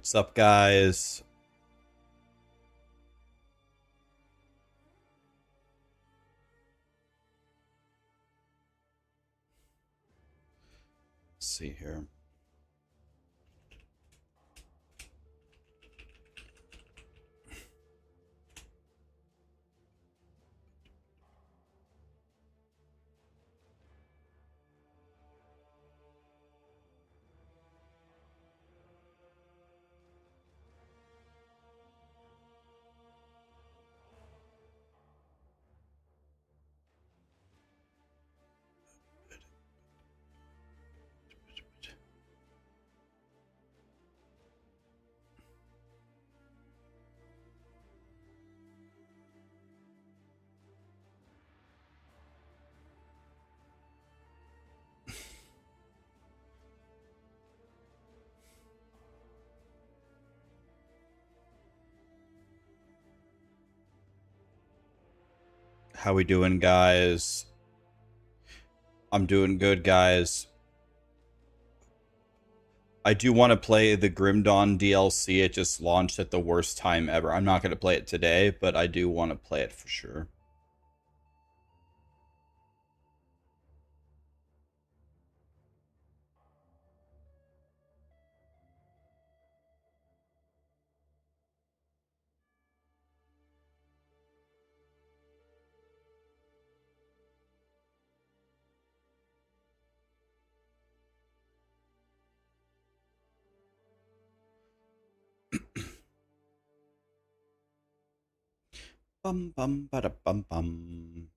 What's up, guys? Let's see here. How we doing, guys? I'm doing good, guys. I do want to play the Grim Dawn DLC. It just launched at the worst time ever. I'm not going to play it today, but I do want to play it for sure. Bum bum bada bum bum.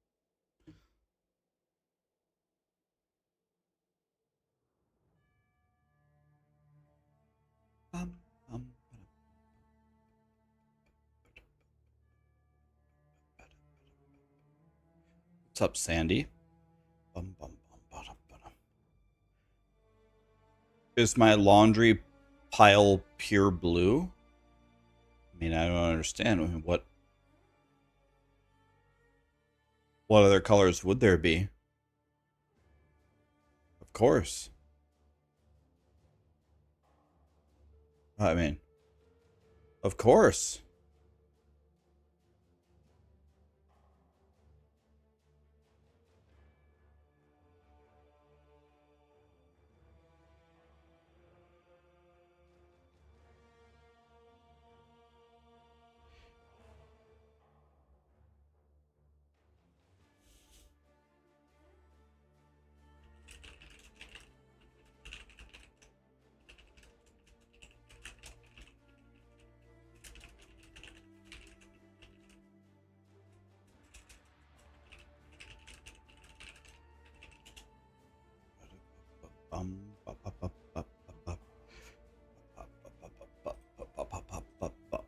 Bum bum. What's up, Sandy? Bum bum bum bada bada. Is my laundry pile pure blue? I mean, I don't understand. I mean, what other colors would there be? Of course. I mean, of course.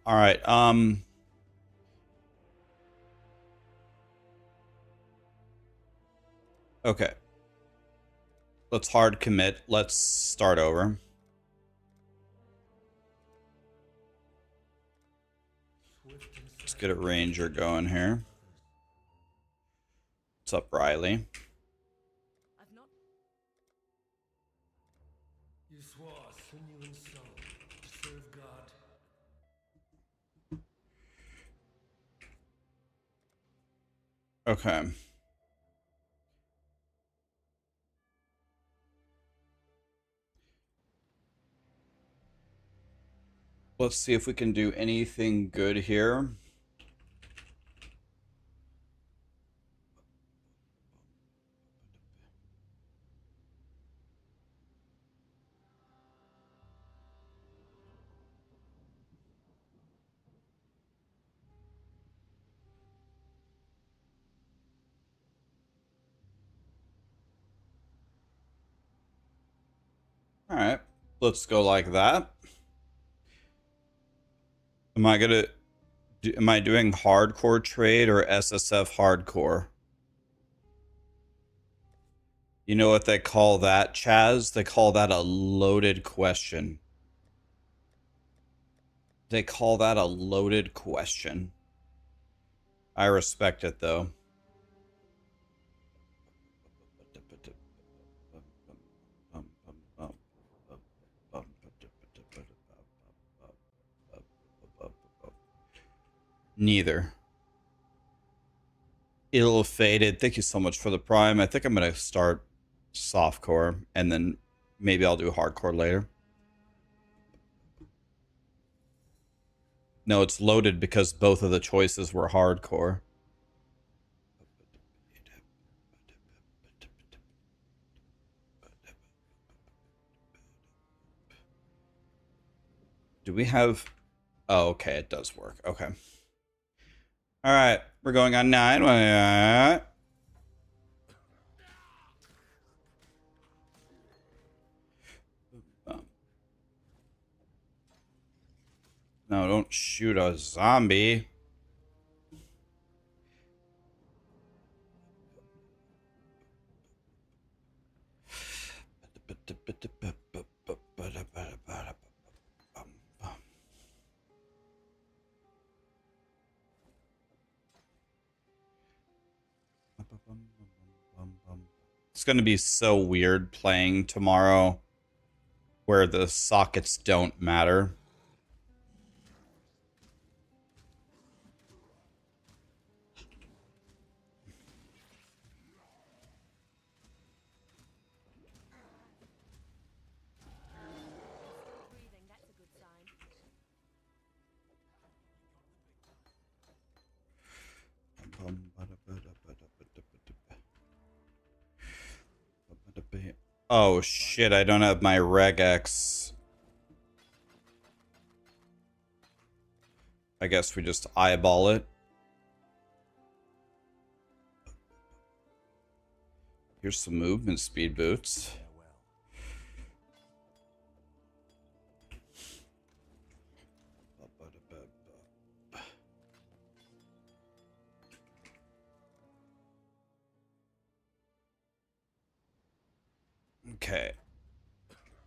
All right. Okay. Let's hard commit. Let's start over. Let's get a ranger going here. What's up, Riley? You swore sinew and soul to serve God. Okay. Let's see if we can do anything good here. All right. Let's go like that. Am I gonna... Am I doing hardcore trade or SSF hardcore? You know what they call that, Chaz? They call that a loaded question. They call that a loaded question. I respect it, though. Neither. Ill Fated, thank you so much for the prime. I think I'm gonna start softcore and then maybe I'll do hardcore later. No, it's loaded because both of the choices were hardcore. Do we have... Oh, okay, it does work. Okay. All right, we're going on 9. No, don't shoot a zombie. It's going to be so weird playing tomorrow where the sockets don't matter. Oh shit, I don't have my regex. I guess we just eyeball it. Here's some movement speed boots. Okay.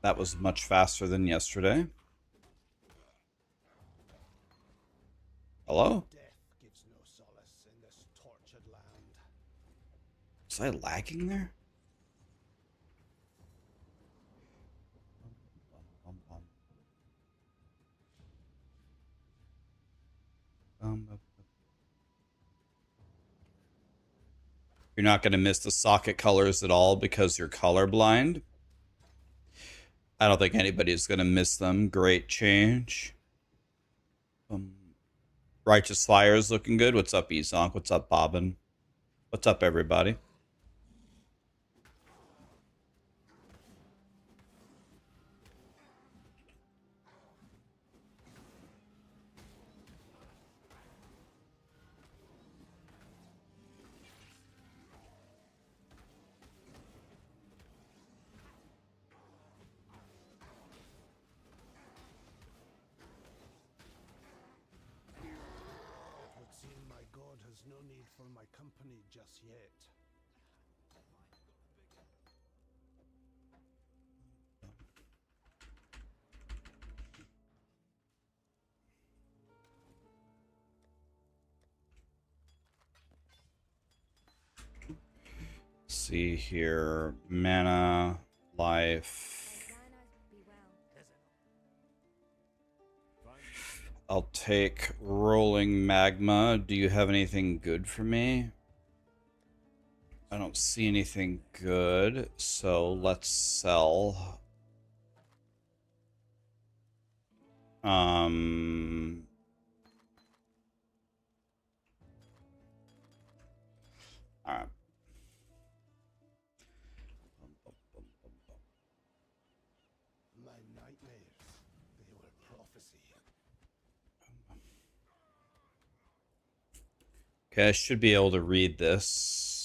That was much faster than yesterday. Hello? Was I lagging there? You're not going to miss the socket colors at all because you're colorblind. I don't think anybody's going to miss them. Great change. Righteous Fire's looking good. What's up, Ezonk? What's up, Bobbin? What's up, everybody? No need for my company just yet. See here. Mana, life. I'll take rolling magma. Do you have anything good for me? I don't see anything good, so let's sell. All right. My nightmares, they were prophecy. Okay, I should be able to read this.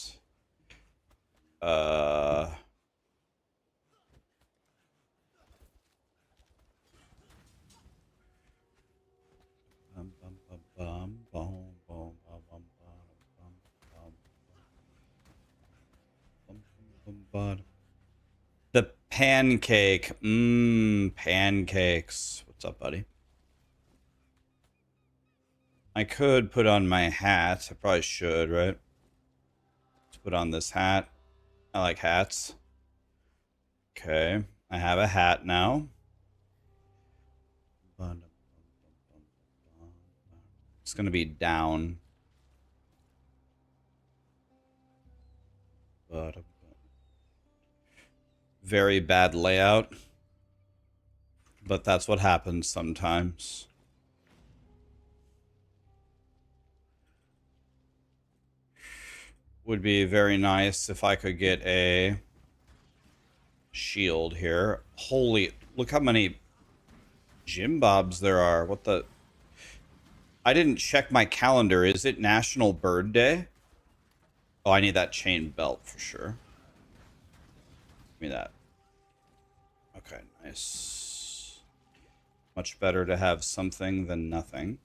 The pancake. Pancakes. What's up, buddy? I could put on my hat. I probably should, right? Let's put on this hat. I like hats. Okay. I have a hat now. It's going to be down. But very bad layout. But that's what happens sometimes. Would be very nice if I could get a shield here. Holy, look how many Jim Bobs there are. What the? I didn't check my calendar. Is it National Bird Day? Oh, I need that chain belt for sure. Give me that. Okay, nice. Much better to have something than nothing.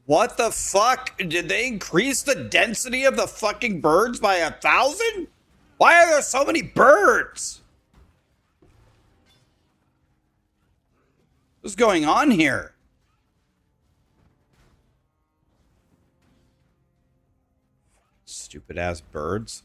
What the fuck? Did they increase the density of the fucking birds by 1,000? Why are there so many birds? What's going on here? Stupid ass birds.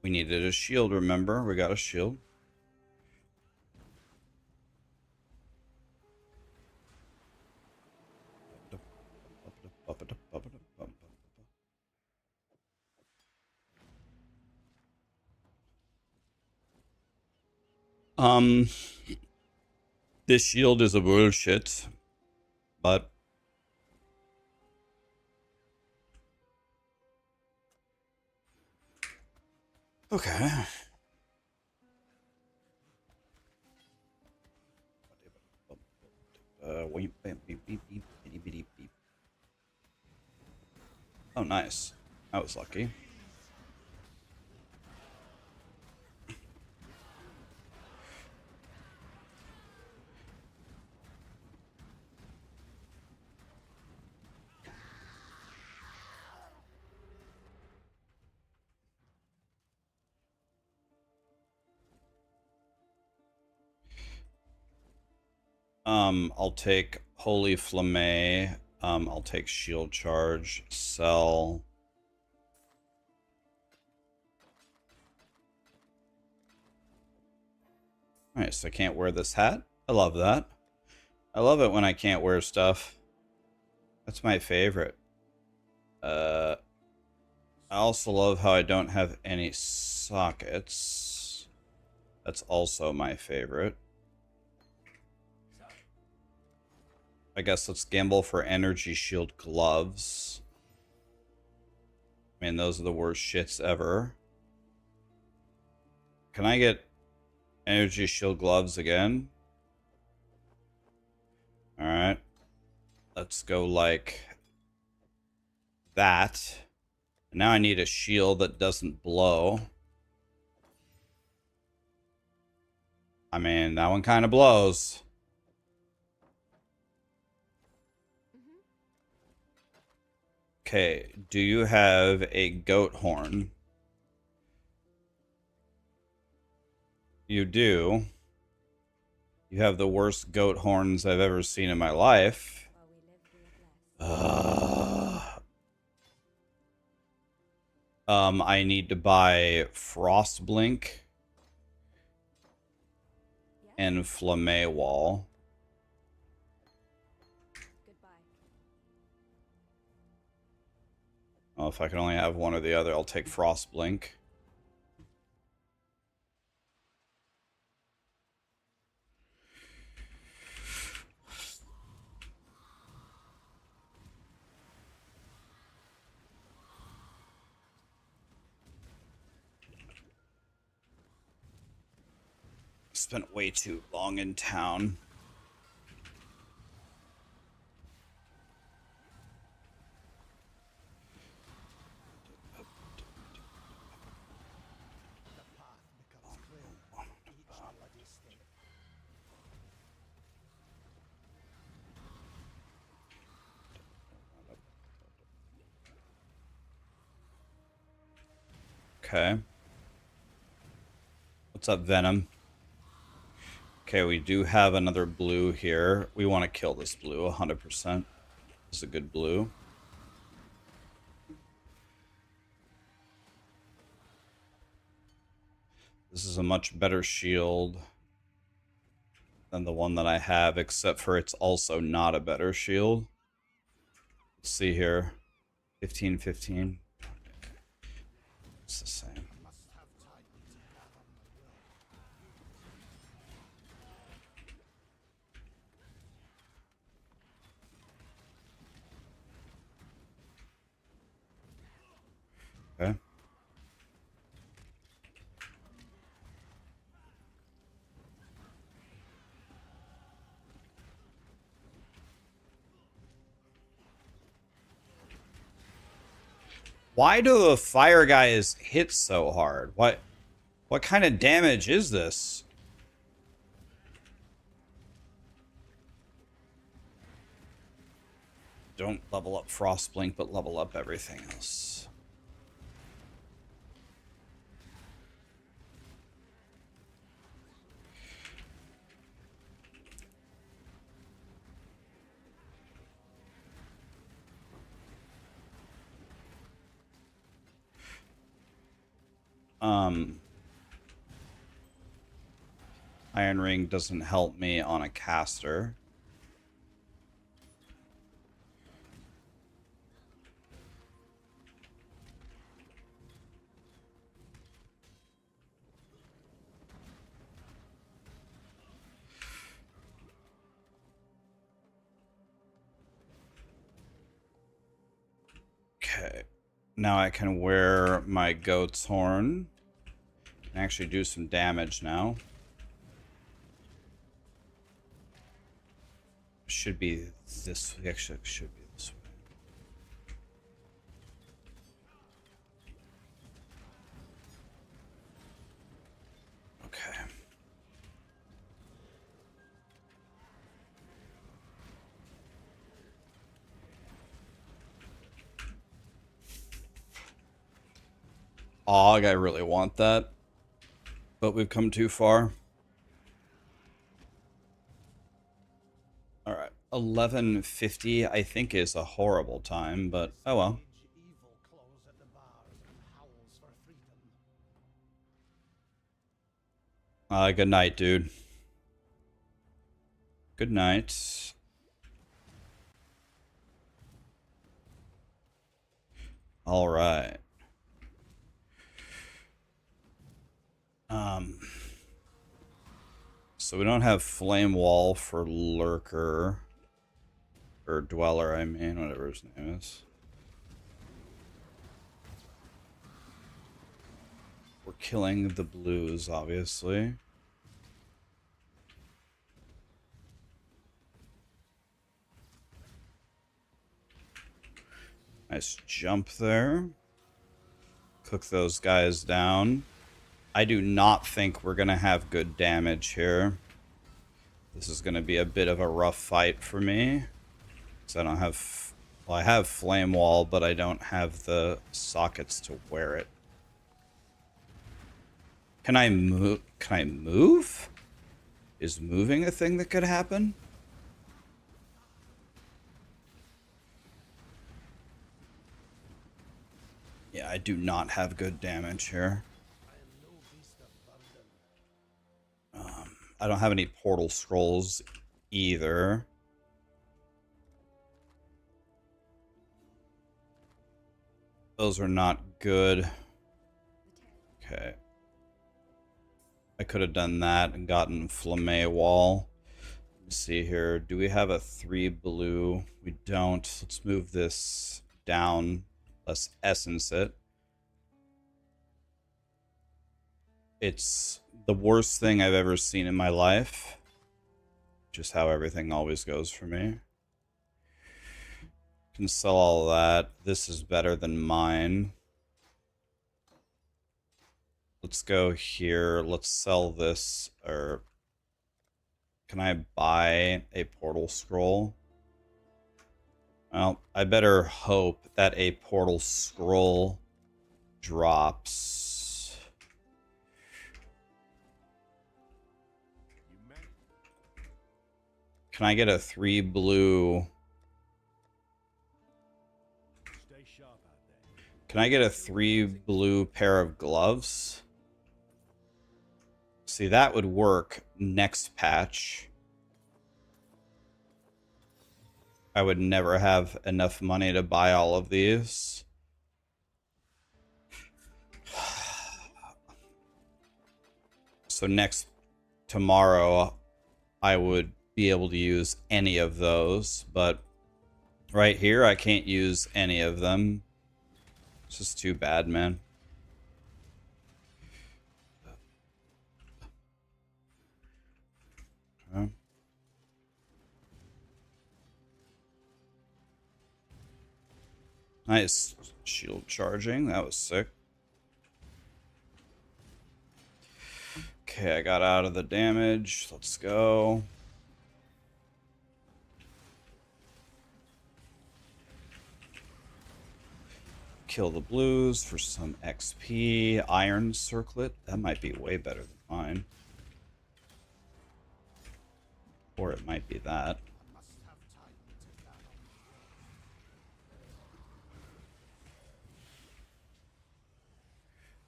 We needed a shield, remember? We got a shield. This shield is a bullshit, but okay. Oh, nice. I was lucky. I'll take Holy Flame. I'll take Shield Charge. Sell. Nice. I can't wear this hat. I love that. I love it when I can't wear stuff. That's my favorite. I also love how I don't have any sockets. That's also my favorite. I guess let's gamble for energy shield gloves. I mean, those are the worst shits ever. Can I get energy shield gloves again? Alright. Let's go like that. Now I need a shield that doesn't blow. I mean, that one kind of blows. Okay, do you have a goat horn? You do. You have the worst goat horns I've ever seen in my life. I need to buy Frostblink and Flame Wall. Oh, if I can only have one or the other, I'll take Frostblink. Spent way too long in town. Okay. What's up, Venom? Okay, we do have another blue here. We want to kill this blue 100%. This is a good blue. This is a much better shield than the one that I have, except for it's also not a better shield. Let's see here. 15, 15. It's the same. Okay. Why do the fire guys hit so hard? What kind of damage is this? Don't level up Frostblink, but level up everything else. Iron Ring doesn't help me on a caster. Okay. Now I can wear my goat's horn and actually do some damage now. Should be this. Actually, should be this way. Okay. Og, I really want that, but we've come too far. All right, 11:50 I think is a horrible time, but oh well. Good night, dude. Good night. All right. So we don't have Flame Wall for Lurker. Or Dweller, I mean, whatever his name is. We're killing the blues, obviously. Nice jump there. Cook those guys down. I do not think we're going to have good damage here. This is going to be a bit of a rough fight for me. Because I don't have... Well, I have Flame Wall, but I don't have the sockets to wear it. Can I move? Can I move? Is moving a thing that could happen? Yeah, I do not have good damage here. I don't have any portal scrolls either. Those are not good. Okay. I could have done that and gotten Flamme Wall. Let's see here. Do we have a 3 blue? We don't. Let's move this down. Let's essence it. It's the worst thing I've ever seen in my life. Just how everything always goes for me. Can sell all that. This is better than mine. Let's go here. Let's sell this. Or can I buy a portal scroll? Well, I better hope that a portal scroll drops. Can I get a 3 blue? Stay sharp out there. Can I get a 3 blue pair of gloves? See, that would work next patch. I would never have enough money to buy all of these. So tomorrow, I would be able to use any of those, but right here, I can't use any of them. It's just too bad, man. Okay. Nice shield charging. That was sick. Okay, I got out of the damage. Let's go. Kill the blues for some XP. Iron circlet. That might be way better than mine. Or it might be that.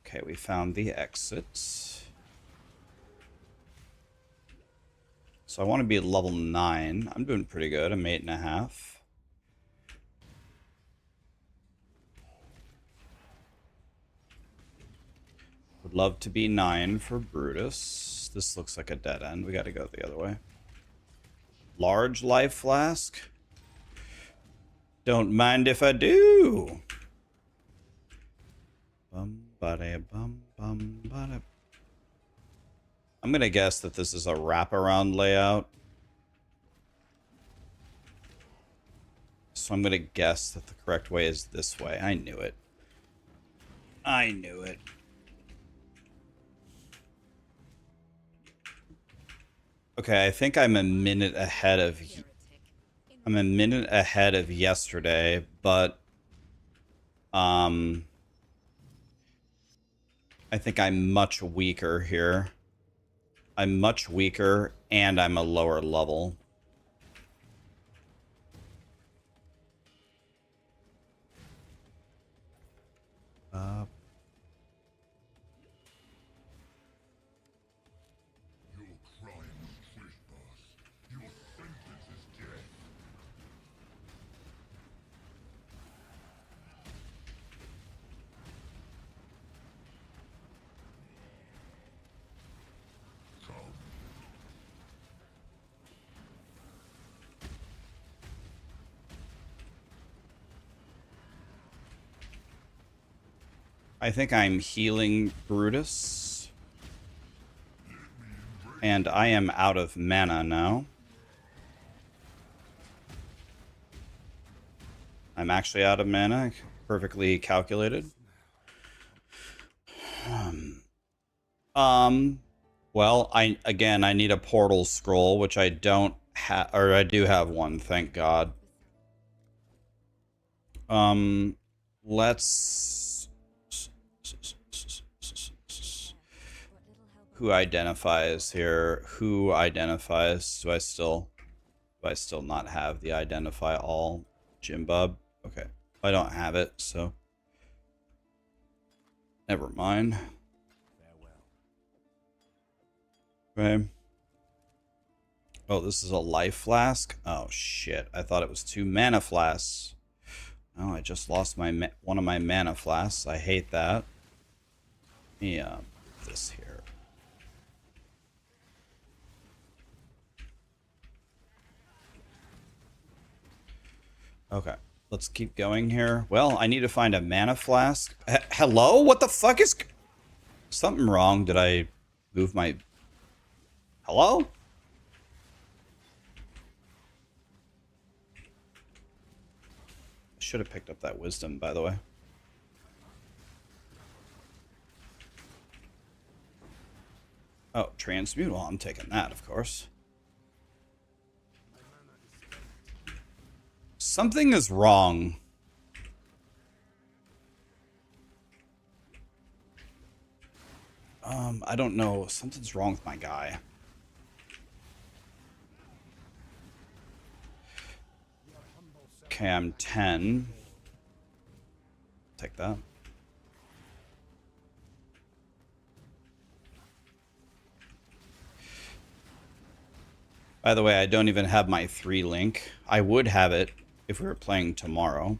Okay, we found the exits. So I want to be level 9. I'm doing pretty good. I'm 8.5. Would love to be 9 for Brutus. This looks like a dead end. We got to go the other way. Large life flask. Don't mind if I do. Bum, ba-da, bum, bum, ba-da. I'm going to guess that this is a wraparound layout. So I'm going to guess that the correct way is this way. I knew it. I knew it. Okay, I think I'm a minute ahead of... I'm a minute ahead of yesterday, but... I think I'm much weaker here. I'm much weaker, and I'm a lower level. Your crime was trespass. Your sentence is death. I think I'm healing Brutus. And I am out of mana now. I'm actually out of mana. Perfectly calculated. Well, I need a portal scroll, which I don't have, or I do have one, thank God. Let's... Who identifies here? Who identifies? Do I still not have the identify all? Jimbub? Okay. I don't have it, so never mind. Okay. Oh, this is a life flask? Oh, shit. I thought it was 2 mana flasks. Oh, I just lost my one of my mana flasks. I hate that. Let me, this here. Okay. Let's keep going here. Well, I need to find a mana flask. Hello? What the fuck is... Something wrong? Did I move my... Hello? I should have picked up that wisdom, by the way. Oh, transmute. Well, I'm taking that, of course. Something is wrong. I don't know. Something's wrong with my guy. Okay, I'm 10. Take that. By the way, I don't even have my 3 link. I would have it if we were playing tomorrow.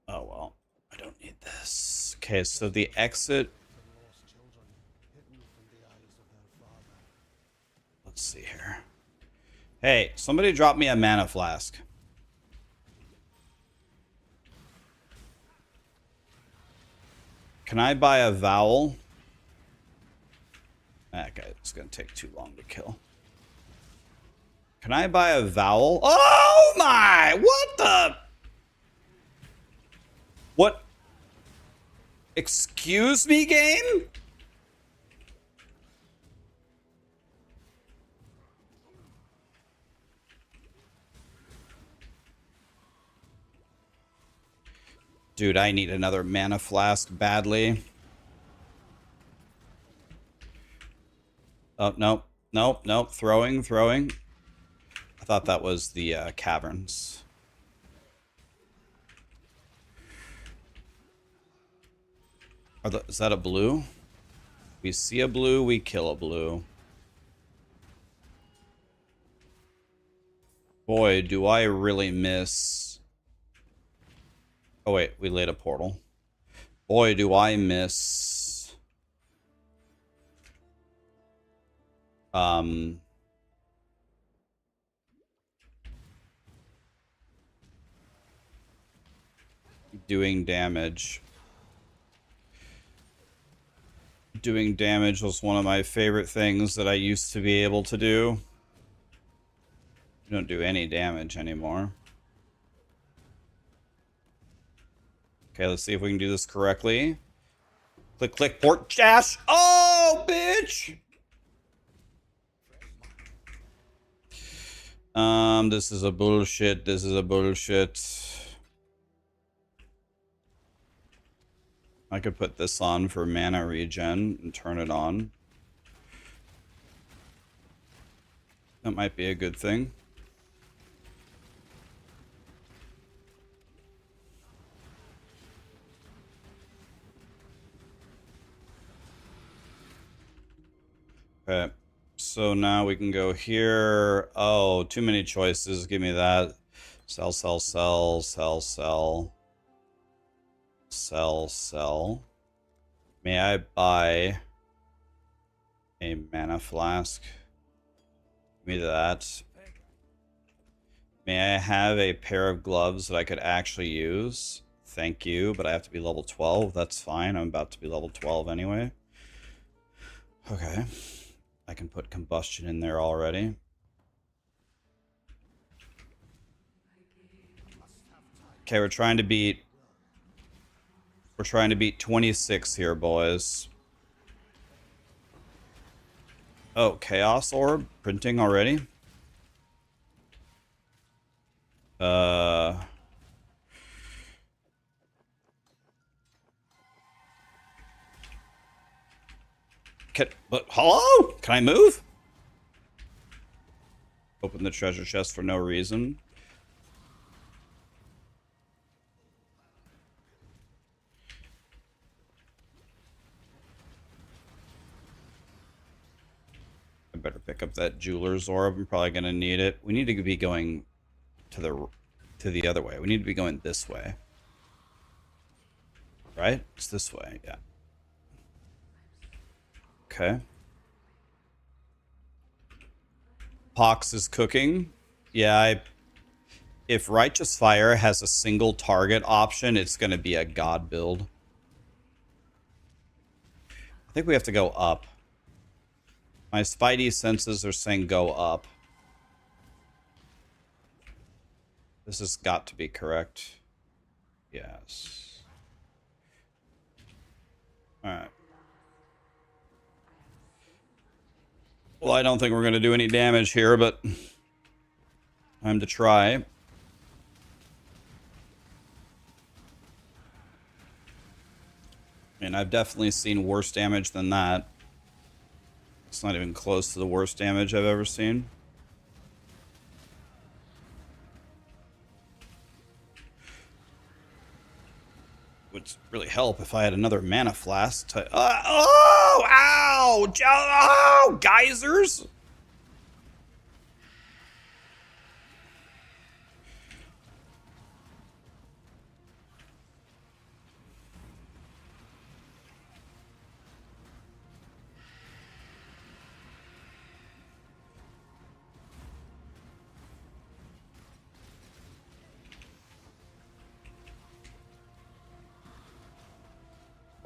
Oh well, I don't need this. Okay, so the exit. Let's see here. Hey, somebody drop me a mana flask. Can I buy a vowel? That guy, it's gonna take too long to kill. Can I buy a vowel? Oh my! What the? What? Excuse me, game? Dude, I need another mana flask badly. Oh, nope. Nope, nope. Throwing. I thought that was the caverns. Is that a blue? We see a blue, we kill a blue. Boy, do I really miss... Oh wait, we laid a portal. Boy, do I miss... doing damage. Doing damage was one of my favorite things that I used to be able to do. I don't do any damage anymore. Okay, let's see if we can do this correctly. Click, click, port, dash. Oh, bitch! This is a bullshit. This is a bullshit. I could put this on for mana regen and turn it on. That might be a good thing. Okay, so now we can go here. Oh, too many choices. Give me that. Sell, sell, sell, sell, sell. Sell, sell. May I buy a mana flask? Give me that. May I have a pair of gloves that I could actually use? Thank you, but I have to be level 12. That's fine. I'm about to be level 12 anyway. Okay. I can put combustion in there already. Okay, we're trying to beat 26 here, boys. Oh, Chaos Orb printing already? But hello? Can I move? Open the treasure chest for no reason. I better pick up that jeweler's orb. I'm probably gonna need it. We need to be going to the other way. We need to be going this way. Right? It's this way, yeah. Okay. Pox is cooking. Yeah, if Righteous Fire has a single target option, it's going to be a god build. I think we have to go up. My spidey senses are saying go up. This has got to be correct. Yes. Alright. Well, I don't think we're going to do any damage here, but time to try. And I've definitely seen worse damage than that. It's not even close to the worst damage I've ever seen. would really help if I had another mana flask. Oh, ow! Oh, geysers!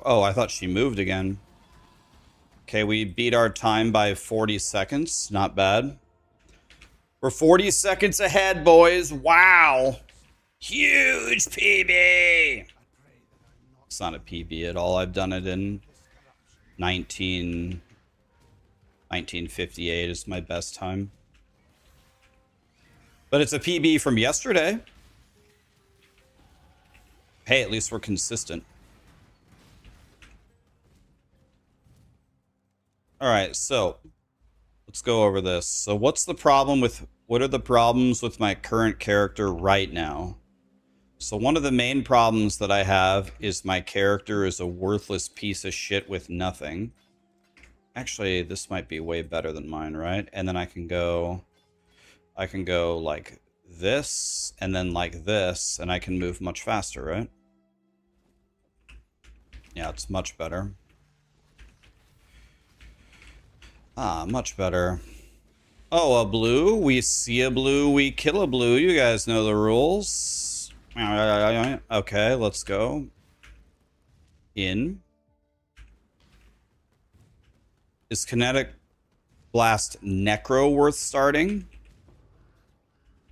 Oh, I thought she moved again. Okay, we beat our time by 40 seconds. Not bad. We're 40 seconds ahead, boys. Wow. Huge PB. It's not a PB at all. I've done it in 1958 is my best time. But it's a PB from yesterday. Hey, at least we're consistent. All right, so let's go over this. So what are the problems with my current character right now? So one of the main problems that I have is my character is a worthless piece of shit with nothing. Actually, this might be way better than mine, right? And then I can go like this and then like this, and I can move much faster, right? Yeah, it's much better. Ah, much better. Oh, a blue. We see a blue, we kill a blue. You guys know the rules. Okay, let's go. In. Is Kinetic Blast Necro worth starting?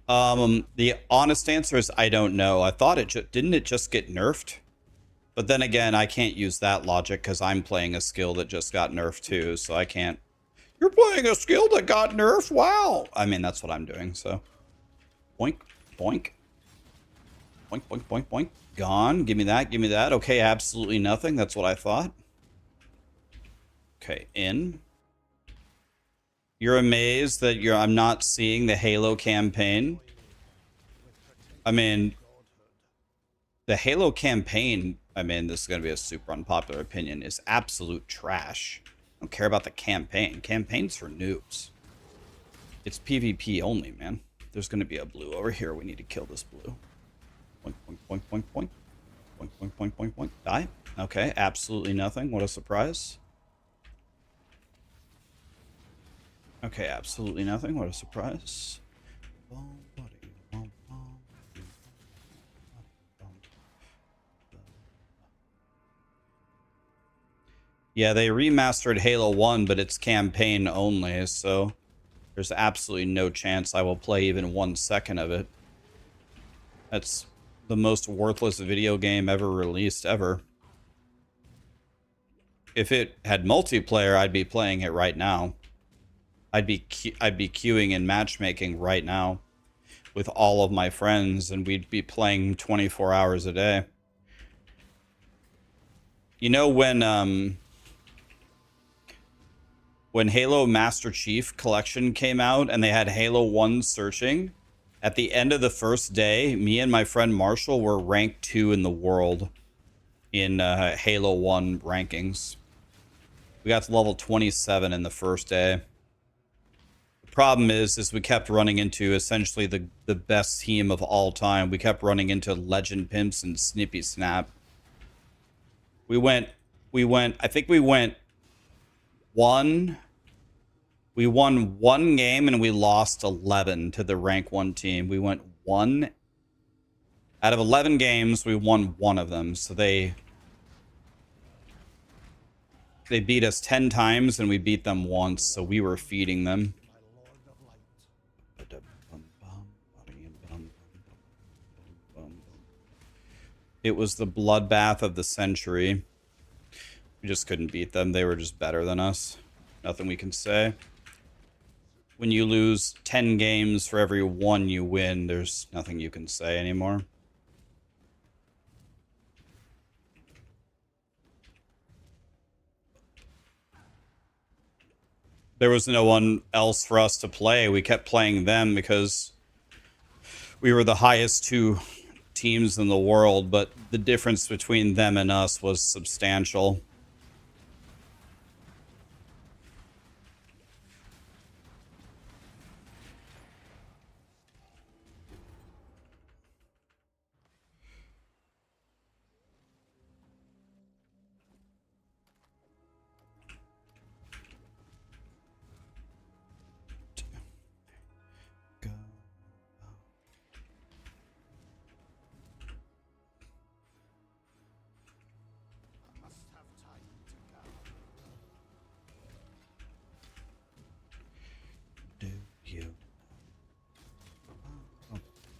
The honest answer is I don't know. I thought didn't it just get nerfed? But then again, I can't use that logic because I'm playing a skill that just got nerfed too, so I can't. You're playing a skill that got nerfed? Wow. I mean, that's what I'm doing, so. Boink, boink. Boink, boink, boink, boink. Gone. Give me that, give me that. Okay, absolutely nothing. That's what I thought. Okay, in. You're amazed that I'm not seeing the Halo campaign? I mean, the Halo campaign, I mean, this is going to be a super unpopular opinion, is absolute trash. I don't care about the campaign. Campaign's for noobs. It's PvP only, man. There's going to be a blue over here. We need to kill this blue. Boink, boink, boink, boink, boink. Boink, boink, boink, boink, boink. Die. Okay, absolutely nothing. What a surprise. Okay, absolutely nothing. What a surprise. Yeah, they remastered Halo 1, but it's campaign only, so there's absolutely no chance I will play even 1 second of it. That's the most worthless video game ever released, ever. If it had multiplayer, I'd be playing it right now. I'd be queuing in matchmaking right now with all of my friends, and we'd be playing 24 hours a day. You know when Halo Master Chief Collection came out and they had Halo 1 searching, at the end of the first day, me and my friend Marshall were ranked 2 in the world in Halo 1 rankings. We got to level 27 in the first day. The problem is we kept running into essentially the best team of all time. We kept running into Legend Pimps and Snippy Snap. We won one game and we lost 11 to the rank 1 team. We went 1 out of 11 games, we won 1 of them. So they beat us 10 times and we beat them once, so we were feeding them. It was the bloodbath of the century. We just couldn't beat them. They were just better than us. Nothing we can say. When you lose 10 games for every 1 you win, there's nothing you can say anymore. There was no one else for us to play. We kept playing them because we were the highest 2 teams in the world, but the difference between them and us was substantial.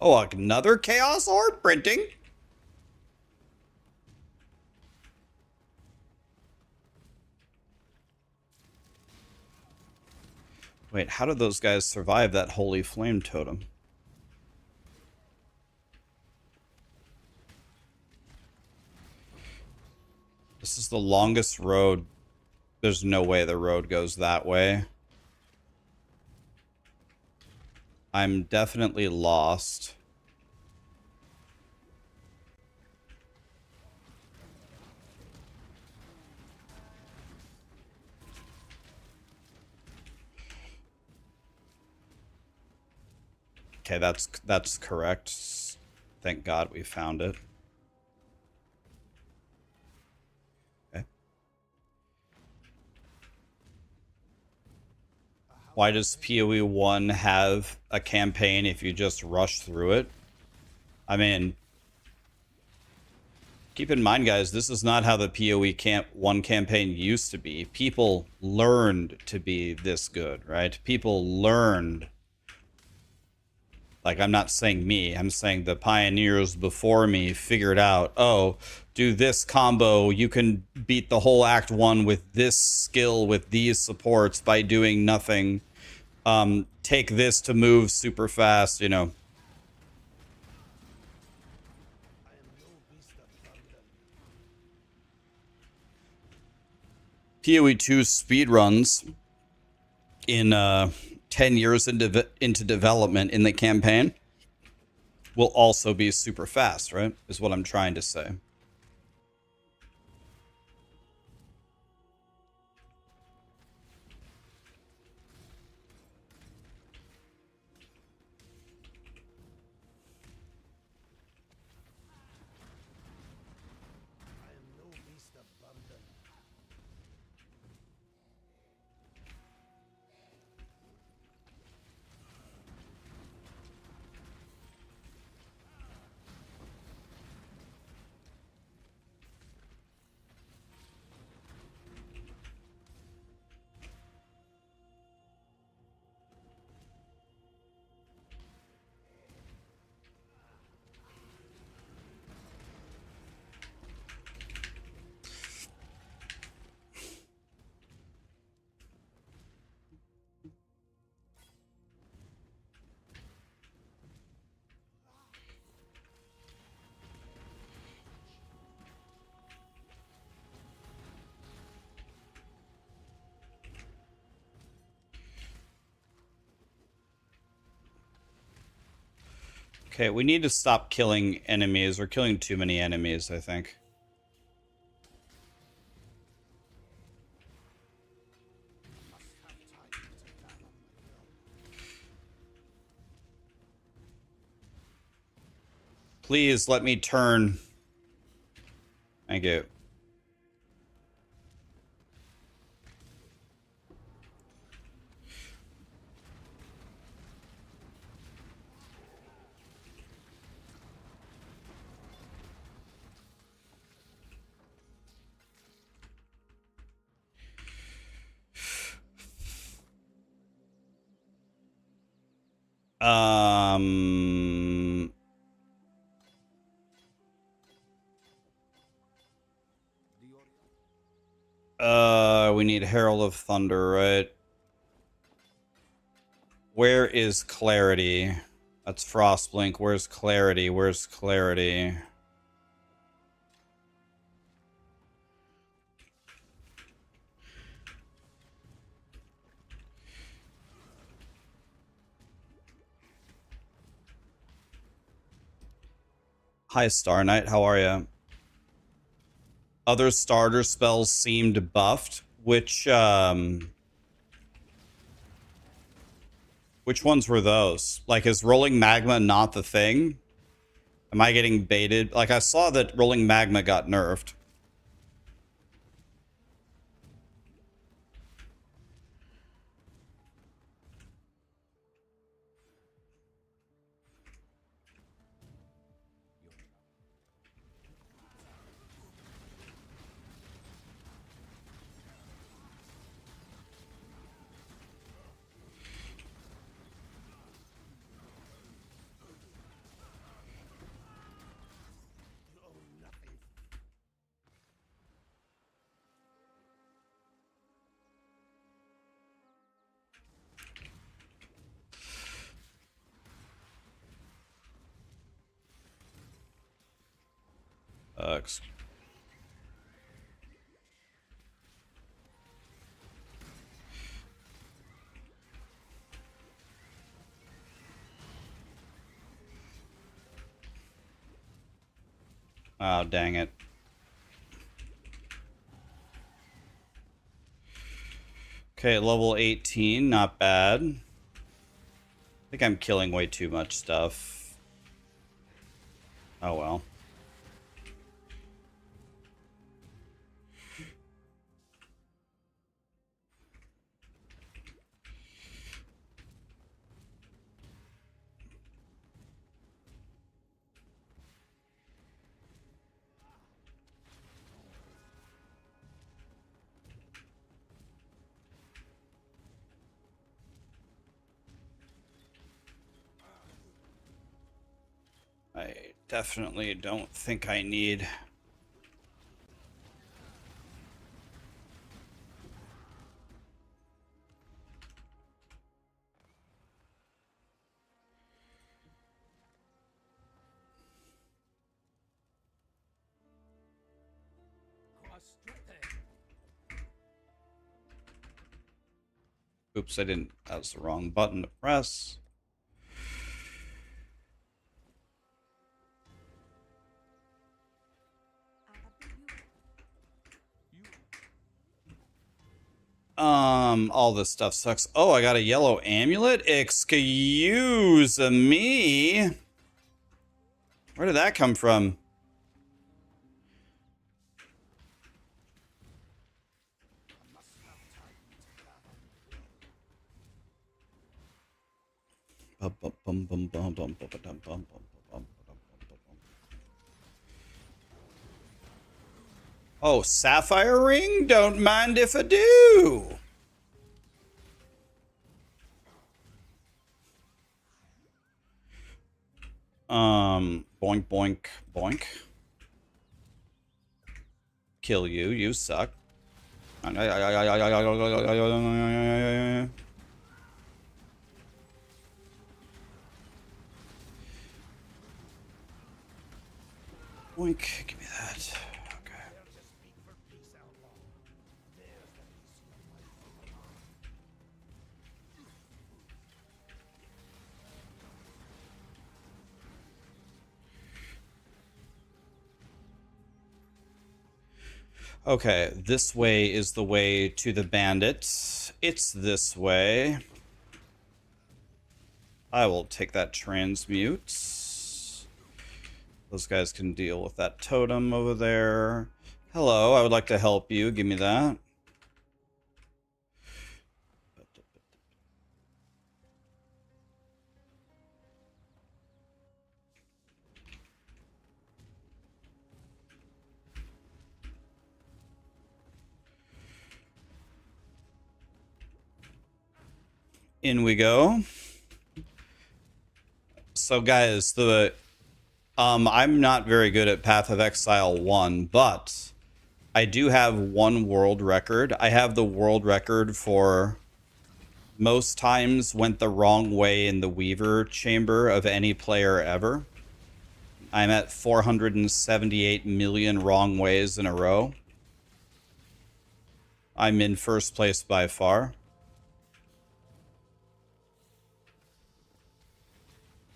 Oh, another Chaos Orb printing? Wait, how did those guys survive that Holy Flame Totem? This is the longest road. There's no way the road goes that way. I'm definitely lost. Okay, that's correct. Thank God we found it. Okay. Why does PoE 1 have a campaign if you just rush through it? I mean, keep in mind, guys, this is not how the PoE 1 campaign used to be. People learned to be this good, right? People learned. Like, I'm not saying me, I'm saying the pioneers before me figured out, oh, do this combo, you can beat the whole Act 1 with this skill, with these supports by doing nothing. Take this to move super fast, you know. PoE 2 speedruns in 10 years into development in the campaign will also be super fast, right? Is what I'm trying to say. Okay, we need to stop killing enemies. We're killing too many enemies, I think. Please let me turn. Thank you. Um... We need Herald of Thunder, right? Where is Clarity? That's Frostblink. Where's Clarity? Where's Clarity? Hi, Star Knight. How are you? Other starter spells seemed buffed. Which ones were those? Like, is Rolling Magma not the thing? Am I getting baited? Like, I saw that Rolling Magma got nerfed. Excuse. Oh, dang it. Okay, level 18, not bad. I think I'm killing way too much stuff. Oh well. I definitely don't think I need... Oops, I didn't... That was the wrong button to press. All this stuff sucks. Oh, I got a yellow amulet? Excuse me. Where did that come from? Oh, sapphire ring? Don't mind if I do. Boink, boink, boink. Kill you. You suck. Boink, give me that. Okay. Okay, this way is the way to the bandits. It's this way. I will take that transmute. Those guys can deal with that totem over there. Hello, I would like to help you. Give me that. In we go. So guys, I'm not very good at Path of Exile 1, but I do have one world record. I have the world record for most times went the wrong way in the Weaver chamber of any player ever. I'm at 478 million wrong ways in a row. I'm in first place by far.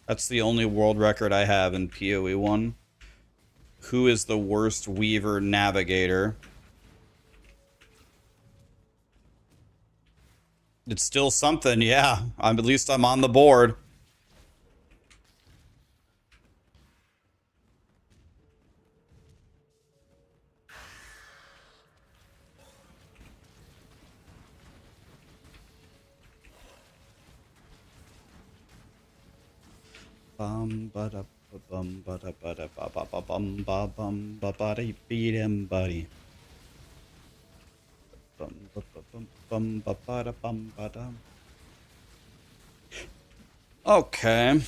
That's the only world record I have in PoE 1. Who is the worst Weaver navigator? It's still something, yeah. At least I'm on the board. Bum ba da bum ba da ba da ba ba ba bum ba bum ba ba da beat him, buddy. Bum ba ba bum ba ba da bum ba da. Okay.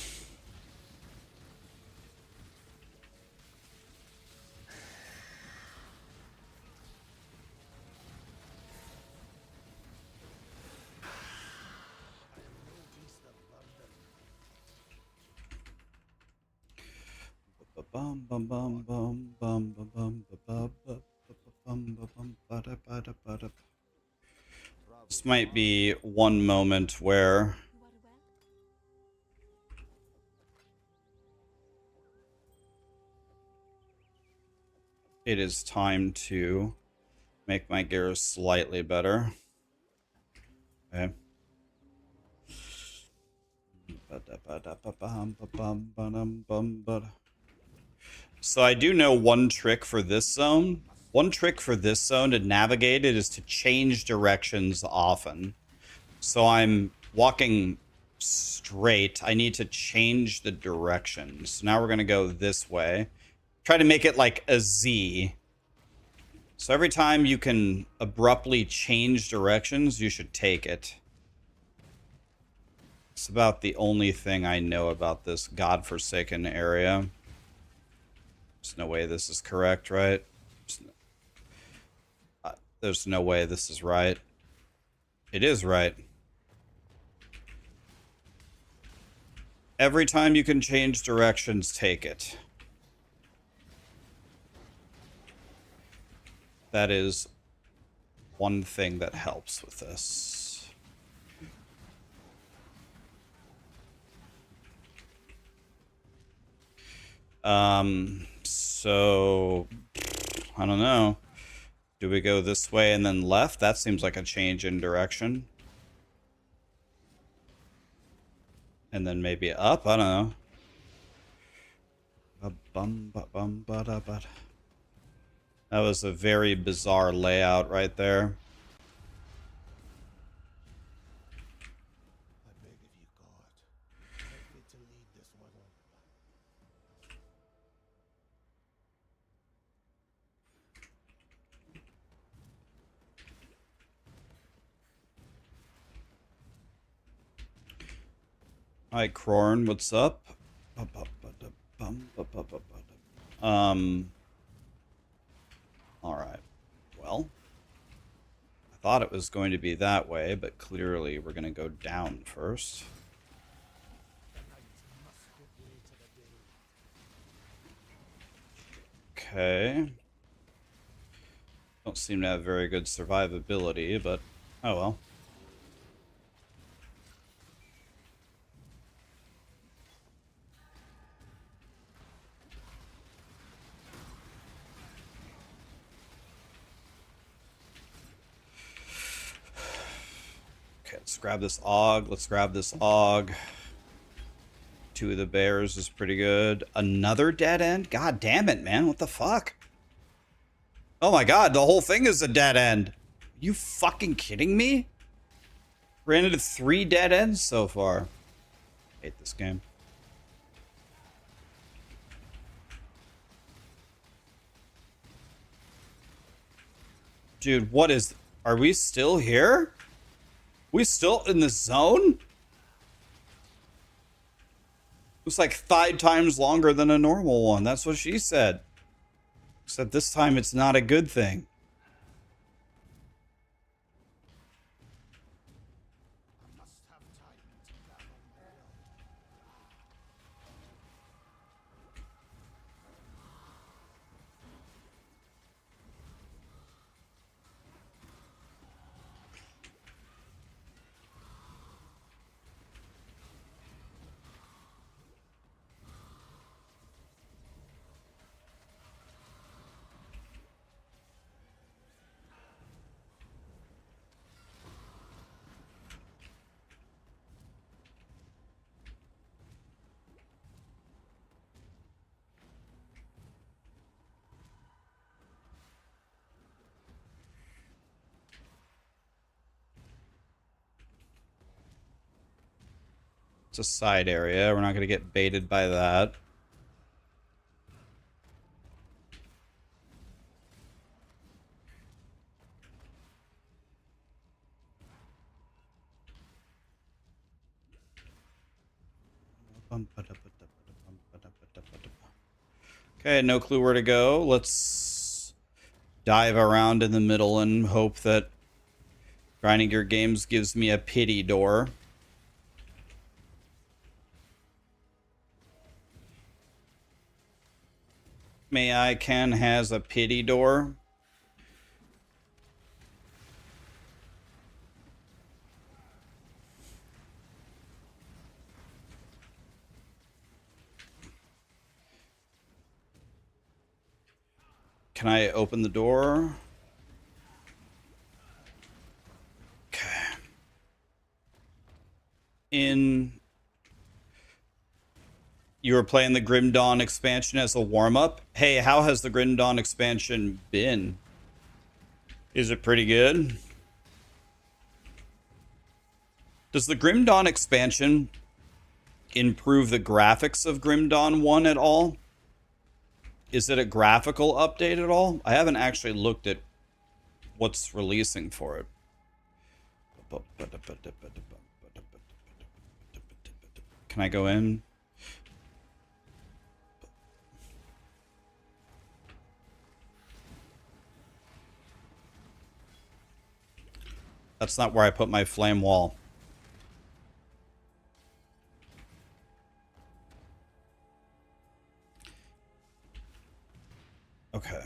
Bum bum bum bum bum bum bum bum bum bum ba da ba da ba da. This might be one moment where it is time to make my gear slightly better. Okay. So I do know one trick for this zone. One trick for this zone to navigate it is to change directions often. So I'm walking straight. I need to change the direction. So now we're going to go this way. Try to make it like a Z. So every time you can abruptly change directions, you should take it. It's about the only thing I know about this godforsaken area. There's no way this is correct, right? There's no way this is right. It is right. Every time you can change directions, take it. That is one thing that helps with this. So I don't know. Do we go this way and then left? That seems like a change in direction. And then maybe up? I don't know. That was a very bizarre layout right there. I beg of you, God. Help me to lead this one on. Hi, Krorn, what's up? Alright. Well, I thought it was going to be that way, but clearly we're going to go down first. Okay. Don't seem to have very good survivability, but oh well. Okay, let's grab this AUG. Let's grab this AUG. 2 of the bears is pretty good. Another dead end? God damn it, man. What the fuck? Oh my god, the whole thing is a dead end. Are you fucking kidding me? Ran into 3 dead ends so far. Hate this game. Dude, what is... Are we still here? We still in the zone? It's like 5 times longer than a normal one. That's what she said. Except this time it's not a good thing. It's a side area. We're not going to get baited by that. Okay, no clue where to go. Let's dive around in the middle and hope that Grinding Gear Games gives me a pity door. May I can has a pity door. Can I open the door? Okay. You were playing the Grim Dawn expansion as a warm-up. Hey, how has the Grim Dawn expansion been? Is it pretty good? Does the Grim Dawn expansion improve the graphics of Grim Dawn 1 at all? Is it a graphical update at all? I haven't actually looked at what's releasing for it. Can I go in? That's not where I put my flame wall. Okay.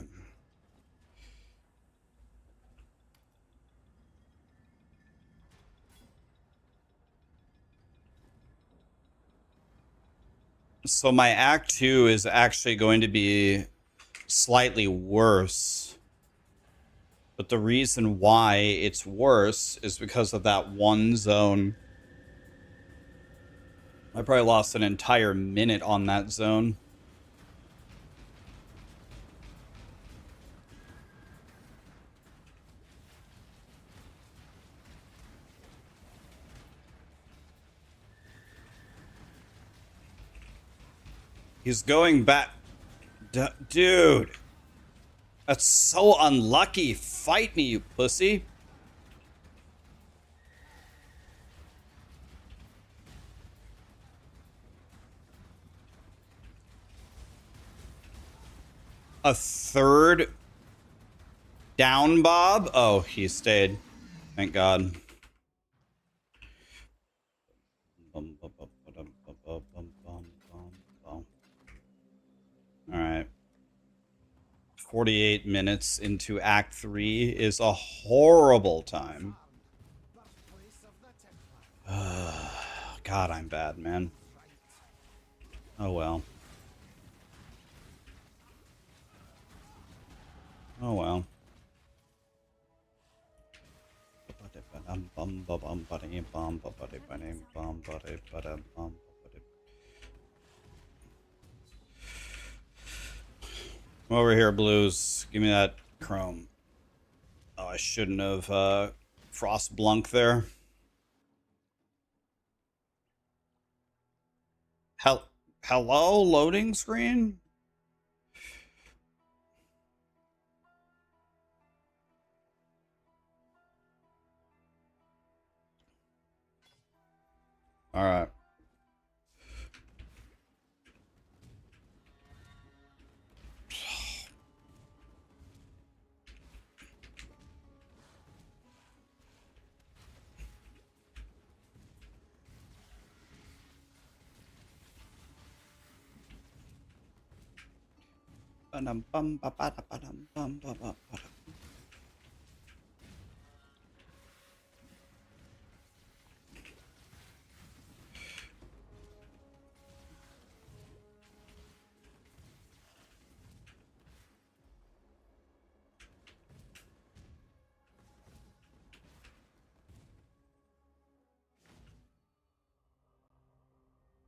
So my Act 2 is actually going to be slightly worse. But the reason why it's worse is because of that one zone. I probably lost an entire minute on that zone. He's going back. Dude. That's so unlucky. Fight me, you pussy. A third down, Bob? Oh, he stayed. Thank God. Alright. 48 minutes into Act 3 is a horrible time. God, I'm bad, man. Oh well. Oh well. Come over here, Blues. Give me that chrome. Oh, I shouldn't have Frost Blunk there. Hello, loading screen? All right.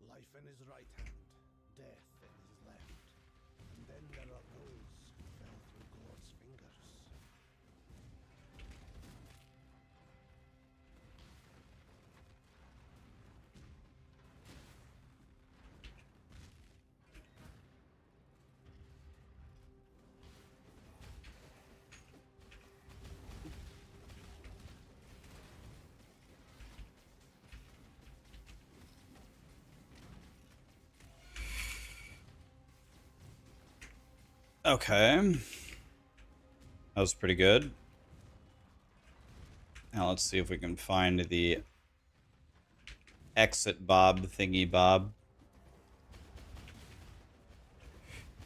Life in his right hand, death in his left. And then there are those who fell through God's fingers. Okay. That was pretty good. Now let's see if we can find the exit bob thingy bob.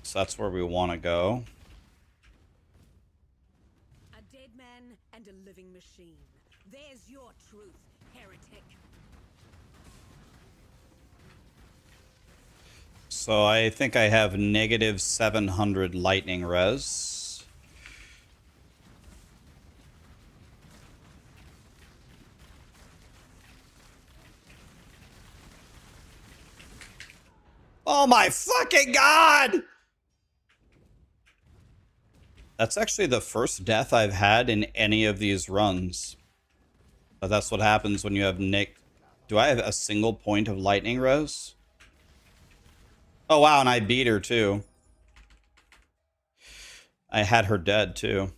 So that's where we want to go. A dead man and a living machine. There's your truth, heretic. So I think I have negative 700 lightning res. Oh my fucking god! That's actually the first death I've had in any of these runs. But that's what happens when you have Nick. Do I have a single point of lightning res? Oh wow, and I beat her too. I had her dead too.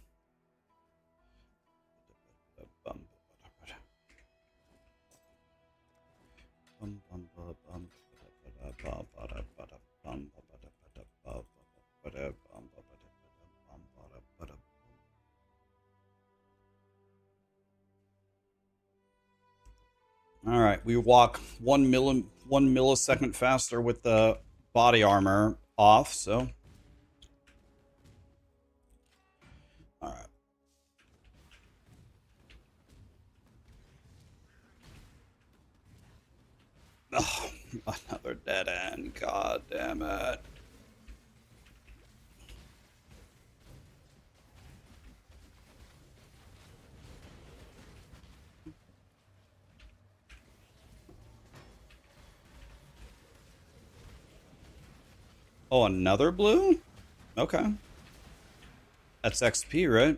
All right, we walk 1 millisecond faster with the body armor off, so. All right. Oh, another dead end. God damn it. Oh, another blue? Okay. That's XP, right?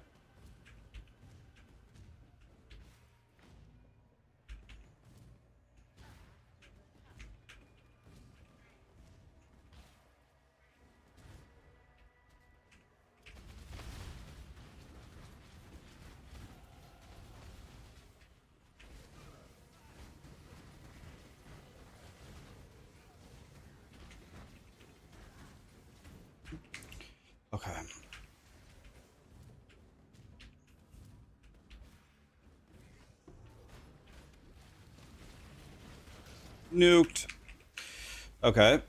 Okay. Nuked. Okay.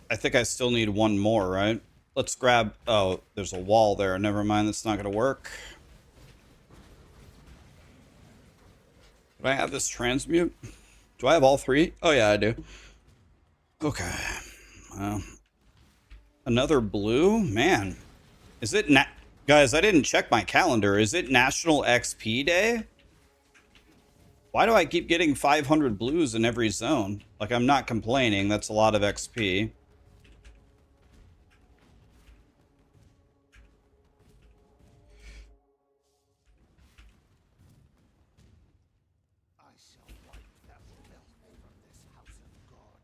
I think I still need one more, right? Let's grab... Oh, there's a wall there. Never mind, that's not going to work. Do I have this transmute? Do I have all three? Oh, yeah, I do. Okay. Another blue? Man. Is it... Guys, I didn't check my calendar. Is it National XP Day? Why do I keep getting 500 blues in every zone? Like, I'm not complaining. That's a lot of XP. I shall wipe that filth from this house of God.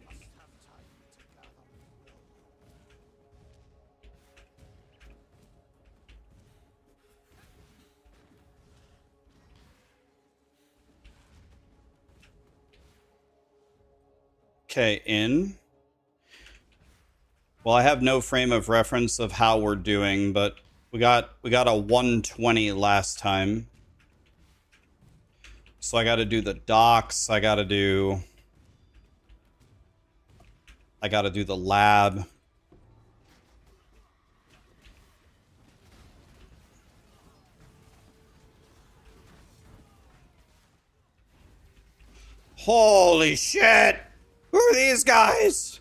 Must have time to gather will. Okay, in. Well, I have no frame of reference of how we're doing, but we got a 120 last time. So I got to do the docks. I got to do the lab. Holy shit! Who are these guys?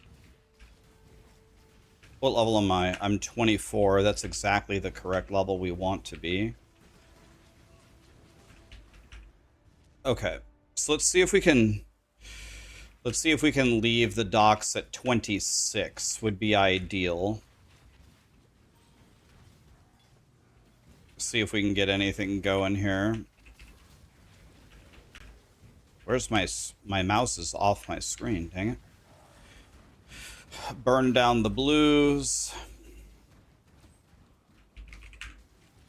What level am I? I'm 24. That's exactly the correct level we want to be. Okay. So let's see if we can Let's see if we can leave the docks at 26 would be ideal. See if we can get anything going here. Where's my mouse is off my screen, dang it. Burn down the blues.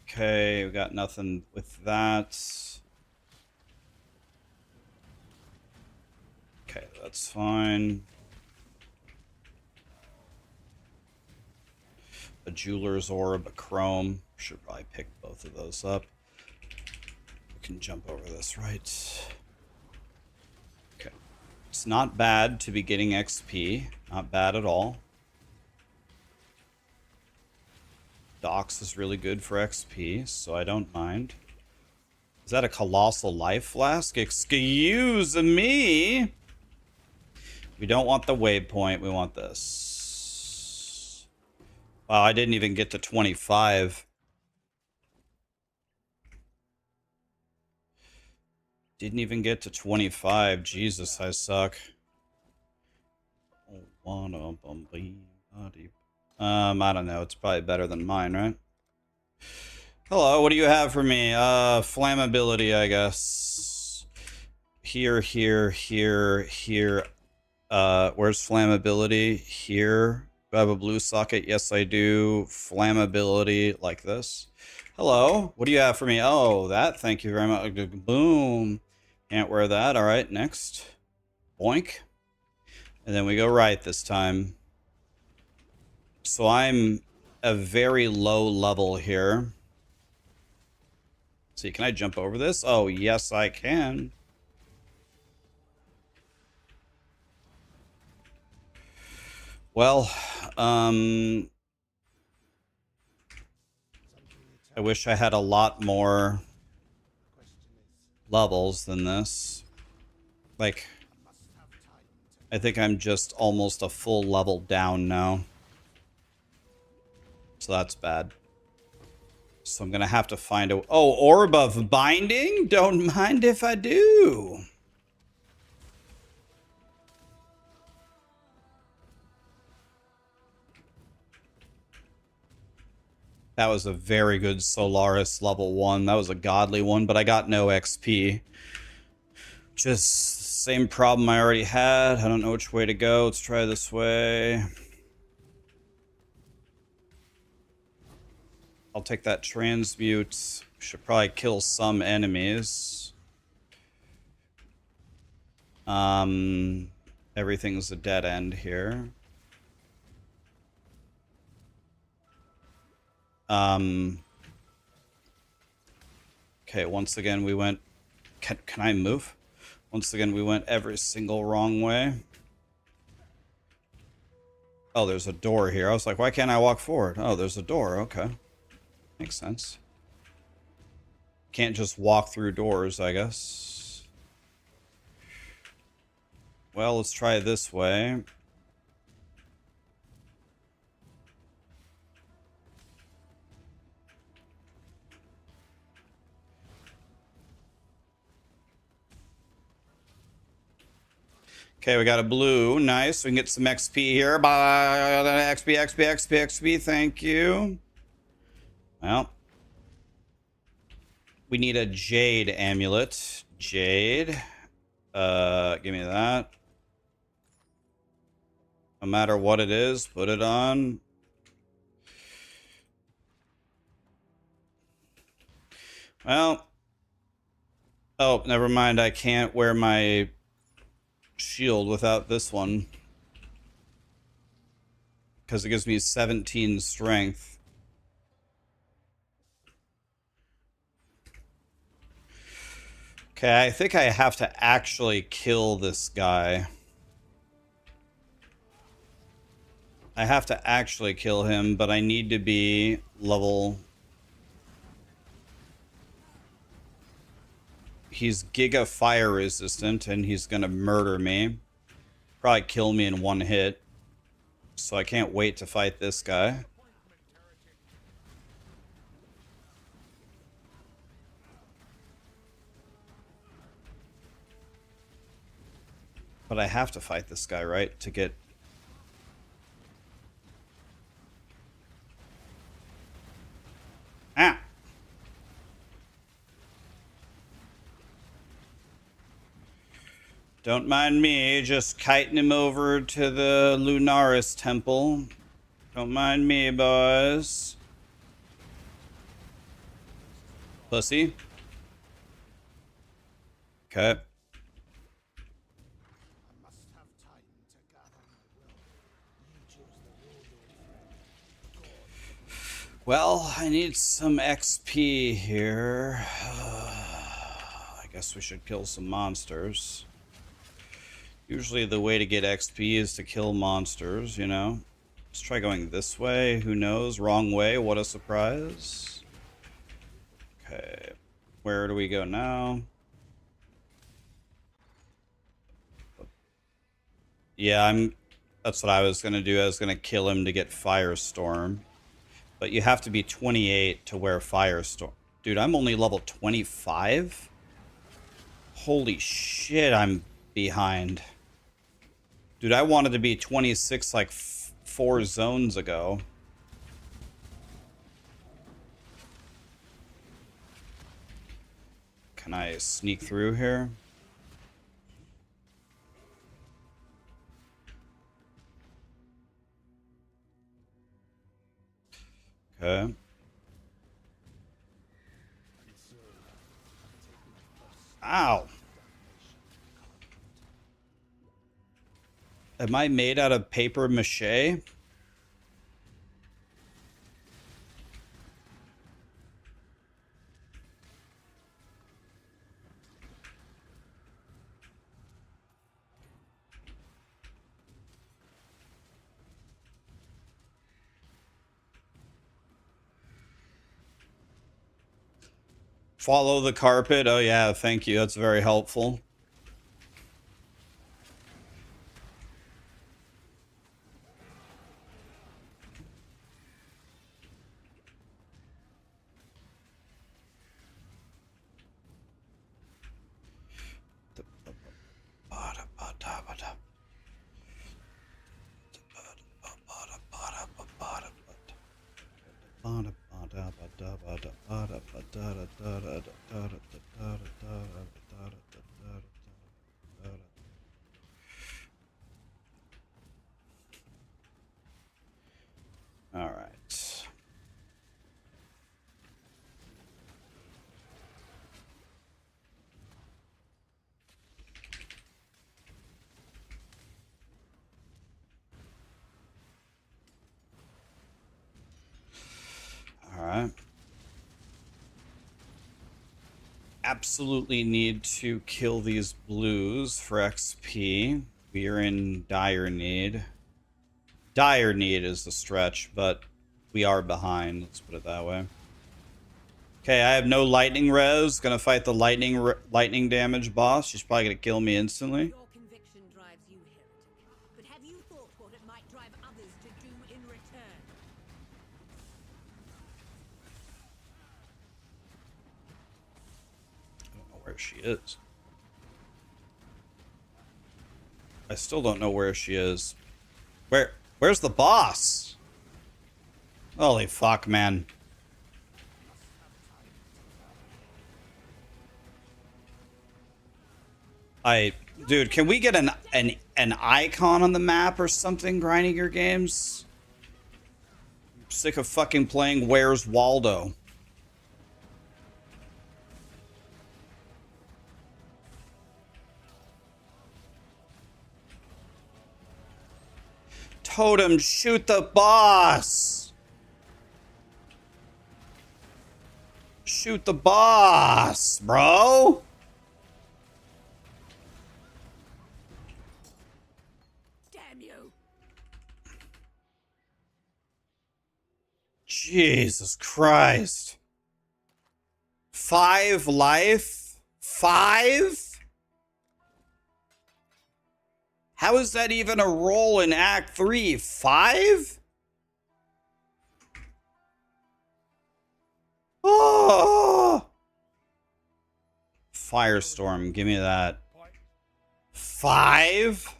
Okay, we got nothing with that. Okay, that's fine. A jeweler's orb, a chrome. Should probably pick both of those up. We can jump over this, right? Okay. It's not bad to be getting XP. Not bad at all. Docs is really good for XP, so I don't mind. Is that a colossal life flask? Excuse me! We don't want the waypoint, we want this. Wow, I didn't even get to 25. Didn't even get to 25. Jesus, I suck. I don't know. It's probably better than mine, right? Hello, what do you have for me? Flammability, I guess. Here. Where's flammability? Here. Do I have a blue socket? Yes, I do. Flammability, like this. Hello, what do you have for me? Oh, that, thank you very much. Boom. Can't wear that. All right, next. Boink. And then we go right this time. So I'm a very low level here. See, can I jump over this? Oh, yes, I can. Well, I wish I had a lot more levels than this. Like, I think I'm just almost a full level down now. So that's bad. So I'm going to have to find a... Oh, Orb of Binding? Don't mind if I do. That was a very good Solaris level 1. That was a godly one, but I got no XP. Just same problem I already had. I don't know which way to go. Let's try this way. I'll take that transmute. Should probably kill some enemies. Everything's a dead end here. Okay, once again we went... Can I move? Once again we went every single wrong way. Oh, there's a door here. I was like, why can't I walk forward? Oh, there's a door. Okay. Makes sense. Can't just walk through doors, I guess. Well, let's try it this way. Okay, we got a blue. Nice. We can get some XP here. XP. Thank you. Well. We need a jade amulet. Jade. Give me that. No matter what it is, put it on. Well. Oh, never mind. I can't wear my shield without this one. Because it gives me 17 strength. Okay, I think I have to actually kill this guy. I have to actually kill him, but I need to be level... He's Giga Fire resistant, and he's gonna murder me. Probably kill me in one hit. So I can't wait to fight this guy. But I have to fight this guy, right? To get... Ah! Don't mind me, just kiting him over to the Lunaris temple. Don't mind me, boys. Pussy. Okay. I must have time to gather my will. You chose the road, old friend. God. Well, I need some XP here. I guess we should kill some monsters. Usually the way to get XP is to kill monsters, you know? Let's try going this way. Who knows? Wrong way. What a surprise. Okay. Where do we go now? Yeah, that's what I was going to do. I was going to kill him to get Firestorm. But you have to be 28 to wear Firestorm. Dude, I'm only level 25? Holy shit, I'm behind. Dude, I wanted to be 26 like 4 zones ago. Can I sneak through here? Okay. Ow. Am I made out of paper mache? Follow the carpet. Oh yeah, thank you. That's very helpful. All right. All right. Absolutely need to kill these blues for XP. We are in dire need. Dire need is the stretch, but we are behind. Let's put it that way. Okay, I have no lightning res. Gonna fight the lightning damage boss. She's probably gonna kill me instantly. Your conviction drives you, heretic. But have you thought what it might drive others to do in return? I don't know where she is. I still don't know where she is. Where's the boss? Holy fuck, man. Dude, can we get an icon on the map or something, grinding your games? I'm sick of fucking playing Where's Waldo. Totem, shoot the boss! Shoot the boss, bro! Damn you! Jesus Christ. 5 life? 5? How is that even a roll in Act 3? 5? Oh! Firestorm, give me that. 5?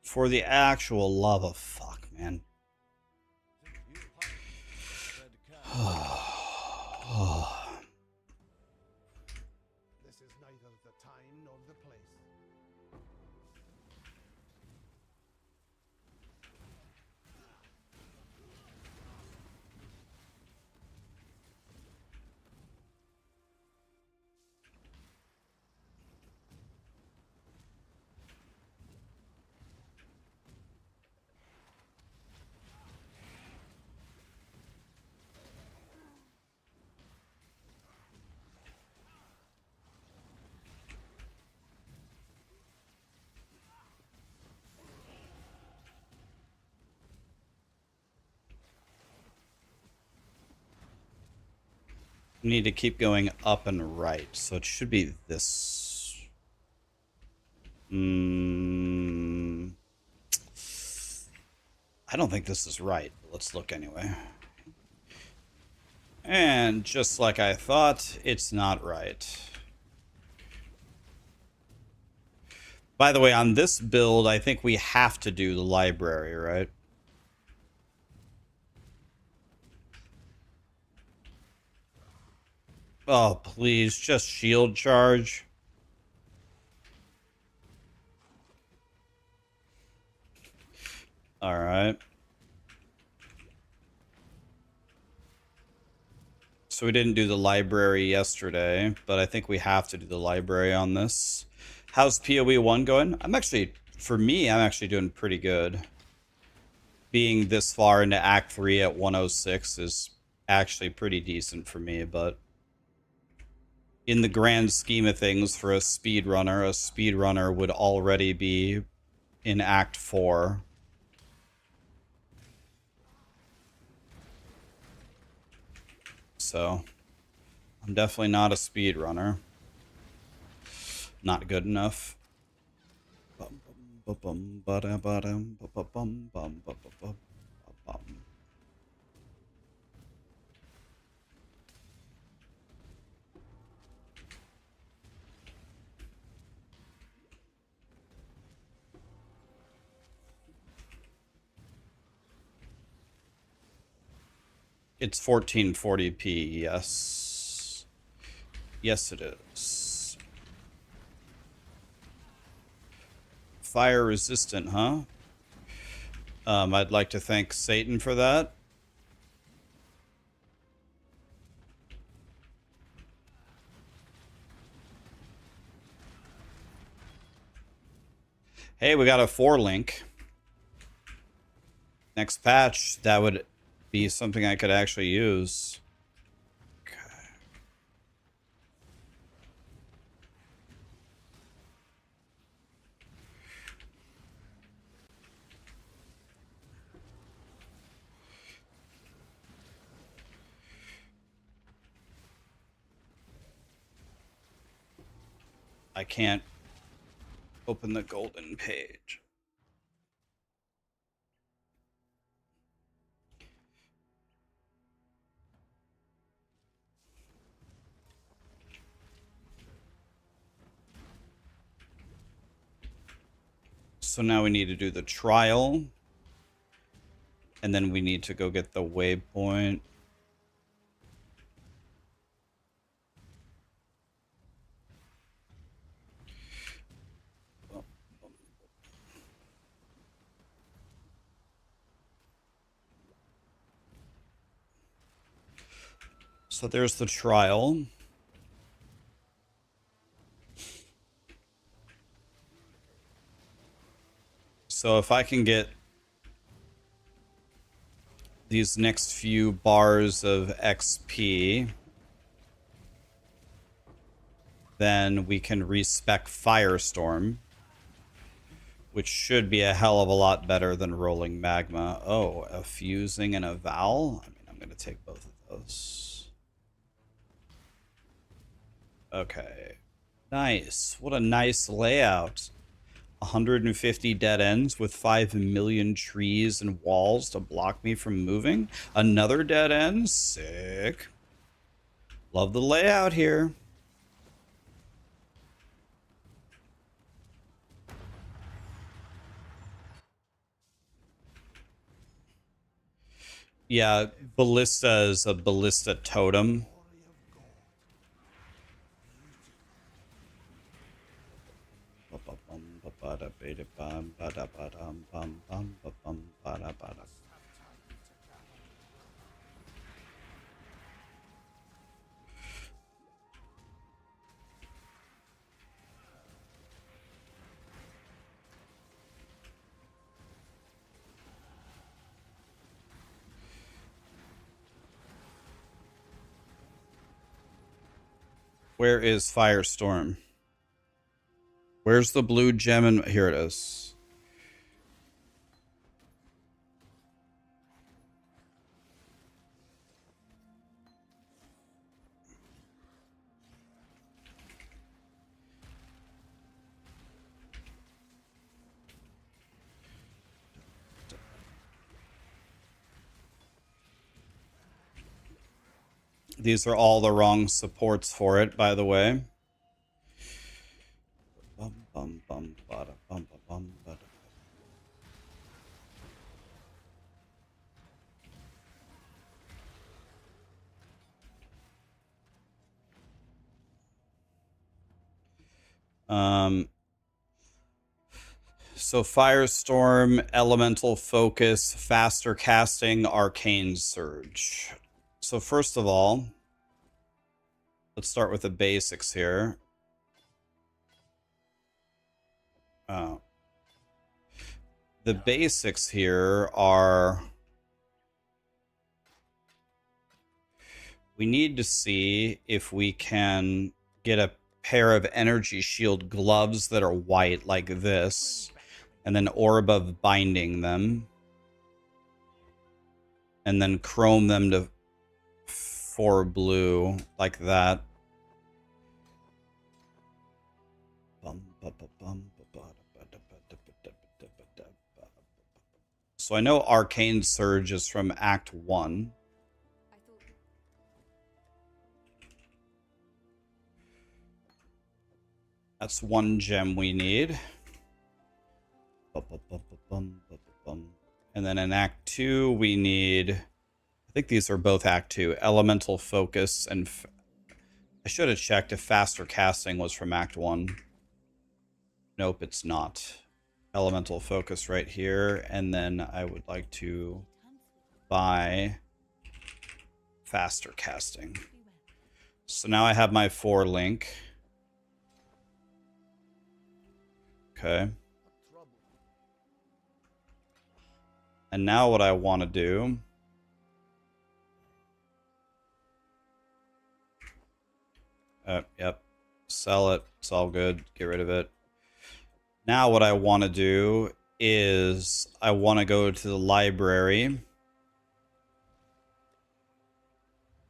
For the actual love of fuck, man. This is neither the time nor the place. We need to keep going up and right, so it should be this. I don't think this is right, but let's look anyway. And just like I thought, it's not right. By the way, on this build, I think we have to do the library, right? Oh, please, just shield charge. All right. So we didn't do the library yesterday, but I think we have to do the library on this. How's PoE 1 going? For me, I'm actually doing pretty good. Being this far into Act 3 at 106 is actually pretty decent for me, but in the grand scheme of things, for a speedrunner would already be in Act 4. So, I'm definitely not a speedrunner. Not good enough. It's 1440p, yes. Yes, it is. Fire resistant, huh? I'd like to thank Satan for that. Hey, we got a 4-link. Next patch, that would be something I could actually use. Okay. I can't open the golden page. So now we need to do the trial. And then we need to go get the waypoint. So there's the trial. So if I can get these next few bars of XP, then we can respec Firestorm, which should be a hell of a lot better than Rolling Magma. Oh, a Fusing and a Val? I mean, I'm going to take both of those. Okay. Nice. What a nice layout. 150 dead ends with 5 million trees and walls to block me from moving. Another dead end. Sick. Love the layout here. Yeah, ballista is a ballista totem. Glory of God. Where is Firestorm? Where's the blue gem? And here it is. These are all the wrong supports for it, by the way. So Firestorm, Elemental Focus, Faster Casting, Arcane Surge. So first of all, let's start with the basics here. The basics here are... we need to see if we can get a pair of energy shield gloves that are white like this, and then orb of binding them, and then chrome them to 4 blue like that. So I know Arcane Surge is from Act 1. That's 1 gem we need. And then in Act 2, we need... I think these are both Act 2. Elemental Focus and... I should have checked if Faster Casting was from Act 1. Nope, it's not. Elemental Focus right here. And then I would like to buy Faster Casting. So now I have my 4 link. Okay. And now what I want to do... yep. Sell it. It's all good. Get rid of it. Now what I want to do is I want to go to the library.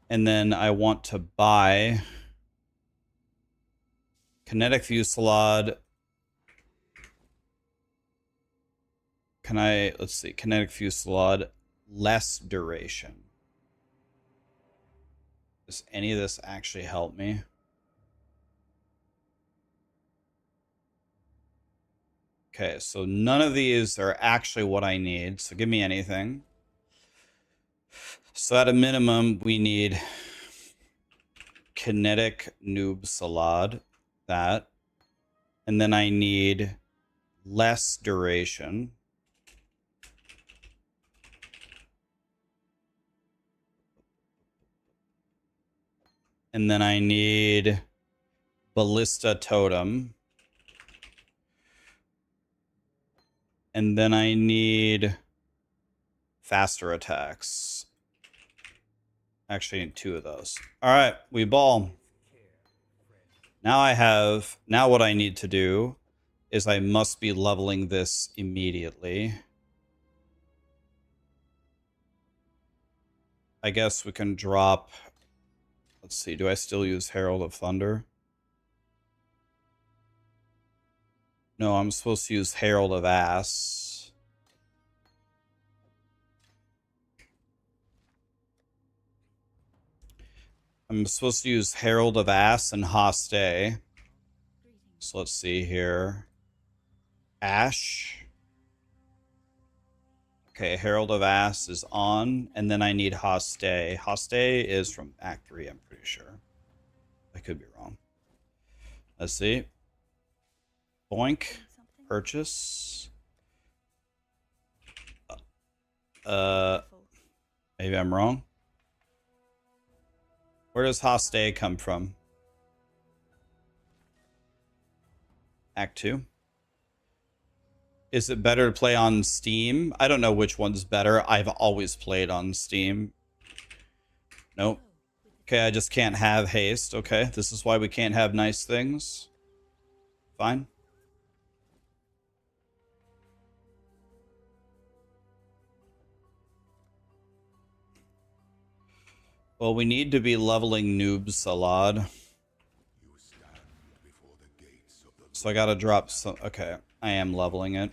And then I want to buy Kinetic Fusillade. Can I, let's see, Kinetic Fusillade, less duration. Does any of this actually help me? Okay, so none of these are actually what I need, so give me anything. So at a minimum, we need Kinetic Noob Salad, that. And then I need less duration. And then I need Ballista Totem. And then I need faster attacks. Actually, I need 2 of those. All right, we ball. Now what I need to do is I must be leveling this immediately. I guess we can drop... Let's see, do I still use Herald of Thunder? No, I'm supposed to use Herald of Ass. I'm supposed to use Herald of Ass and Haste. So let's see here. Ash. Okay, Herald of Ass is on, and then I need Hoste. Hoste is from Act 3, I'm pretty sure. I could be wrong. Let's see. Boink. Purchase. Maybe I'm wrong. Where does Hoste come from? Act 2. Is it better to play on Steam? I don't know which one's better. I've always played on Steam. Nope. Okay, I just can't have haste. Okay, this is why we can't have nice things. Fine. Well, we need to be leveling noobs a lot. So I gotta drop some... Okay, I am leveling it.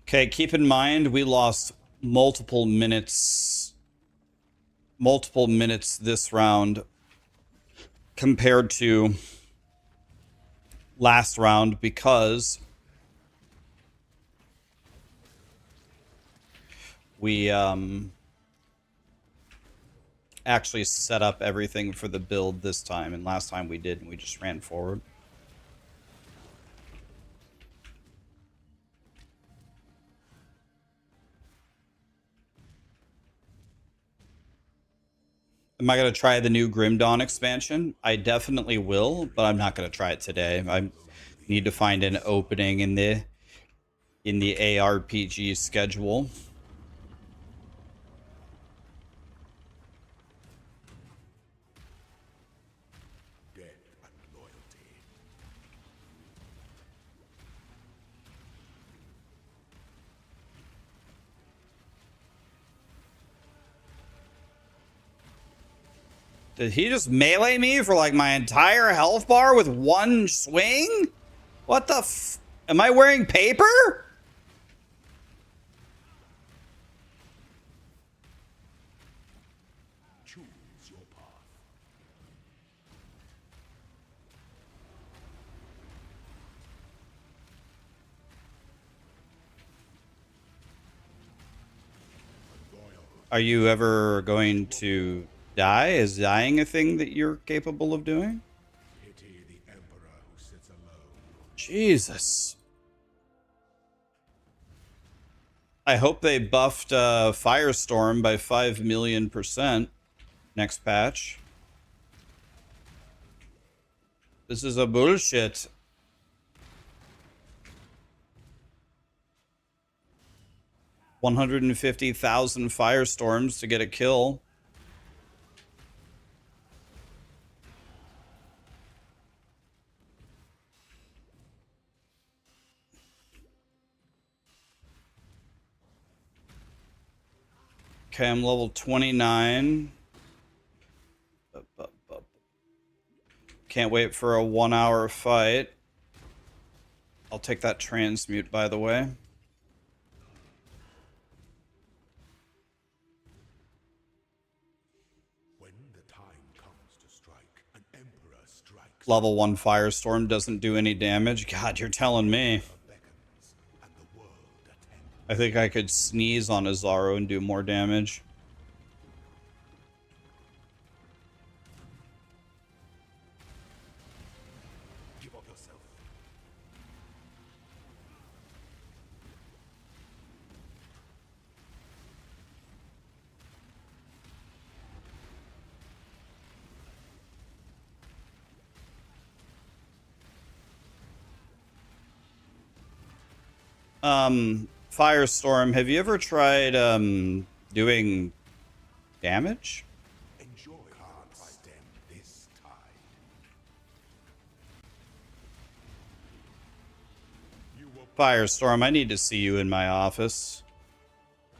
Okay, keep in mind, we lost multiple minutes this round compared to last round because we actually set up everything for the build this time, and last time we did, and we just ran forward. Am I going to try the new Grim Dawn expansion? I definitely will, but I'm not going to try it today. I need to find an opening in the ARPG schedule. Did he just melee me for like my entire health bar with one swing? What the f... Am I wearing paper? Choose your path. Are you ever going to die? Is dying a thing that you're capable of doing? Pity the emperor who sits alone. Jesus. I hope they buffed Firestorm by 5,000,000% next patch. This is a bullshit. $150,000 Firestorms to get a kill. Okay, I'm level 29. Can't wait for a 1-hour fight. I'll take that transmute, by the way. When the time comes to strike, an emperor strikes. Level 1 Firestorm doesn't do any damage. God, you're telling me. Beckons, and the world attends. I think I could sneeze on Azaro and do more damage. Give up yourself. Firestorm, have you ever tried doing damage? Enjoy. Can't stem this tide. You will. Firestorm, I need to see you in my office.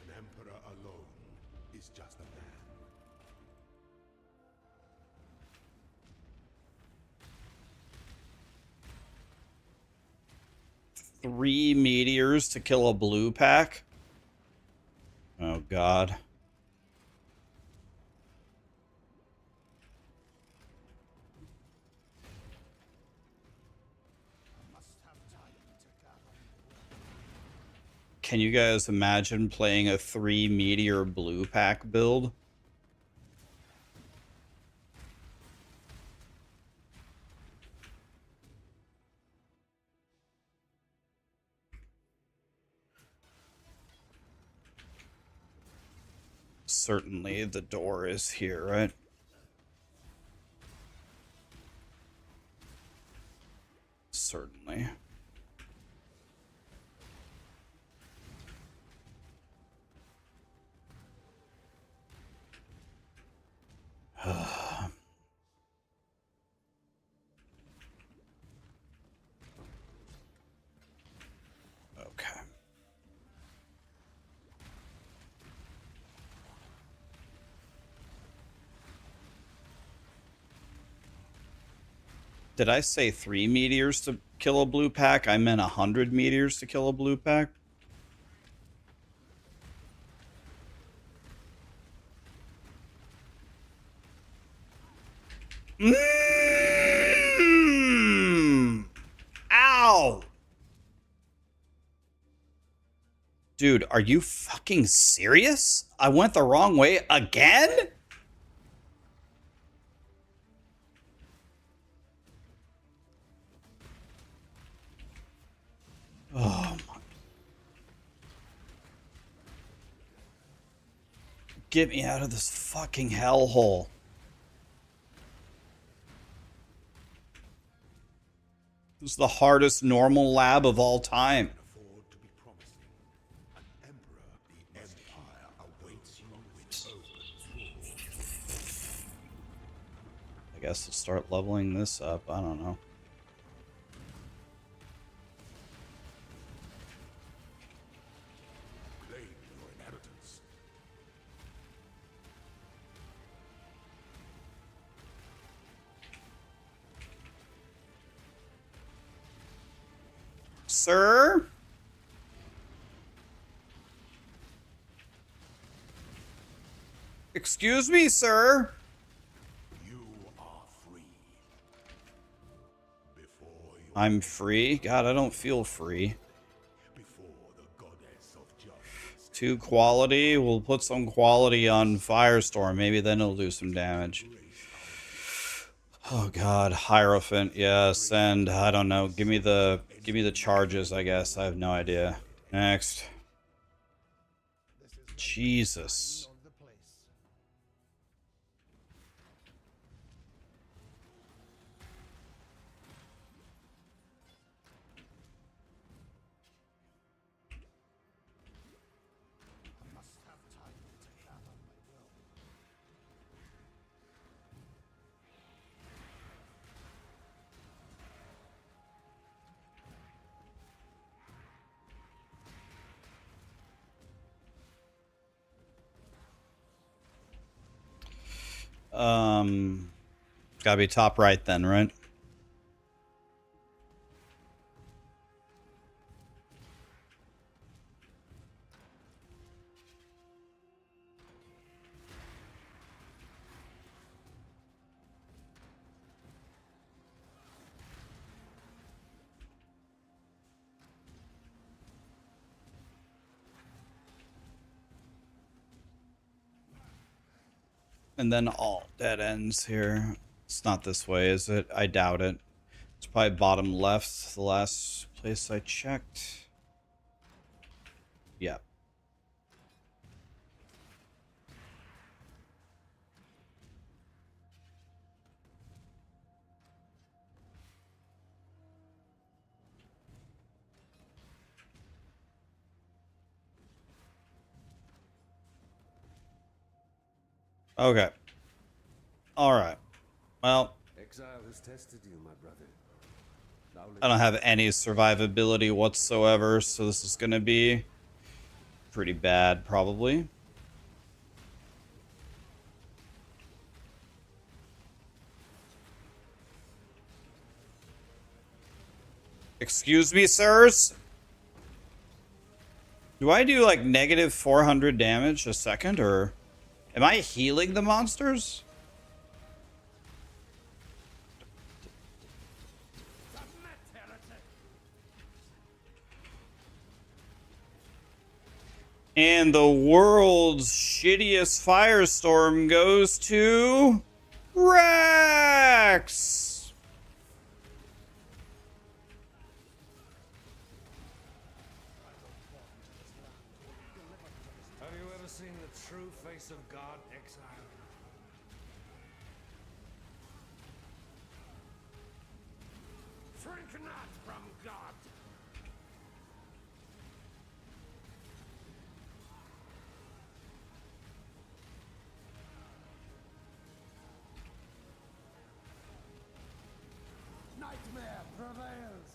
An emperor alone is just a man. 3 meteors to kill a blue pack? Oh, God. Must have time to can you guys imagine playing a 3 meteor blue pack build? Certainly the door is here, right? Certainly. Okay. Did I say 3 meteors to kill a blue pack? I meant 100 meteors to kill a blue pack. Ow! Dude, are you fucking serious? I went the wrong way again? Oh my. Get me out of this fucking hellhole. This is the hardest normal lab of all time. Afford to be promising. An emperor, the empire awaits you with open doors. I guess let's start leveling this up. I don't know. Claim your inheritance. Sir? Excuse me, sir? You are free. Before you, I'm free? God, I don't feel free. before the goddess of justice. 2 quality. We'll put some quality on Firestorm. Maybe then it'll do some damage. Oh god, Hierophant. Yeah, send. I don't know. Give me the charges, I guess. I have no idea. Next. Jesus. On the place. I must have time to gather my will. Gotta be top right then, right? And then all dead ends here. It's not this way, is it? I doubt it. It's probably bottom left, the last place I checked. Yep. Okay. Alright. Well, Exile has tested you, my brother. Now I don't have any survivability whatsoever, so this is gonna be pretty bad, probably. Excuse me, sirs? Do I do like negative 400 damage a second, or am I healing the monsters? And the world's shittiest firestorm goes to Rax. Have you ever seen the true face of God, Exile? Shrink not from God! Nightmare prevails!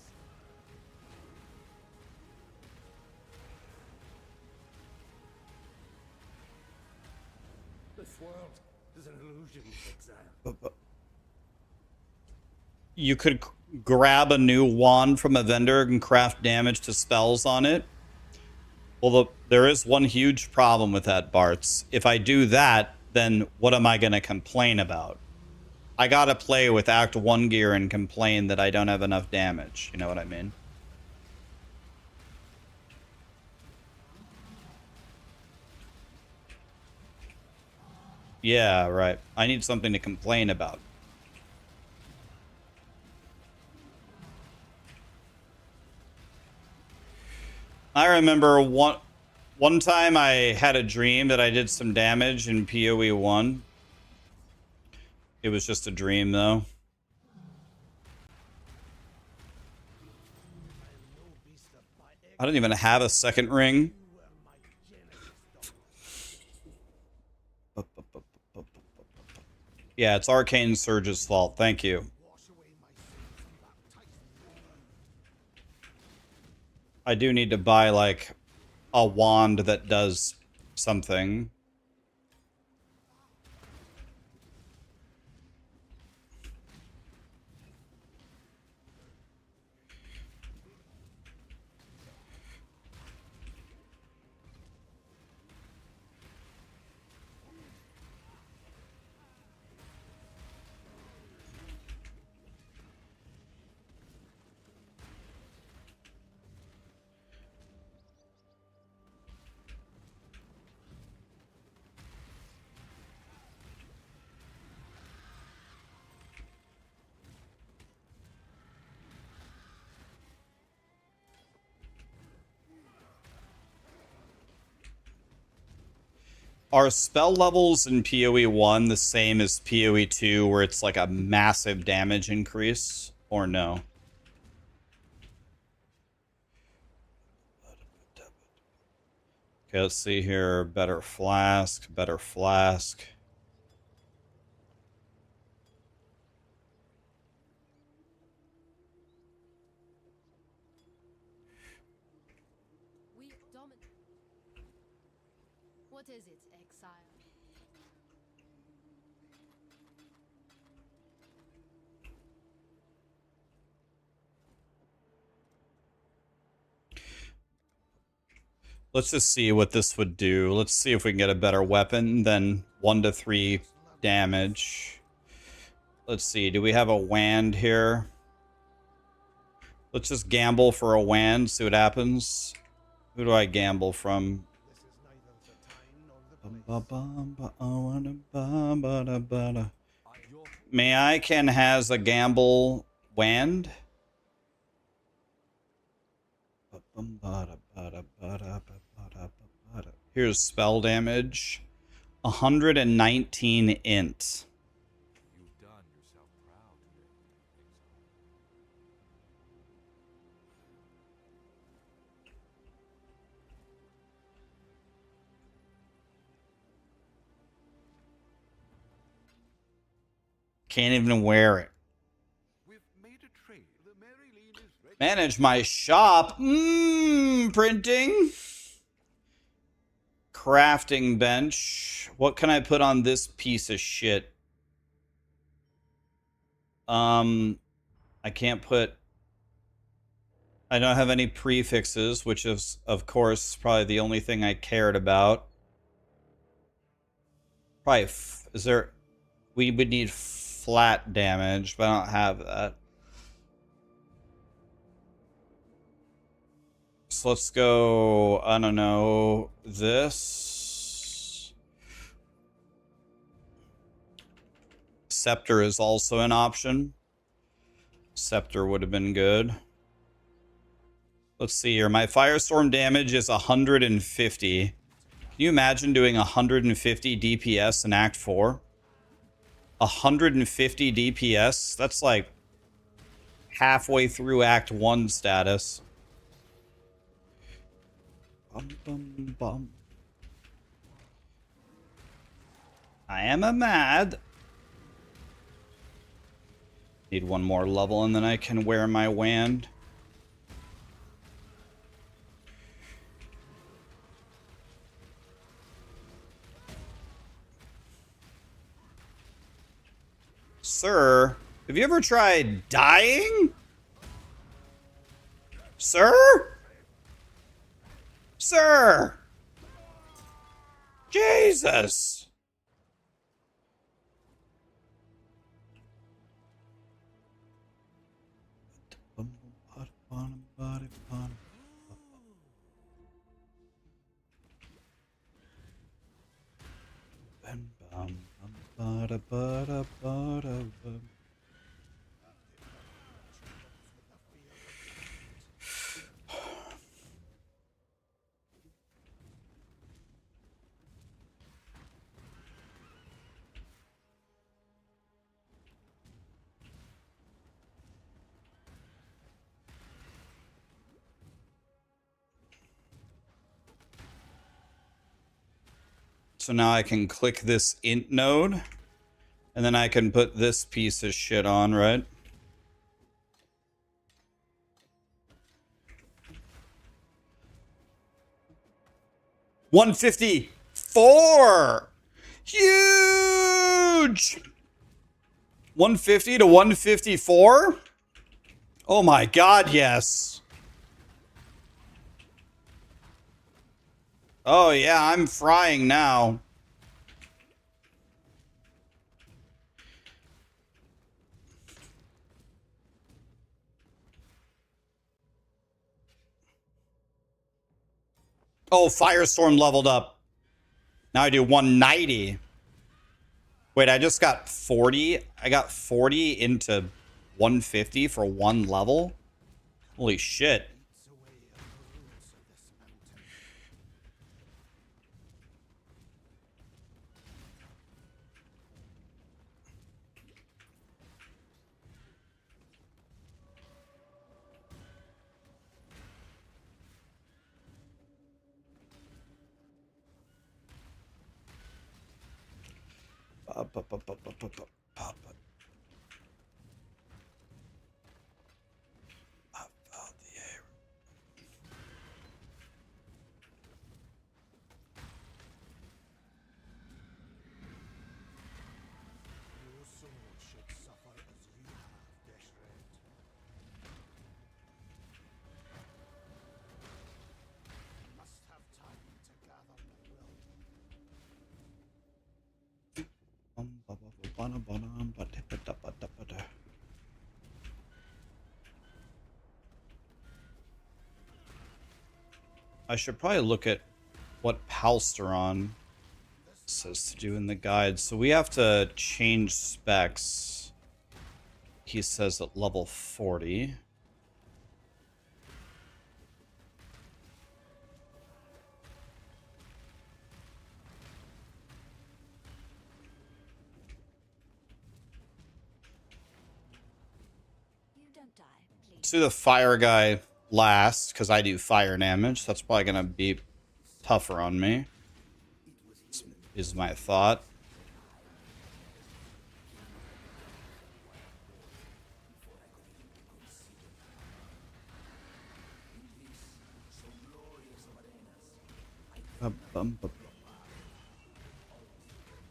This world is an illusion, Exile. You could grab a new wand from a vendor and craft damage to spells on it. Well, there is one huge problem with that, Bartz. If I do that, then what am I going to complain about? I got to play with Act 1 gear and complain that I don't have enough damage. You know what I mean? Yeah, right. I need something to complain about. I remember one time I had a dream that I did some damage in PoE 1. It was just a dream, though. I don't even have a second ring. Yeah, it's Arcane Surge's fault. Thank you. I do need to buy, like, a wand that does something. Are spell levels in PoE 1 the same as PoE 2, where it's like a massive damage increase, or no? Okay, let's see here. Better flask, better flask. We dominate. What is it, Exile? Let's just see what this would do. Let's see if we can get a better weapon than 1 to 3 damage. Let's see. Do we have a wand here? Let's just gamble for a wand, see what happens. Who do I gamble from? May I can has a gamble wand? Here's spell damage. 119 int. You've done yourself proud today, Can't even wear it. We've made a trade. The Mary Lean is ready. Manage my shop. Printing. Crafting bench. What can I put on this piece of shit? I can't put... I don't have any prefixes, which is, of course, probably the only thing I cared about. Probably... is there... We would need flat damage, but I don't have that. So let's go, I don't know, this. Scepter is also an option. Scepter would have been good. Let's see here. My Firestorm damage is 150. Can you imagine doing 150 DPS in Act 4? 150 DPS? That's like halfway through Act 1 status. Bum, bum, bum. I am a mad. Need one more level and then I can wear my wand. Sir, have you ever tried dying? Sir? Sir! Jesus! So now I can click this int node, and then I can put this piece of shit on, right? $154! Huge! 150 to 154? Oh my god, yes. Oh yeah, I'm frying now. Oh, Firestorm leveled up. Now I do 190. Wait, I just got 40. I got 40 into 150 for one level? Holy shit. I should probably look at what Palsteron says to do in the guide. So we have to change specs. He says at level 40. Let's do the fire guy last, because I do fire damage. That's probably going to be tougher on me, is my thought.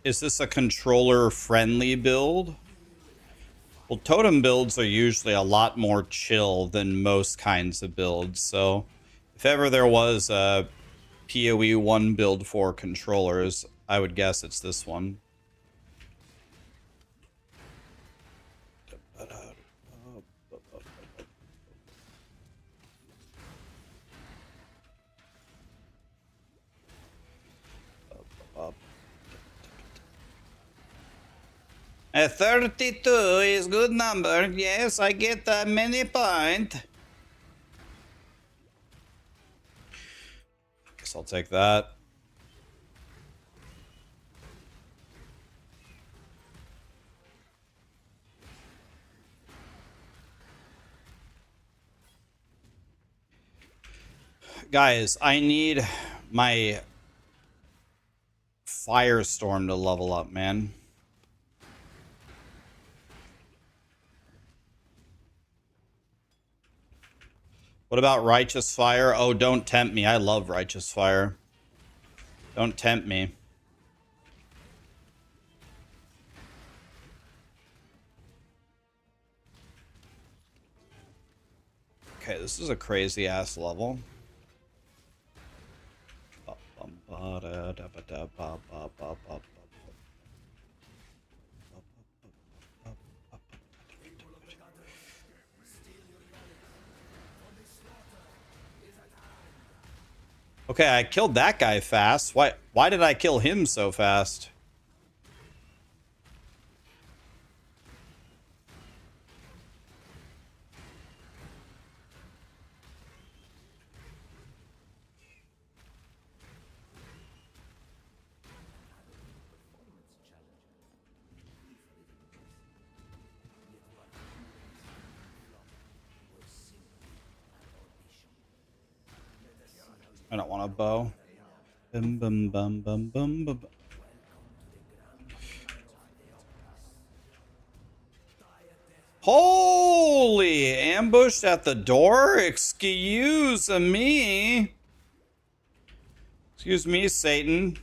Is this a controller-friendly build? Well, totem builds are usually a lot more chill than most kinds of builds, so if ever there was a PoE 1 build for controllers, I would guess it's this one. A 32 is good number. Yes, I get a many point. Guess I'll take that. Guys, I need my Firestorm to level up, man. What about Righteous Fire? Oh, don't tempt me. I love Righteous Fire. Don't tempt me. Okay, this is a crazy ass level. Okay, I killed that guy fast. Why did I kill him so fast? I don't want a bow. Bum, bum, bum, bum, bum, bum. Holy! Ambushed at the door? Excuse me. Excuse me, Satan.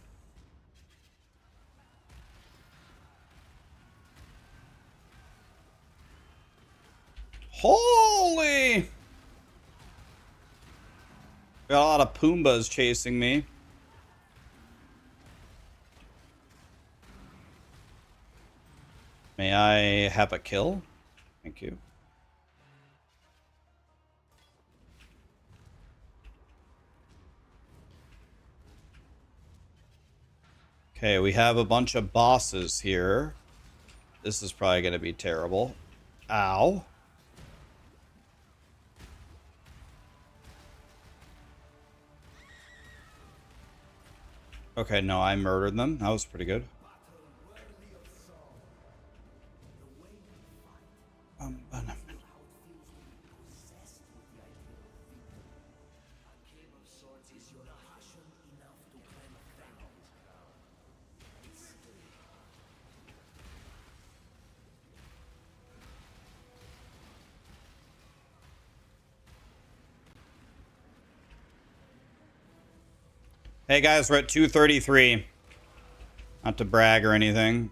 Holy! Got a lot of Poombas chasing me. May I have a kill? Thank you. Okay, we have a bunch of bosses here. This is probably going to be terrible. Ow. Okay, no, I murdered them. That was pretty good. Hey guys, we're at 233. Not to brag or anything.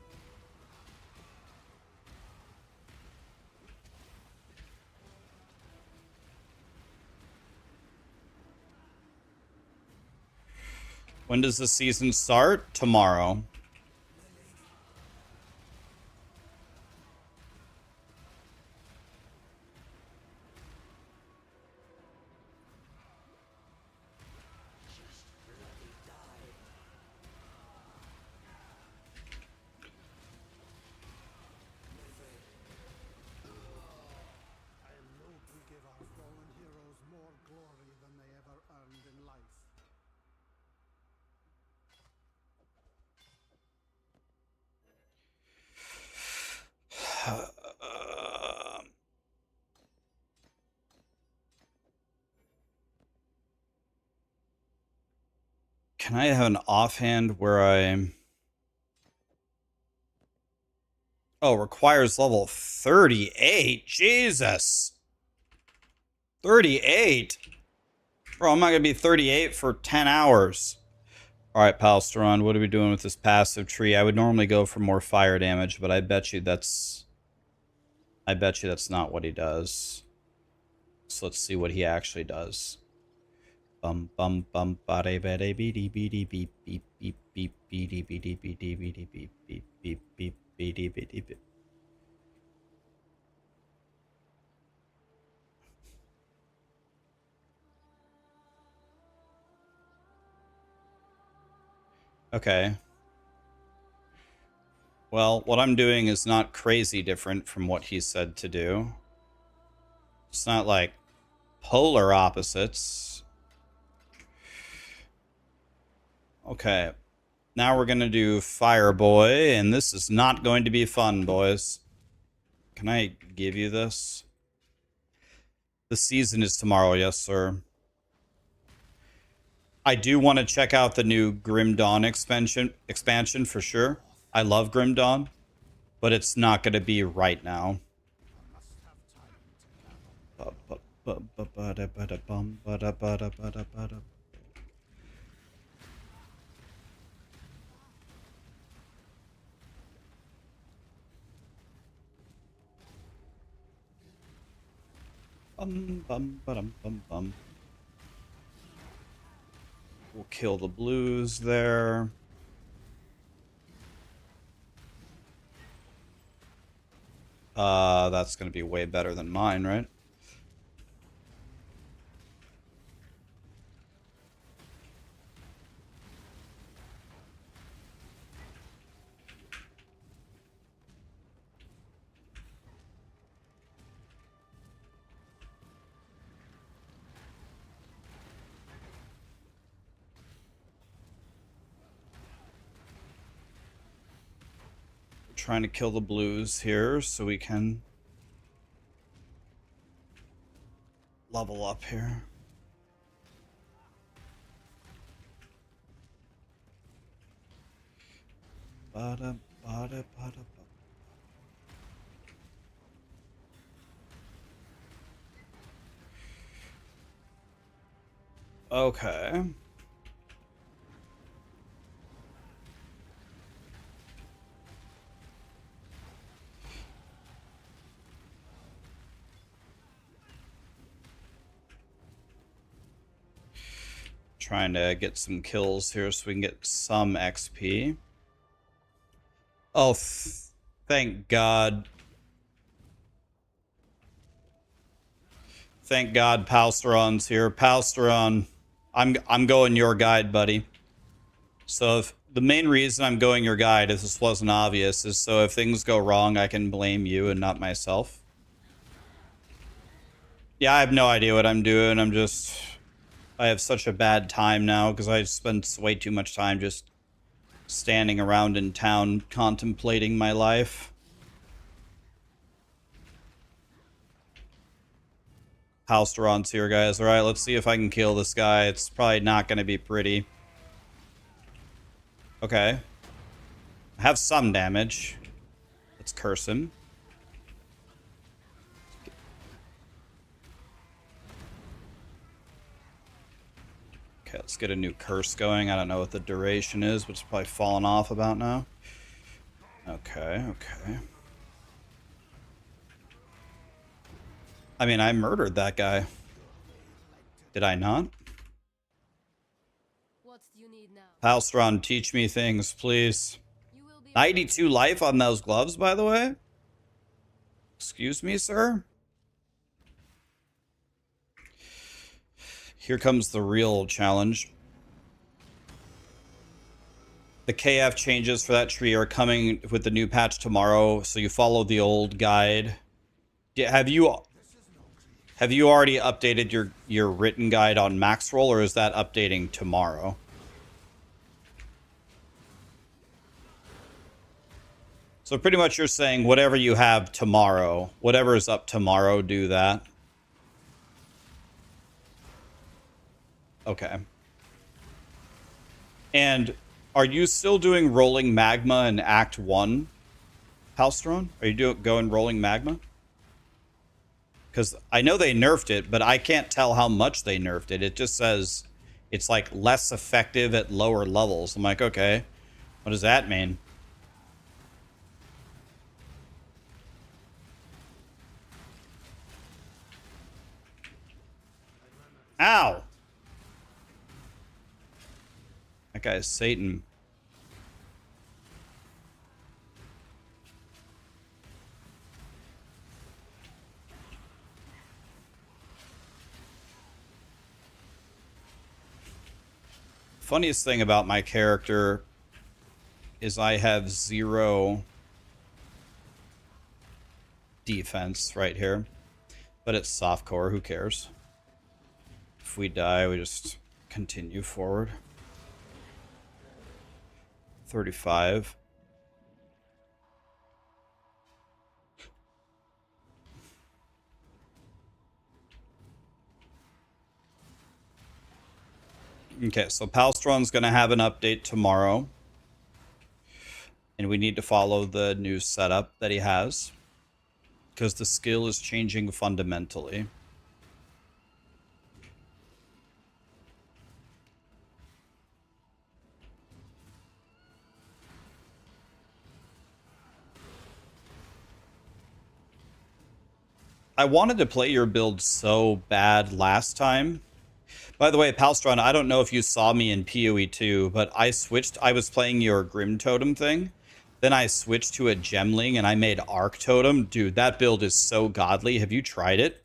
When does the season start? Tomorrow. I am loath to give our fallen heroes more glory than they ever earned in life. Can I have an offhand where I... Oh, requires level 38. Jesus. 38? Bro, I'm not going to be 38 for 10 hours. All right, Palsteron, what are we doing with this passive tree? I would normally go for more fire damage, but I bet you that's... I bet you that's not what he does. So let's see what he actually does. Bum bum bum bada bada beady beady beep beep beep beep beady beady beady beady beep beep beep beep beady beady beep. Okay. Well, what I'm doing is not crazy different from what he said to do. It's not like polar opposites. Okay. Now we're going to do Fireboy, and this is not going to be fun, boys. Can I give you this? The season is tomorrow, yes, sir. I do want to check out the new Grim Dawn expansion for sure. I love Grim Dawn, but it's not going to be right now. We'll kill the blues there. That's going to be way better than mine, right? Trying to kill the blues here so we can level up here. Okay. Trying to get some kills here so we can get some XP. Oh, thank God. Thank God Palsteron's here. Palsteron, I'm going your guide, buddy. So if the main reason I'm going your guide, if this wasn't obvious, is so if things go wrong, I can blame you and not myself. Yeah, I have no idea what I'm doing. I have such a bad time now because I spend way too much time just standing around in town contemplating my life. Halsteron's here, guys. Alright, let's see if I can kill this guy. It's probably not going to be pretty. Okay. I have some damage. Let's curse him. Okay, let's get a new curse going. I don't know what the duration is, but it's probably fallen off about now. Okay, okay. I mean, I murdered that guy. Did I not? What do you need now? Palstron, teach me things, please. You will be 92 life on those gloves, by the way? Excuse me, sir? Here comes the real challenge. The KF changes for that tree are coming with the new patch tomorrow, so you follow the old guide. Have you already updated your written guide on max roll, or is that updating tomorrow? So pretty much you're saying whatever you have tomorrow, whatever is up tomorrow, do that. Okay. And are you still doing rolling magma in Act 1, Halstron? Are you going rolling magma? Because I know they nerfed it, but I can't tell how much they nerfed it. It just says it's like less effective at lower levels. I'm like, okay, what does that mean? Ow! That guy is Satan. Funniest thing about my character is I have 0 defense right here. But it's softcore, who cares? If we die, we just continue forward. 35. Okay, so Palstron's going to have an update tomorrow. And we need to follow the new setup that he has. Because the skill is changing fundamentally. I wanted to play your build so bad last time. By the way, Palstron, I don't know if you saw me in PoE 2, but I switched. I was playing your Grim Totem thing. Then I switched to a Gemling and I made Arc Totem. Dude, that build is so godly. Have you tried it?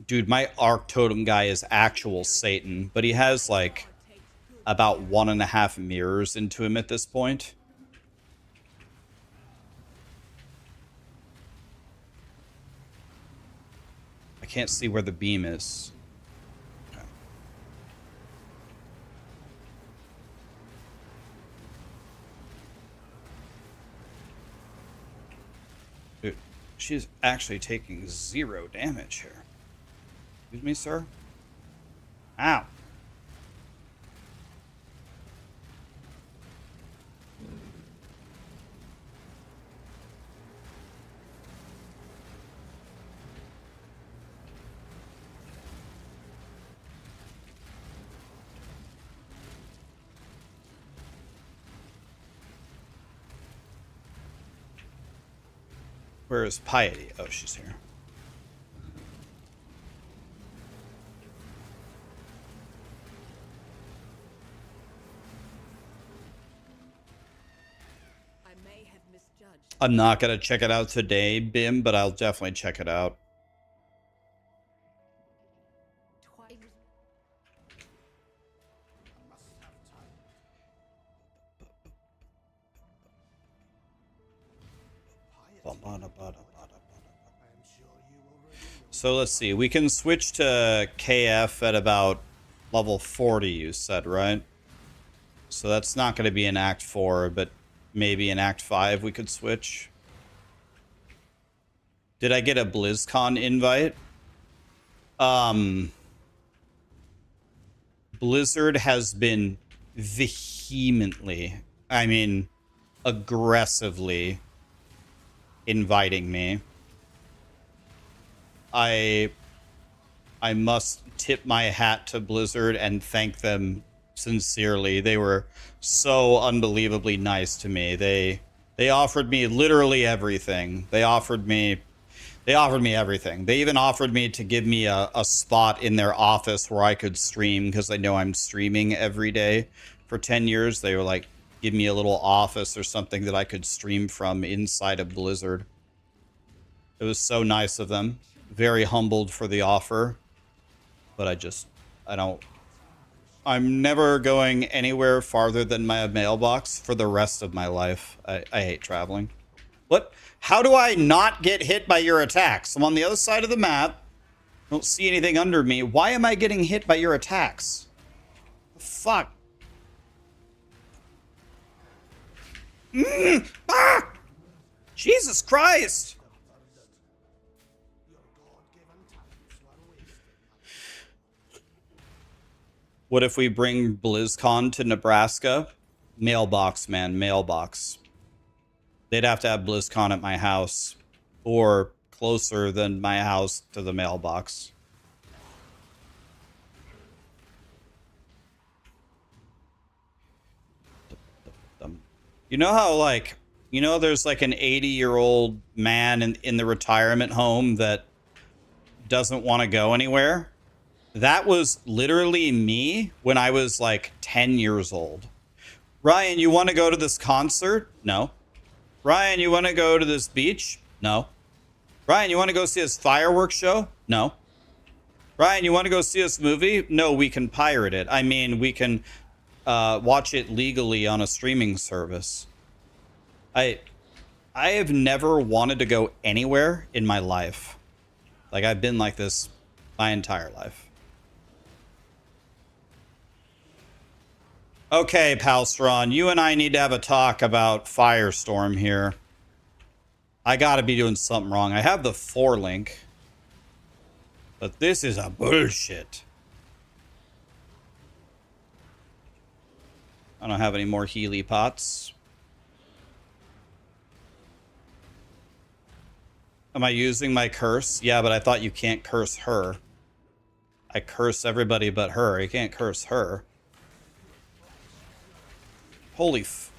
Dude, my Arc Totem guy is actual Satan, but he has like about 1.5 mirrors into him at this point. I can't see where the beam is. Okay. Dude, she's actually taking 0 damage here. Excuse me, sir? Ow. Where is Piety? Oh, she's here. I may have misjudged. I'm not going to check it out today, Bim, but I'll definitely check it out. Twice. So let's see. We can switch to KF at about level 40, you said, right? So that's not going to be in Act 4, but maybe in Act 5 we could switch. Did I get a BlizzCon invite? Blizzard has been vehemently, I mean, aggressively inviting me. I must tip my hat to Blizzard and thank them sincerely. They were so unbelievably nice to me. They offered me literally everything. They offered me everything. They even offered me to give me a spot in their office where I could stream, because they know I'm streaming every day for 10 years. They were like, give me a little office or something that I could stream from inside of Blizzard. It was so nice of them. Very humbled for the offer. But I'm never going anywhere farther than my mailbox for the rest of my life. I hate traveling. What? How do I not get hit by your attacks? I'm on the other side of the map. Don't see anything under me. Why am I getting hit by your attacks? Fuck. Ah! Jesus Christ! What if we bring BlizzCon to Nebraska? Mailbox, man, mailbox. They'd have to have BlizzCon at my house, or closer than my house to the mailbox. You know how, like, you know, there's like an 80-year-old man in the retirement home that doesn't want to go anywhere? That was literally me when I was like 10 years old. Ryan, you want to go to this concert? No. Ryan, you want to go to this beach? No. Ryan, you want to go see this fireworks show? No. Ryan, you want to go see this movie? No, we can pirate it. I mean, we can watch it legally on a streaming service. I have never wanted to go anywhere in my life. Like, I've been like this my entire life. Okay, Palstron, you and I need to have a talk about Firestorm here. I gotta be doing something wrong. I have the 4 link. But this is a bullshit. I don't have any more Healy pots. Am I using my curse? Yeah, but I thought you can't curse her. I curse everybody but her. You can't curse her. Holy f...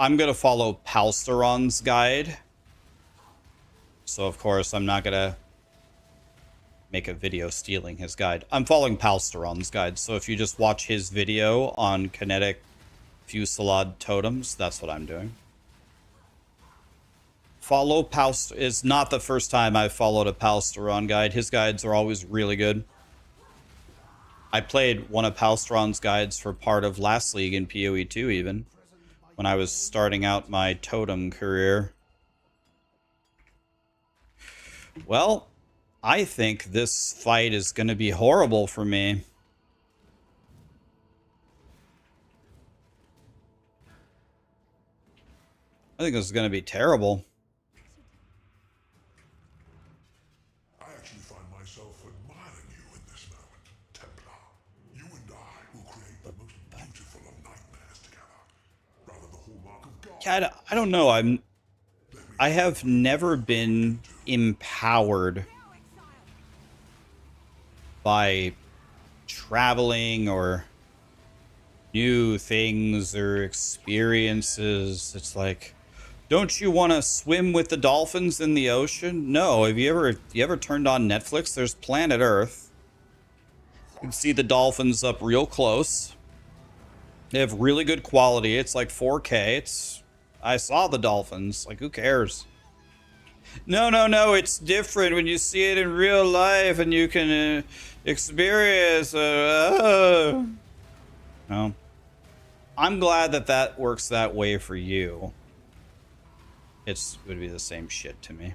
I'm gonna follow Palsteron's guide. So, of course, I'm not gonna make a video stealing his guide. I'm following Palsteron's guide, so if you just watch his video on kinetic fusillade totems, that's what I'm doing. Follow Palster... It's not the first time I've followed a Palsteron guide. His guides are always really good. I played one of Palsteron's guides for part of last league in PoE 2 even, when I was starting out my totem career. Well, I think this fight is going to be horrible for me. I think this is going to be terrible. I actually find myself admiring you in this moment, Templar. You and I will create the most beautiful of nightmares together. Rather the hallmark of God. Yeah, I don't know. I have never been empowered by traveling or new things or experiences. It's like, don't you want to swim with the dolphins in the ocean? No. Have you ever turned on Netflix? There's Planet Earth. You can see the dolphins up real close. They have really good quality. It's like 4K. I saw the dolphins. Like, who cares? No. It's different when you see it in real life and you can experience. No. I'm glad that works that way for you. It would be the same shit to me.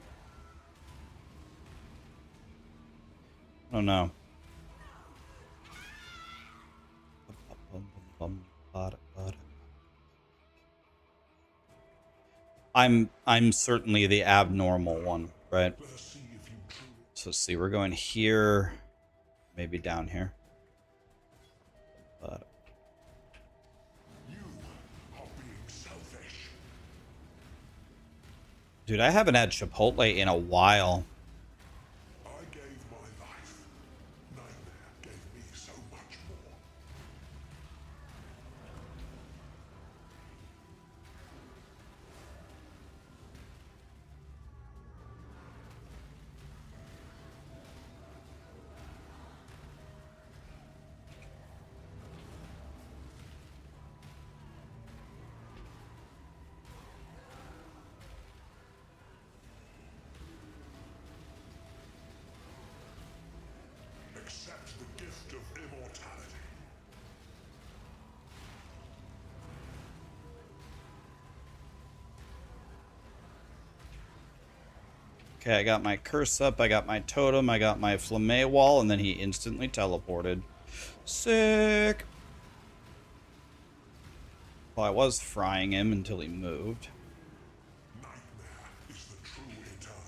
I don't know. I'm certainly the abnormal one, right? So let's see, we're going here, maybe down here. But You are being selfish. dude, I haven't had Chipotle in a while. I gave my life. Nightmare gave me so much more. Accept the gift of immortality. Okay, I got my curse up, I got my totem, I got my flamme wall, and then he instantly teleported. Sick! Well, I was frying him until he moved. Nightmare is the true eternal.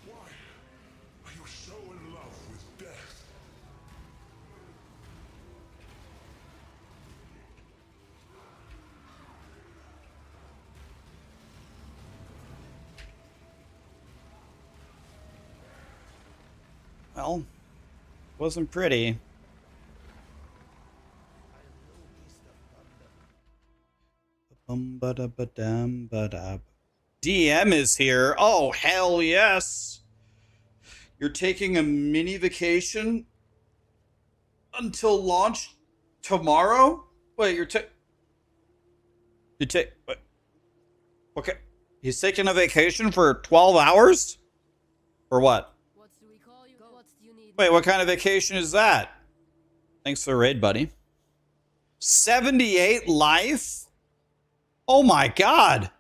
Why are you so in love with death? Well, wasn't pretty. DM is here. Oh, hell yes. You're taking a mini vacation? until launch tomorrow? Wait, wait, okay. He's taking a vacation for 12 hours? Or what? Wait, what kind of vacation is that? Thanks for the raid, buddy. 78 life? Oh my god.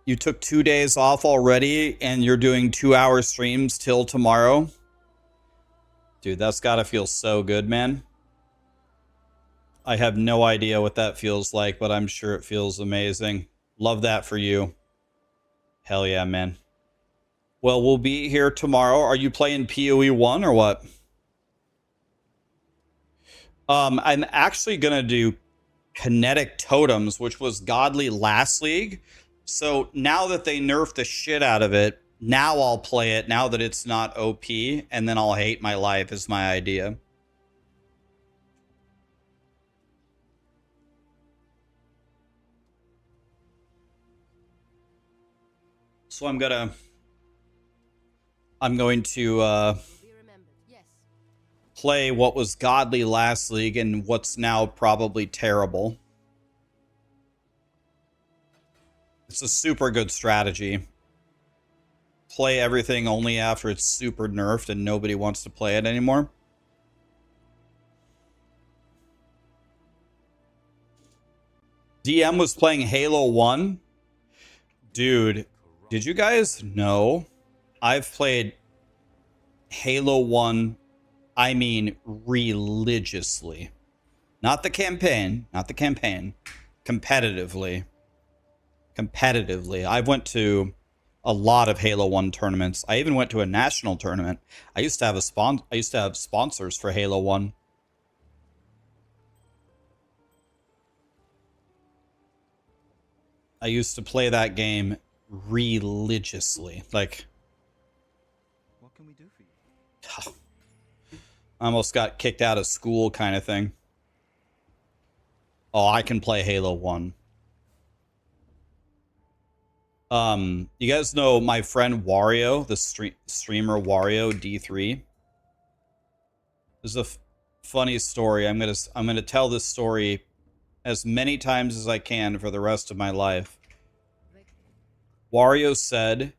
You took 2 days off already and you're doing 2-hour streams till tomorrow? Dude, that's gotta feel so good, man. I have no idea what that feels like, but I'm sure it feels amazing. Love that for you. Hell yeah, man. Well, we'll be here tomorrow. Are you playing PoE 1 or what? I'm actually gonna do Kinetic Totems, which was Godly last league. So now that they nerfed the shit out of it, now I'll play it now that it's not OP, and then I'll hate my life is my idea. So I'm going to play what was godly last league and what's now probably terrible. It's a super good strategy. Play everything only after it's super nerfed and nobody wants to play it anymore. DM was playing Halo 1. Dude, did you guys know I've played Halo 1, I mean religiously. Not the campaign, competitively. I've went to a lot of Halo 1 tournaments. I even went to a national tournament. I used to have sponsors for Halo 1. I used to play that game religiously. Like, What can we do for you? I almost got kicked out of school kind of thing. Oh, I can play Halo 1. You guys know my friend Wario, the streamer Wario D3. This is a funny story. I'm gonna tell this story as many times as I can for the rest of my life. Wario said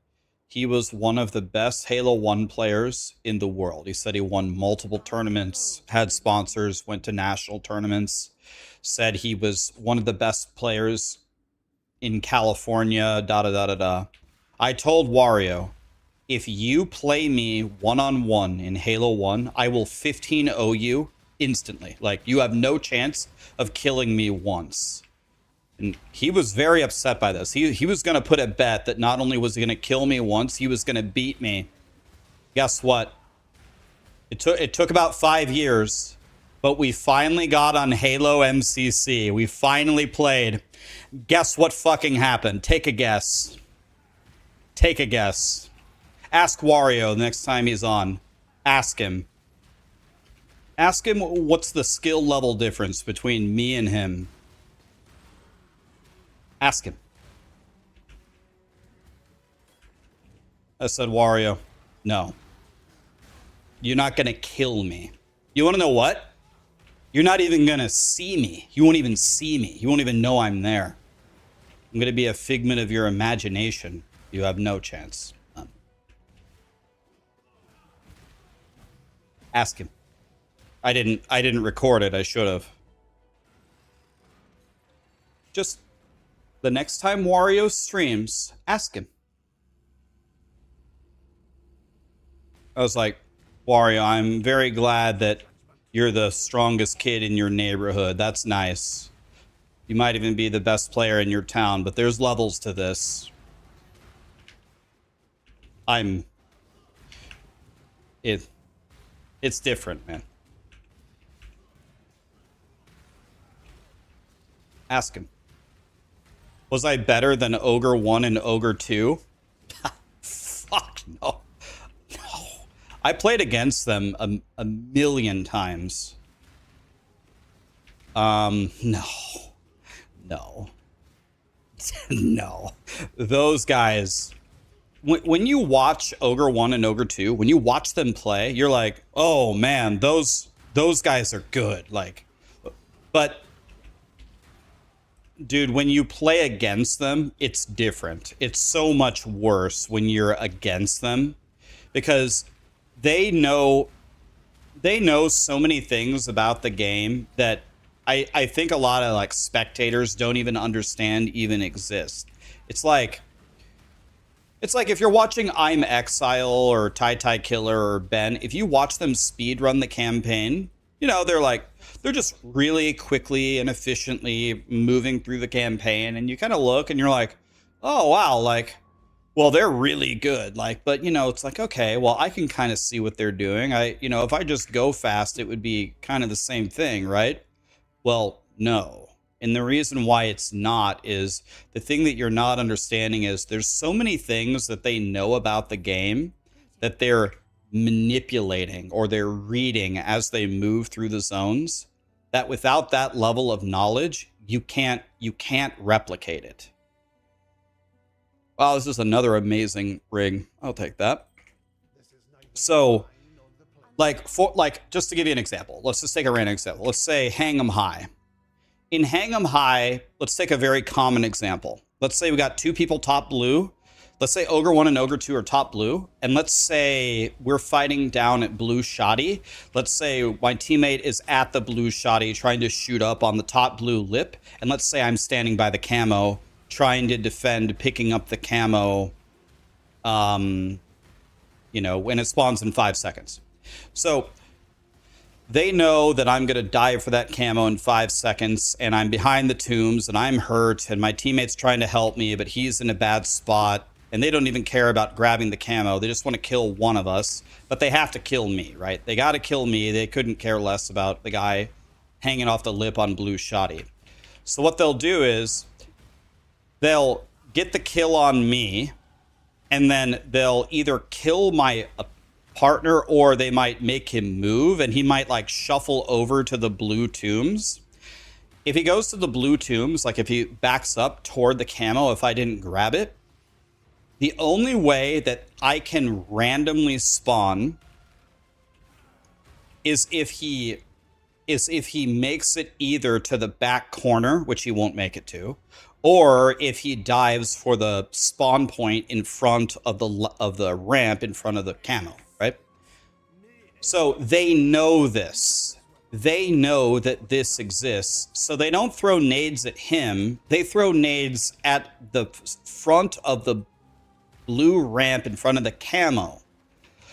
he was one of the best Halo 1 players in the world. He said he won multiple tournaments, had sponsors, went to national tournaments, said he was one of the best players in California, I told Wario, if you play me one-on-one in Halo 1, I will 15-0 you instantly. Like, you have no chance of killing me once. And he was very upset by this. He was going to put a bet that not only was he going to kill me once, he was going to beat me. Guess what? It took about 5 years, but we finally got on Halo MCC. We finally played. Guess what fucking happened? Take a guess. Take a guess. Ask Wario the next time he's on. Ask him. Ask him what's the skill level difference between me and him. Ask him. I said, Wario, no. You're not going to kill me. You want to know what? You're not even going to see me. You won't even see me. You won't even know I'm there. I'm going to be a figment of your imagination. You have no chance. None. Ask him. I didn't record it. I should have. Just the next time Wario streams, ask him. I was like, Wario, I'm very glad that you're the strongest kid in your neighborhood. That's nice. You might even be the best player in your town, but there's levels to this. It's different, man. Ask him. Was I better than Ogre 1 and Ogre 2? Fuck no. No. I played against them a million times. No. No. No. Those guys when you watch Ogre 1 and Ogre 2, when you watch them play, you're like, oh man, those guys are good. Like, but dude, when you play against them, it's different. It's so much worse when you're against them because they know so many things about the game that I think a lot of like spectators don't even understand even exist. It's like if you're watching I'm Exile or Tai Killer or Ben, if you watch them speed run the campaign, you know, they're just really quickly and efficiently moving through the campaign, and you kind of look and you're like, oh wow, like, well, they're really good. Like, but you know, it's like, okay, well, I can kind of see what they're doing. You know, if I just go fast, it would be kind of the same thing, right? Well, no. And the reason why it's not is the thing that you're not understanding is there's so many things that they know about the game that they're manipulating or they're reading as they move through the zones that without that level of knowledge, you can't replicate it. Wow, this is another amazing rig. I'll take that. So, just to give you an example, let's just take a random example. Let's say Hang 'em High. In Hang 'em High, let's take a very common example. Let's say we got two people top blue. Let's say Ogre 1 and Ogre 2 are top blue. And let's say we're fighting down at blue shoddy. Let's say my teammate is at the blue shoddy trying to shoot up on the top blue lip. And let's say I'm standing by the camo trying to defend picking up the camo, you know, when it spawns in 5 seconds. So they know that I'm going to dive for that camo in 5 seconds, and I'm behind the tombs, and I'm hurt, and my teammate's trying to help me, but he's in a bad spot, and they don't even care about grabbing the camo. They just want to kill one of us, but they have to kill me, right? They got to kill me. They couldn't care less about the guy hanging off the lip on blue shoddy. So what they'll do is they'll get the kill on me, and then they'll either kill my partner or they might make him move, and he might like shuffle over to the blue tombs. If he goes to the blue tombs, like if he backs up toward the camo, if I didn't grab it, the only way that I can randomly spawn is if he makes it either to the back corner, which he won't make it to, or if he dives for the spawn point in front of the ramp in front of the camo, right? So they know this. They know that this exists. So they don't throw nades at him. They throw nades at the front of the blue ramp in front of the camo.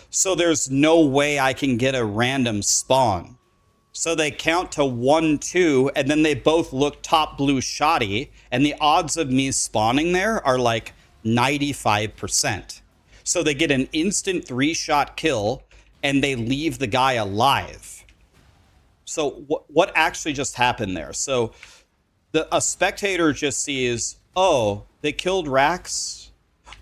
So there's no way I can get a random spawn. So they count to 1, 2, and then they both look top blue shoddy, and the odds of me spawning there are like 95%. So they get an instant 3-shot kill, and they leave the guy alive. So what actually just happened there? So a spectator just sees, oh, they killed Rax.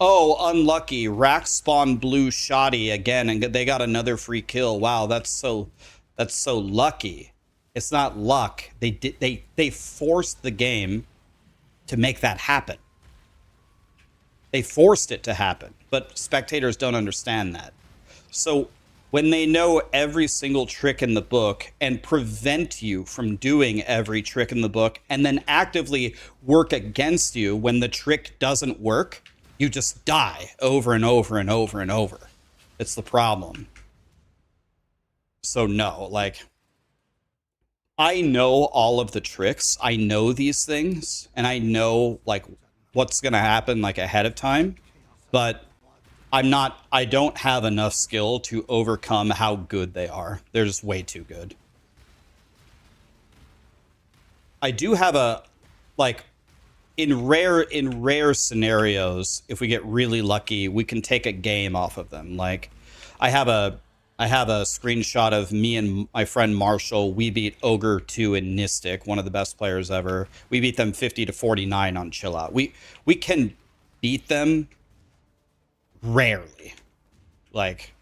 Oh, unlucky. Rax spawned blue shoddy again, and they got another free kill. Wow, that's so lucky. It's not luck. They forced the game to make that happen. They forced it to happen, but spectators don't understand that. So when they know every single trick in the book and prevent you from doing every trick in the book and then actively work against you when the trick doesn't work, you just die over and over and over and over. It's the problem. So no, like, I know all of the tricks. I know these things, and I know like what's gonna happen like ahead of time, but I don't have enough skill to overcome how good they are. They're just way too good. I do have a, like, in rare scenarios, if we get really lucky, we can take a game off of them. Like, I have a screenshot of me and my friend Marshall. We beat Ogre 2 and Nistic, one of the best players ever. We beat them 50-49 on Chill Out. We can beat them rarely. Like,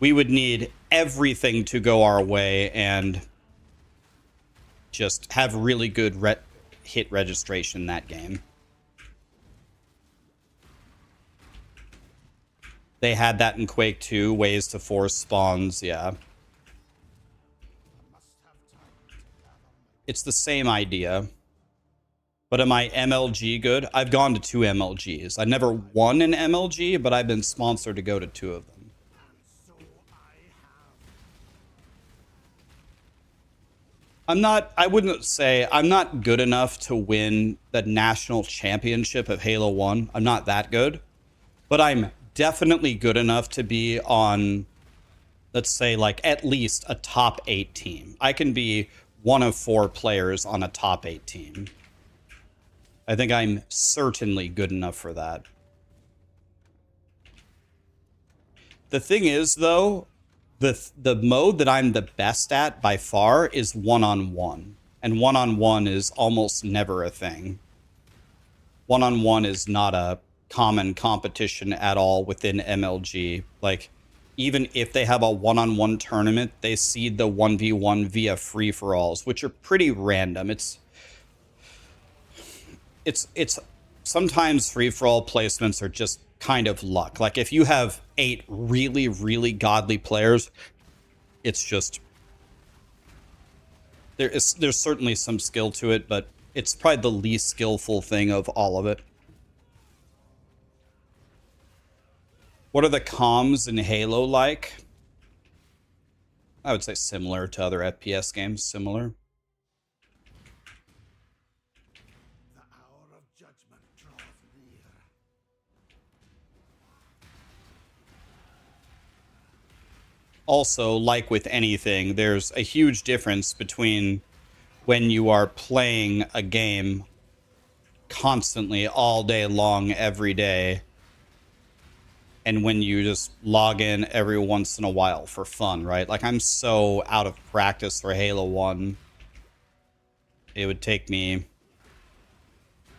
we would need everything to go our way and just have really good hit registration in that game. They had that in Quake 2, ways to force spawns, yeah. It's the same idea. But am I MLG good? I've gone to 2 MLGs. I never won an MLG, but I've been sponsored to go to 2 of them. I wouldn't say I'm not good enough to win the national championship of Halo 1. I'm not that good, but I'm definitely good enough to be on, let's say, like at least a top 8 team. I can be one of 4 players on a top 8 team. I think I'm certainly good enough for that. The thing is, though, the mode that I'm the best at by far is one-on-one. And one-on-one is almost never a thing. One-on-one is not a common competition at all within MLG. Like, even if they have a one-on-one tournament, they seed the 1v1 via free-for-alls, which are pretty random. It's sometimes free-for-all placements are just kind of luck. Like if you have 8 really, really godly players, it's just there's certainly some skill to it, but it's probably the least skillful thing of all of it. What are the comms in Halo like? I would say similar to other FPS games, similar. Also, like with anything, there's a huge difference between when you are playing a game constantly all day long every day and when you just log in every once in a while for fun, right? Like I'm so out of practice for Halo 1. It would take me...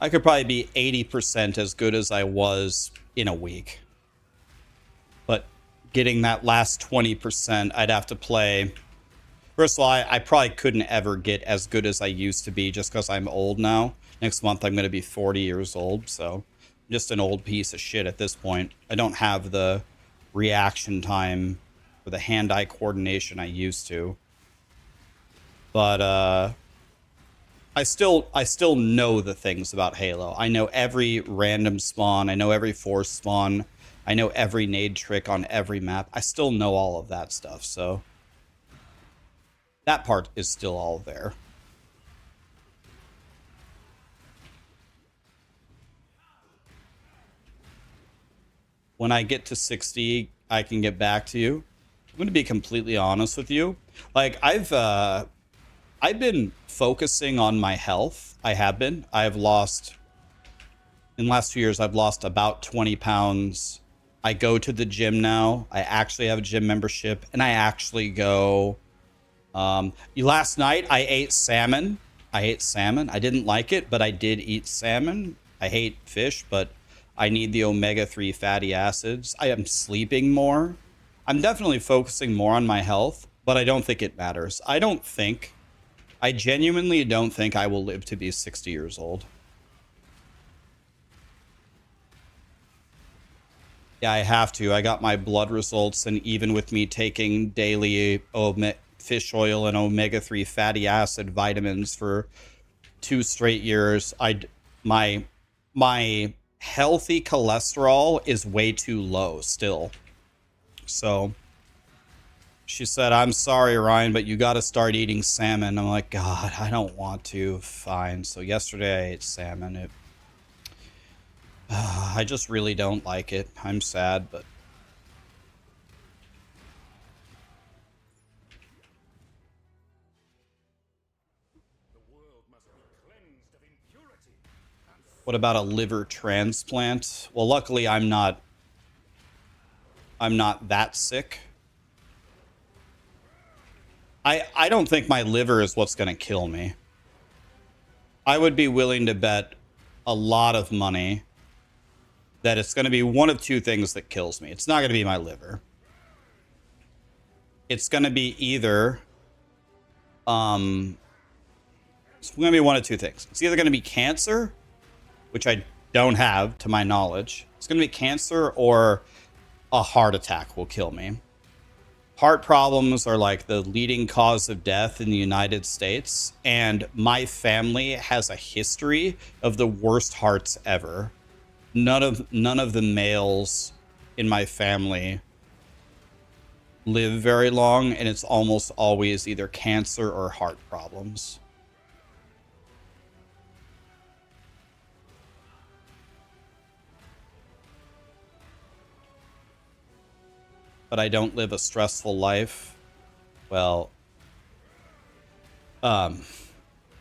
I could probably be 80% as good as I was in a week. But getting that last 20%, I'd have to play. First of all, I probably couldn't ever get as good as I used to be just because I'm old now. Next month, I'm going to be 40 years old, so I'm just an old piece of shit at this point. I don't have the reaction time or the hand-eye coordination I used to. But I still know the things about Halo. I know every random spawn. I know every force spawn. I know every nade trick on every map. I still know all of that stuff, so that part is still all there. When I get to 60, I can get back to you. I'm going to be completely honest with you. Like, I've been focusing on my health. I have been. I've lost... In the last 2 years, I've lost about 20 pounds. I go to the gym now. I actually have a gym membership, and I actually go... last night, I ate salmon. I didn't like it, but I did eat salmon. I hate fish, but I need the omega-3 fatty acids. I am sleeping more. I'm definitely focusing more on my health, but I don't think it matters. I genuinely don't think I will live to be 60 years old. Yeah, I have to. I got my blood results, and even with me taking daily fish oil and omega-3 fatty acid vitamins for 2 straight years, my healthy cholesterol is way too low still. So she said, "I'm sorry, Ryan, but you got to start eating salmon." I'm like, God, I don't want to. Fine. So yesterday I ate salmon. I just really don't like it. I'm sad, but... What about a liver transplant? Well, luckily I'm not that sick. I don't think my liver is what's going to kill me. I would be willing to bet a lot of money that it's going to be one of 2 things that kills me. It's not going to be my liver. It's going to be either... it's going to be one of 2 things. It's either going to be cancer, which I don't have, to my knowledge. It's going to be cancer or a heart attack will kill me. Heart problems are like the leading cause of death in the United States, and my family has a history of the worst hearts ever. None of the males in my family live very long, and it's almost always either cancer or heart problems. But I don't live a stressful life. Well,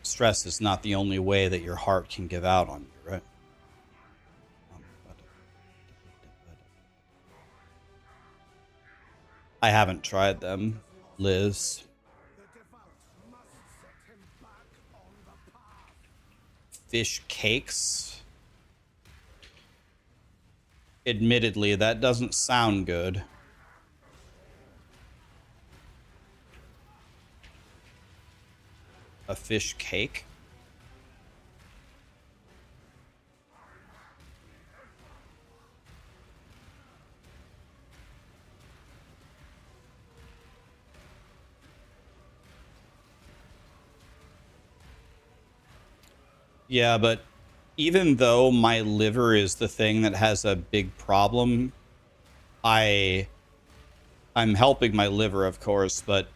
stress is not the only way that your heart can give out on you, right? I haven't tried them, Liz. Fish cakes? Admittedly, that doesn't sound good. A fish cake? Yeah, but even though my liver is the thing that has a big problem, I'm helping my liver, of course, but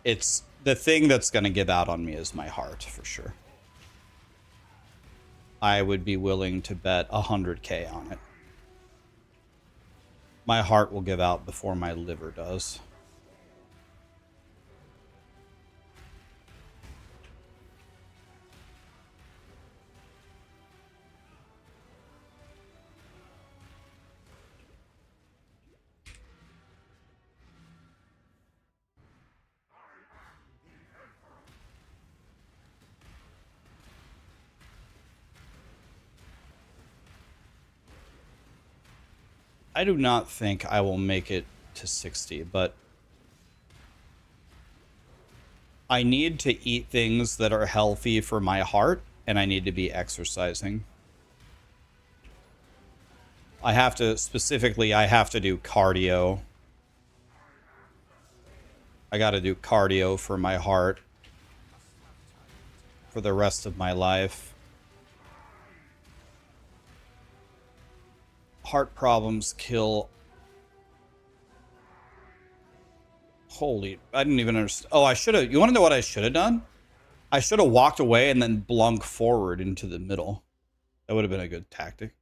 it's the thing that's going to give out on me is my heart, for sure. I would be willing to bet 100K on it. My heart will give out before my liver does. I do not think I will make it to 60, but I need to eat things that are healthy for my heart, and I need to be exercising. I have to, specifically, I have to do cardio. I got to do cardio for my heart for the rest of my life. Heart problems kill. Holy, I didn't even understand. Oh, I should have. You want to know what I should have done? I should have walked away and then blunk forward into the middle. That would have been a good tactic.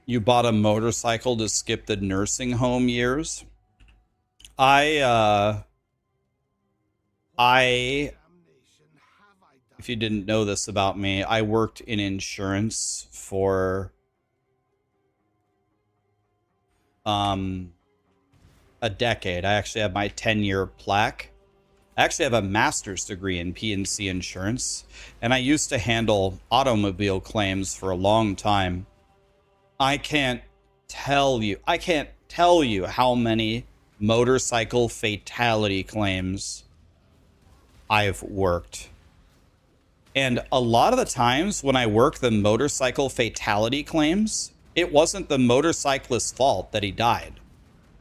You bought a motorcycle to skip the nursing home years? If you didn't know this about me, I worked in insurance for a decade. I actually have my 10-year plaque. I actually have a master's degree in P&C insurance, and I used to handle automobile claims for a long time. I can't tell you how many motorcycle fatality claims I've worked. And a lot of the times when I work the motorcycle fatality claims, it wasn't the motorcyclist's fault that he died.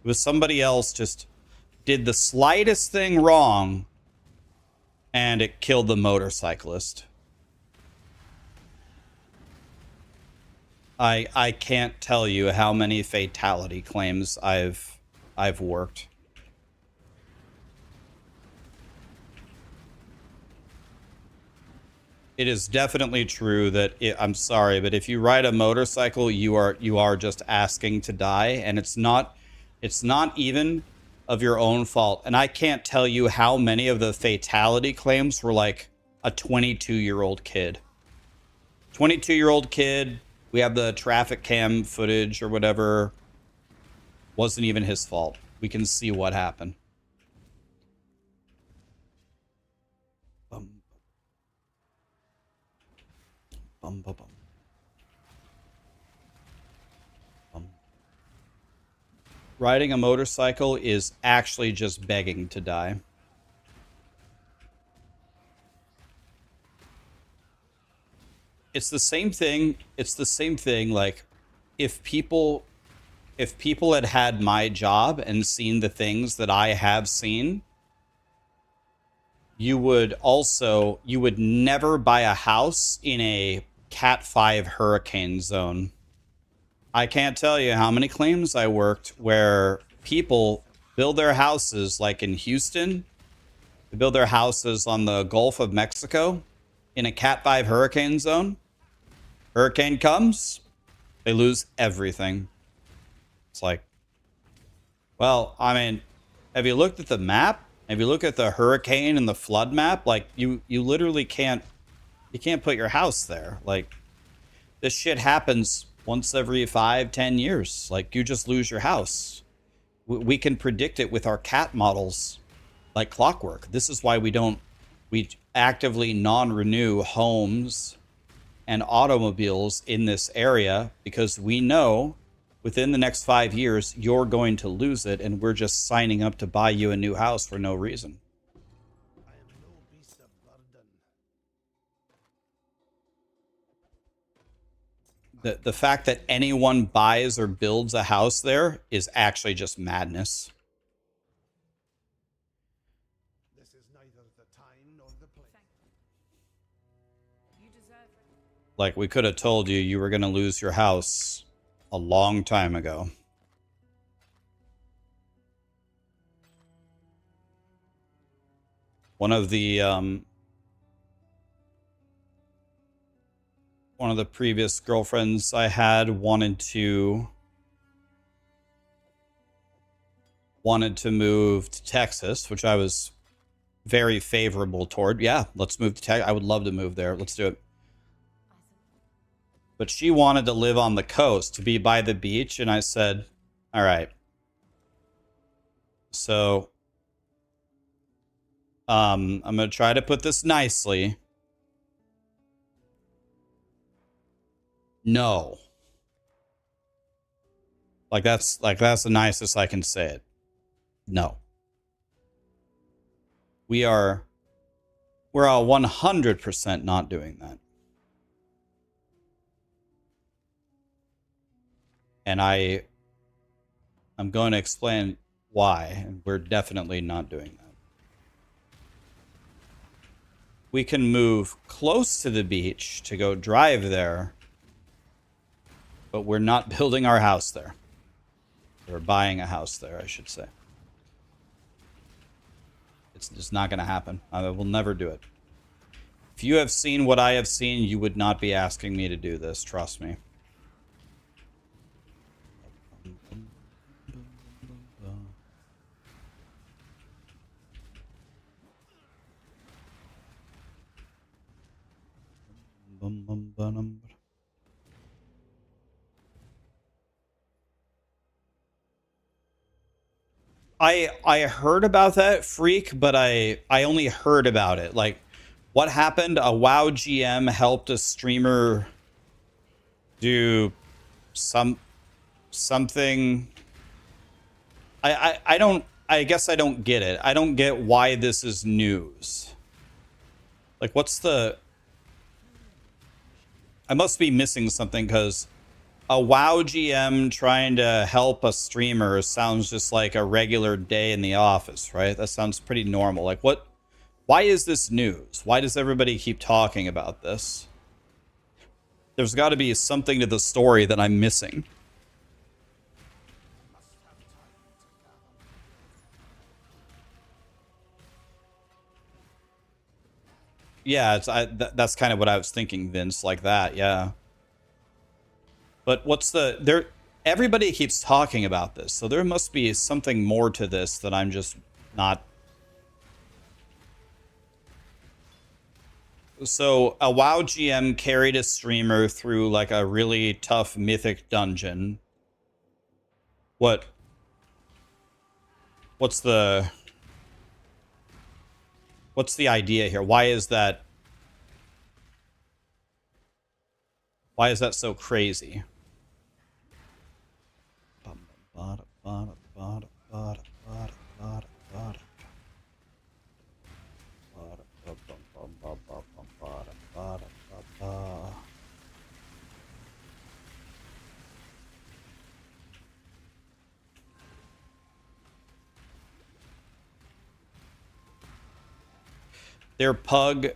It was somebody else just did the slightest thing wrong and it killed the motorcyclist. I can't tell you how many fatality claims I've worked. It is definitely true that I'm sorry, but if you ride a motorcycle, you are just asking to die, and it's not even of your own fault. And I can't tell you how many of the fatality claims were like a 22-year-old kid. 22-year-old kid, we have the traffic cam footage or whatever. Wasn't even his fault. We can see what happened. Bum, bum, bum. Riding a motorcycle is actually just begging to die. it's the same thing. It's the same thing. Like, if people had had my job and seen the things that I have seen, you would never buy a house in a Cat 5 hurricane zone. I can't tell you how many claims I worked where people build their houses, like in Houston, they build their houses on the Gulf of Mexico in a Cat 5 hurricane zone. Hurricane comes, they lose everything. It's like, well, I mean, have you looked at the map? Have you looked at the hurricane and the flood map? Like, you literally can't put your house there. Like, this shit happens once every 5-10 years. Like, you just lose your house. We can predict it with our cat models like clockwork. This is why we actively non-renew homes and automobiles in this area, because we know within the next 5 years you're going to lose it, and we're just signing up to buy you a new house for no reason. I am no beast of burden. The fact that anyone buys or builds a house there is actually just madness. This is neither the time nor the place. You deserve it. Like, we could have told you were going to lose your house a long time ago. One of the previous girlfriends I had wanted to move to Texas, which I was very favorable toward. Yeah, let's move to Texas. I would love to move there. Let's do it. But she wanted to live on the coast, to be by the beach, and I said, all right. So, I'm going to try to put this nicely. No. Like that's the nicest I can say it. No. We're 100% not doing that. And I'm going to explain why, and we're definitely not doing that. We can move close to the beach to go drive there, but we're not building our house there. We're buying a house there, I should say. It's just not going to happen. I will never do it. If you have seen what I have seen, you would not be asking me to do this, trust me. I heard about that, Freak, but I only heard about it. Like, what happened? A WoW GM helped a streamer do something. I guess I don't get it. I don't get why this is news. Like, what's the... I must be missing something, because a WoW GM trying to help a streamer sounds just like a regular day in the office, right? That sounds pretty normal. Like, what? Why is this news? Why does everybody keep talking about this? There's got to be something to the story that I'm missing. Yeah, that's kind of what I was thinking, Vince, like that, yeah. But what's the... Everybody keeps talking about this, so there must be something more to this that I'm just not... So, a WoW GM carried a streamer through, like, a really tough mythic dungeon. What's the idea here? Why is that so crazy? Their pug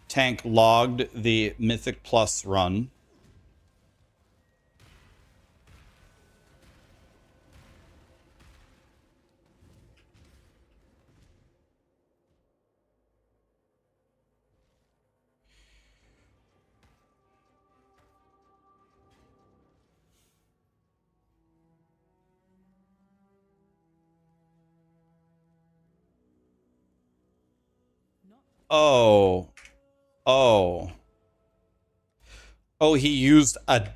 tank logged the Mythic Plus run. Oh. Oh. Oh, he used a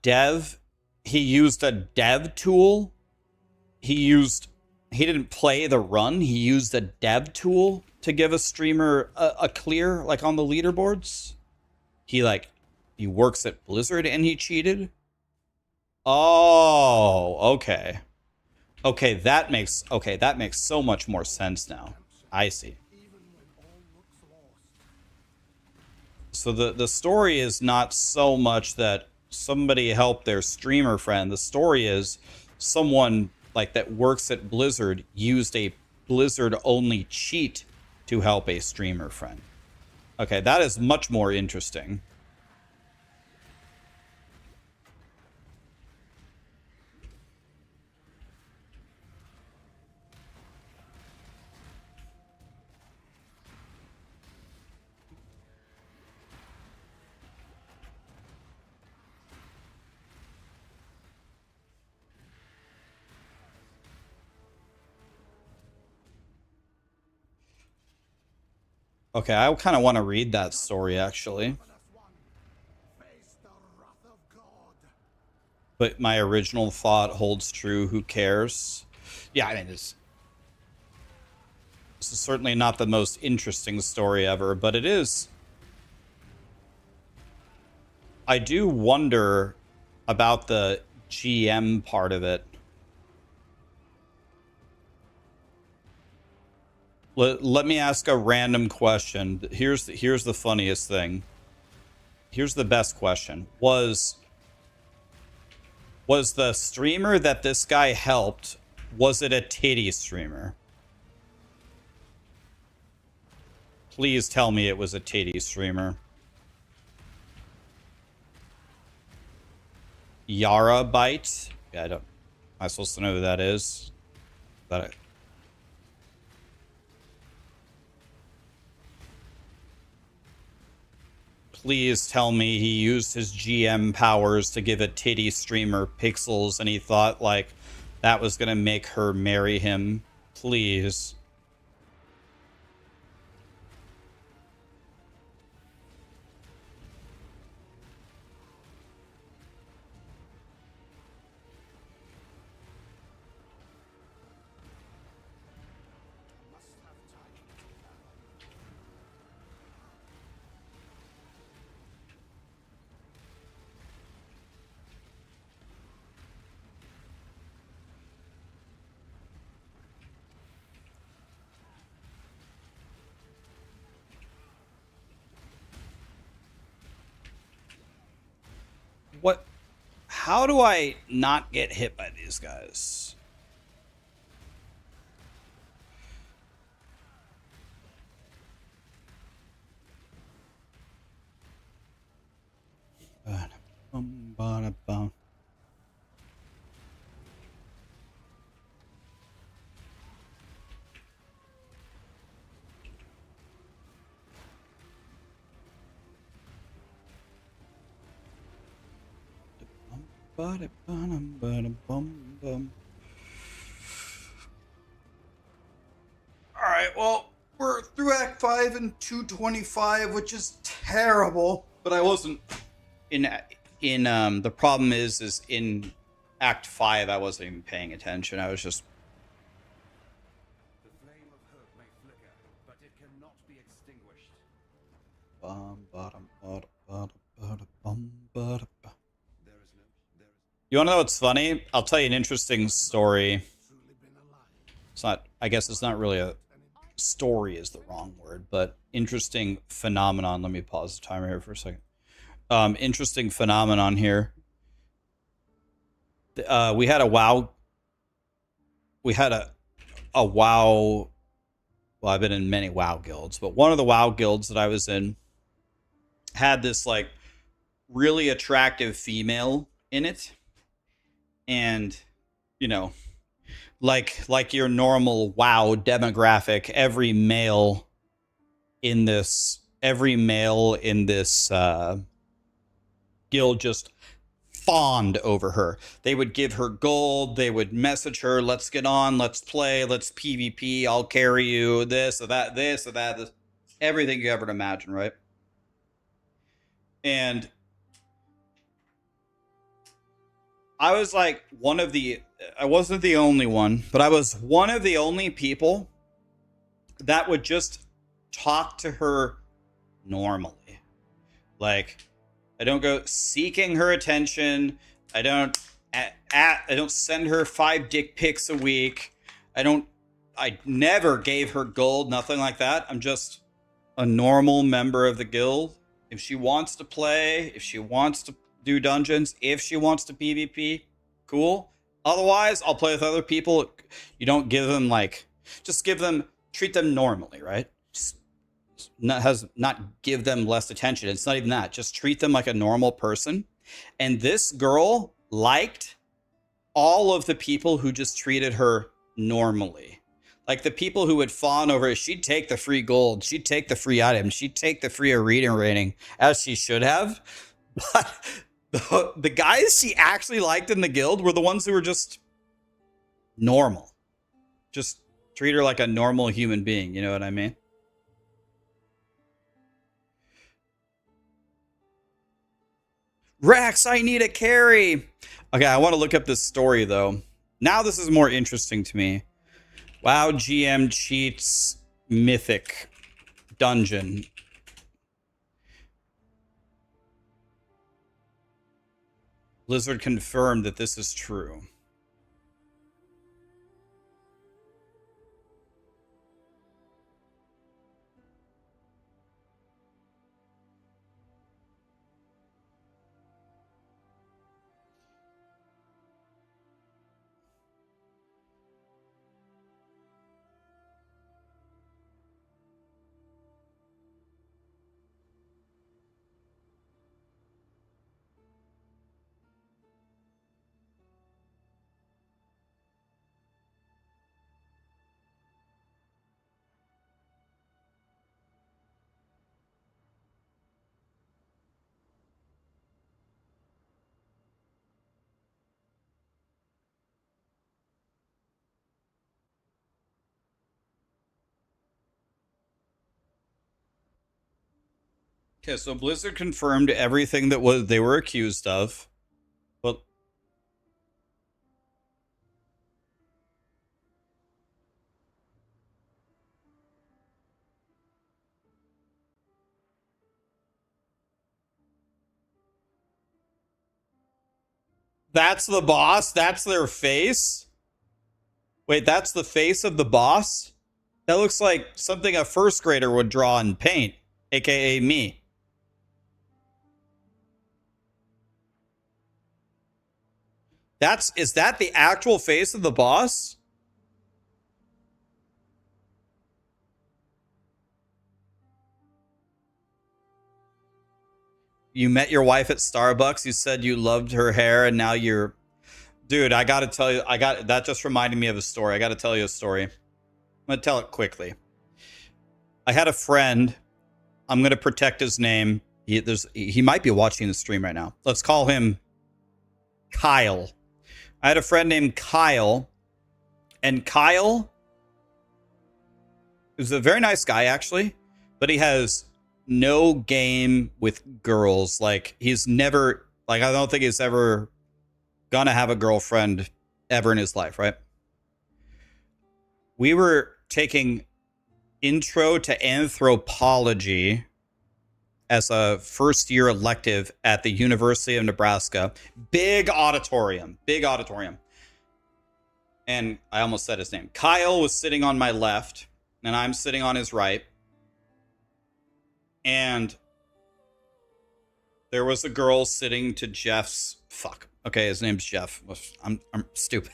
dev. He used a dev tool. He didn't play the run. He used a dev tool to give a streamer a clear, like on the leaderboards. He works at Blizzard and he cheated. Oh, okay. Okay, that makes so much more sense now. I see. So the story is not so much that somebody helped their streamer friend. The story is someone like that works at Blizzard used a Blizzard only cheat to help a streamer friend. Okay, that is much more interesting. Okay, I kind of want to read that story actually. But my original thought holds true. Who cares? Yeah, I mean, this is certainly not the most interesting story ever, but it is. I do wonder about the GM part of it. Let me ask a random question. Here's the funniest thing. Here's the best question. Was the streamer that this guy helped, was it a titty streamer? Please tell me it was a titty streamer. Yara Bite? Yeah, I don't. Am I supposed to know who that is? That. Please tell me he used his GM powers to give a titty streamer pixels and he thought like that was gonna make her marry him. Please. What? How do I not get hit by these guys? Alright, well, we're through Act 5 and 225, which is terrible. But I wasn't in the problem is in Act 5 I wasn't even paying attention. I was just The flame of hope may flicker, but it cannot be extinguished. You want to know what's funny? I'll tell you an interesting story. It's not, I guess it's not really a story is the wrong word, but interesting phenomenon. Let me pause the timer here for a second. Interesting phenomenon here. We had a WoW well, I've been in many WoW guilds, but one of the WoW guilds that I was in had this like really attractive female in it. And, you know, like your normal WoW demographic, every male in this guild just fawned over her. They would give her gold. They would message her, let's get on, let's play, let's PvP, I'll carry you, this or that, this or that, this, everything you ever imagine, right? And I was like I wasn't the only one, but I was one of the only people that would just talk to her normally. Like, I don't go seeking her attention. I don't send her 5 dick pics a week. I never gave her gold, nothing like that. I'm just a normal member of the guild. If she wants to play, if she wants to do dungeons, if she wants to PvP, cool. Otherwise, I'll play with other people. You don't give them treat them normally, right? Just not give them less attention. It's not even that. Just treat them like a normal person. And this girl liked all of the people who just treated her normally. Like the people who would fawn over it, she'd take the free gold, she'd take the free items, she'd take the free arena rating, as she should have. But the guys she actually liked in the guild were the ones who were just normal. Just treat her like a normal human being, you know what I mean? Rax, I need a carry. Okay, I want to look up this story though. Now this is more interesting to me. WoW GM cheats mythic dungeon. Blizzard confirmed that this is true. Okay, so Blizzard confirmed everything that they were accused of. Well, that's the boss? That's their face? Wait, that's the face of the boss? That looks like something a first grader would draw in paint, aka me. Is that the actual face of the boss? You met your wife at Starbucks. You said you loved her hair, and now you're... Dude, I gotta tell you, that just reminded me of a story. I gotta tell you a story. I'm gonna tell it quickly. I had a friend. I'm gonna protect his name. He might be watching the stream right now. Let's call him Kyle. I had a friend named Kyle, and Kyle is a very nice guy, actually, but he has no game with girls. Like, he's never, like, I don't think he's ever gonna have a girlfriend ever in his life, right? We were taking intro to anthropology as a first-year elective at the University of Nebraska. Big auditorium. And I almost said his name. Kyle was sitting on my left, and I'm sitting on his right. And there was a girl sitting to Jeff's... Fuck. Okay, his name's Jeff. I'm stupid.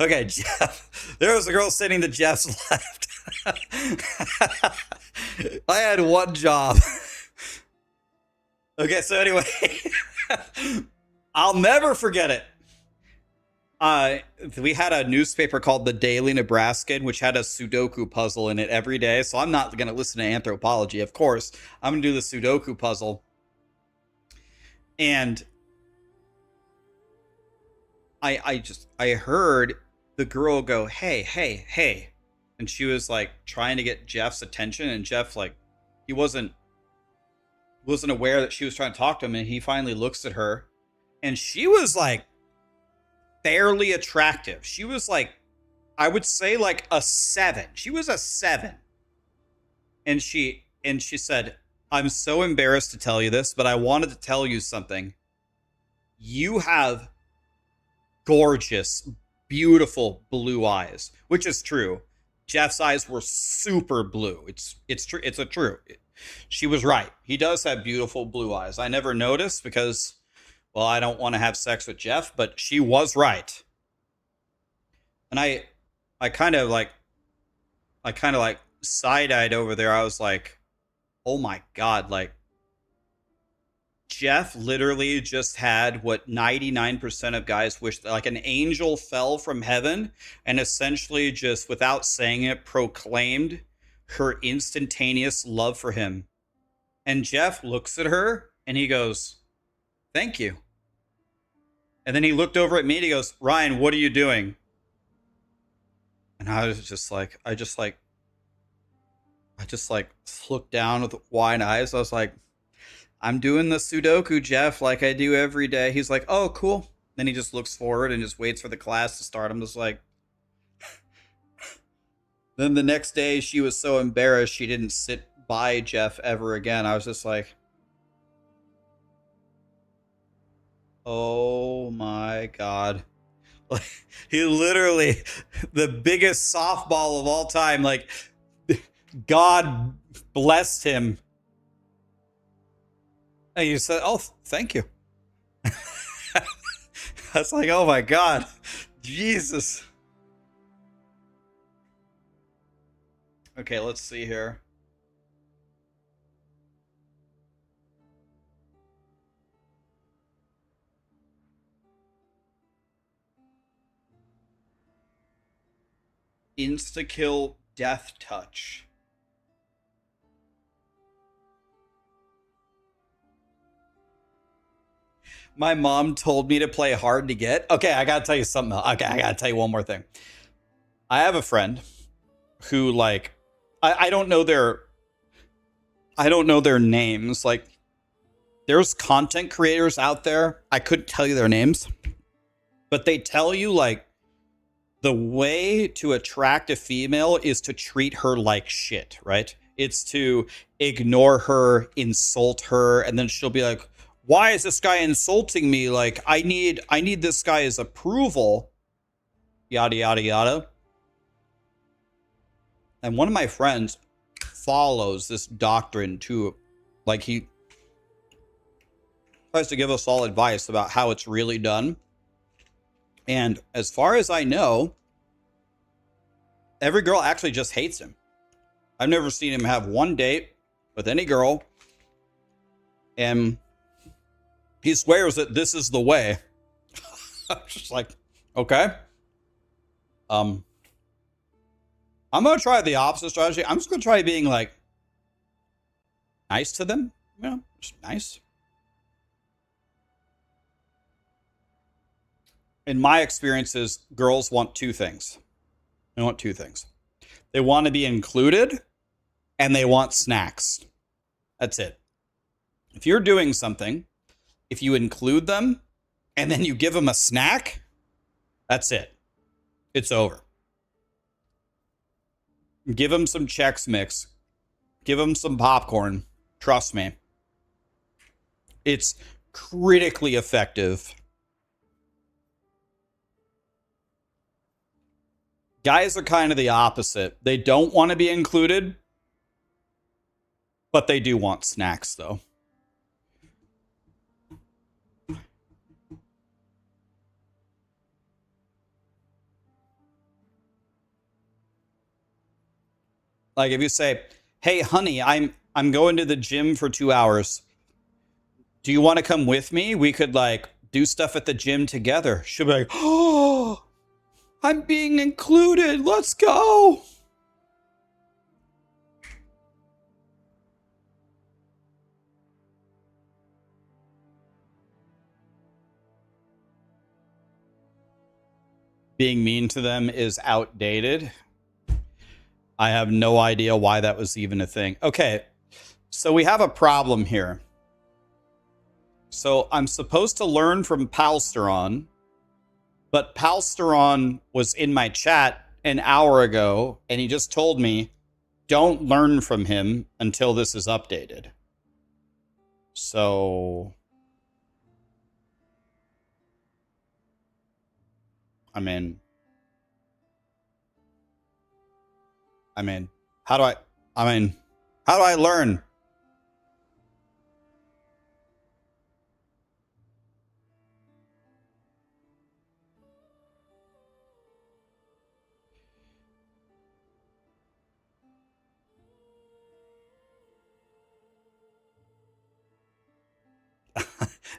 Okay, Jeff. There was a girl sitting to Jeff's left. I had one job. Okay, so anyway, I'll never forget it. We had a newspaper called the Daily Nebraskan, which had a Sudoku puzzle in it every day. So I'm not going to listen to anthropology, of course. I'm going to do the Sudoku puzzle. And I heard the girl go, "Hey, hey, hey," and she was like trying to get Jeff's attention, and Jeff like he wasn't aware that she was trying to talk to him, and he finally looks at her, and she was like fairly attractive. She was like, I would say like a 7. She was a 7. And she said, "I'm so embarrassed to tell you this, but I wanted to tell you something. You have gorgeous, beautiful blue eyes," which is true. Jeff's eyes were super blue. It's true. It's a true. She was right. He does have beautiful blue eyes. I never noticed because, well, I don't want to have sex with Jeff, but she was right. And I kind of like side-eyed over there. I was like, "Oh my God, like Jeff literally just had what 99% of guys wish, like an angel fell from heaven and essentially just without saying it proclaimed her instantaneous love for him." And Jeff looks at her and he goes, "Thank you." And then he looked over at me and he goes, "Ryan, what are you doing?" And I was just like, I just looked down with wide eyes. I was like, "I'm doing the Sudoku, Jeff, like I do every day." He's like, "Oh, cool." Then he just looks forward and just waits for the class to start. I'm just like, then the next day she was so embarrassed she didn't sit by Jeff ever again. I was just like, oh my God. Like, he literally, the biggest softball of all time, like, God blessed him. And you said, "Oh, thank you." I was like, oh my God, Jesus. Okay, let's see here. Insta-kill death touch. My mom told me to play hard to get. Okay, I gotta tell you something. Okay, I gotta tell you one more thing. I have a friend who like I don't know their names. Like there's content creators out there. I couldn't tell you their names. But they tell you like the way to attract a female is to treat her like shit, right? It's to ignore her, insult her, and then she'll be like, "Why is this guy insulting me? Like, I need this guy's approval." Yada yada yada. And one of my friends follows this doctrine too. Like he tries to give us all advice about how it's really done. And as far as I know, every girl actually just hates him. I've never seen him have one date with any girl. And he swears that this is the way. I'm just like, okay. I'm gonna try the opposite strategy. I'm just gonna try being like nice to them. You know, just nice. In my experiences, girls want two things. They want two things. They want to be included and they want snacks. That's it. If you're doing something, if you include them and then you give them a snack, that's it. It's over. Give them some Chex Mix. Give them some popcorn. Trust me. It's critically effective. Guys are kind of the opposite. They don't want to be included, but they do want snacks, though. Like if you say, "Hey, honey, I'm going to the gym for 2 hours. Do you want to come with me? We could like do stuff at the gym together." She'll be like, "Oh, I'm being included. Let's go." Being mean to them is outdated. I have no idea why that was even a thing. Okay, so we have a problem here. So I'm supposed to learn from Palsteron, but Palsteron was in my chat an hour ago, and he just told me, don't learn from him until this is updated. So, I mean, how do I learn?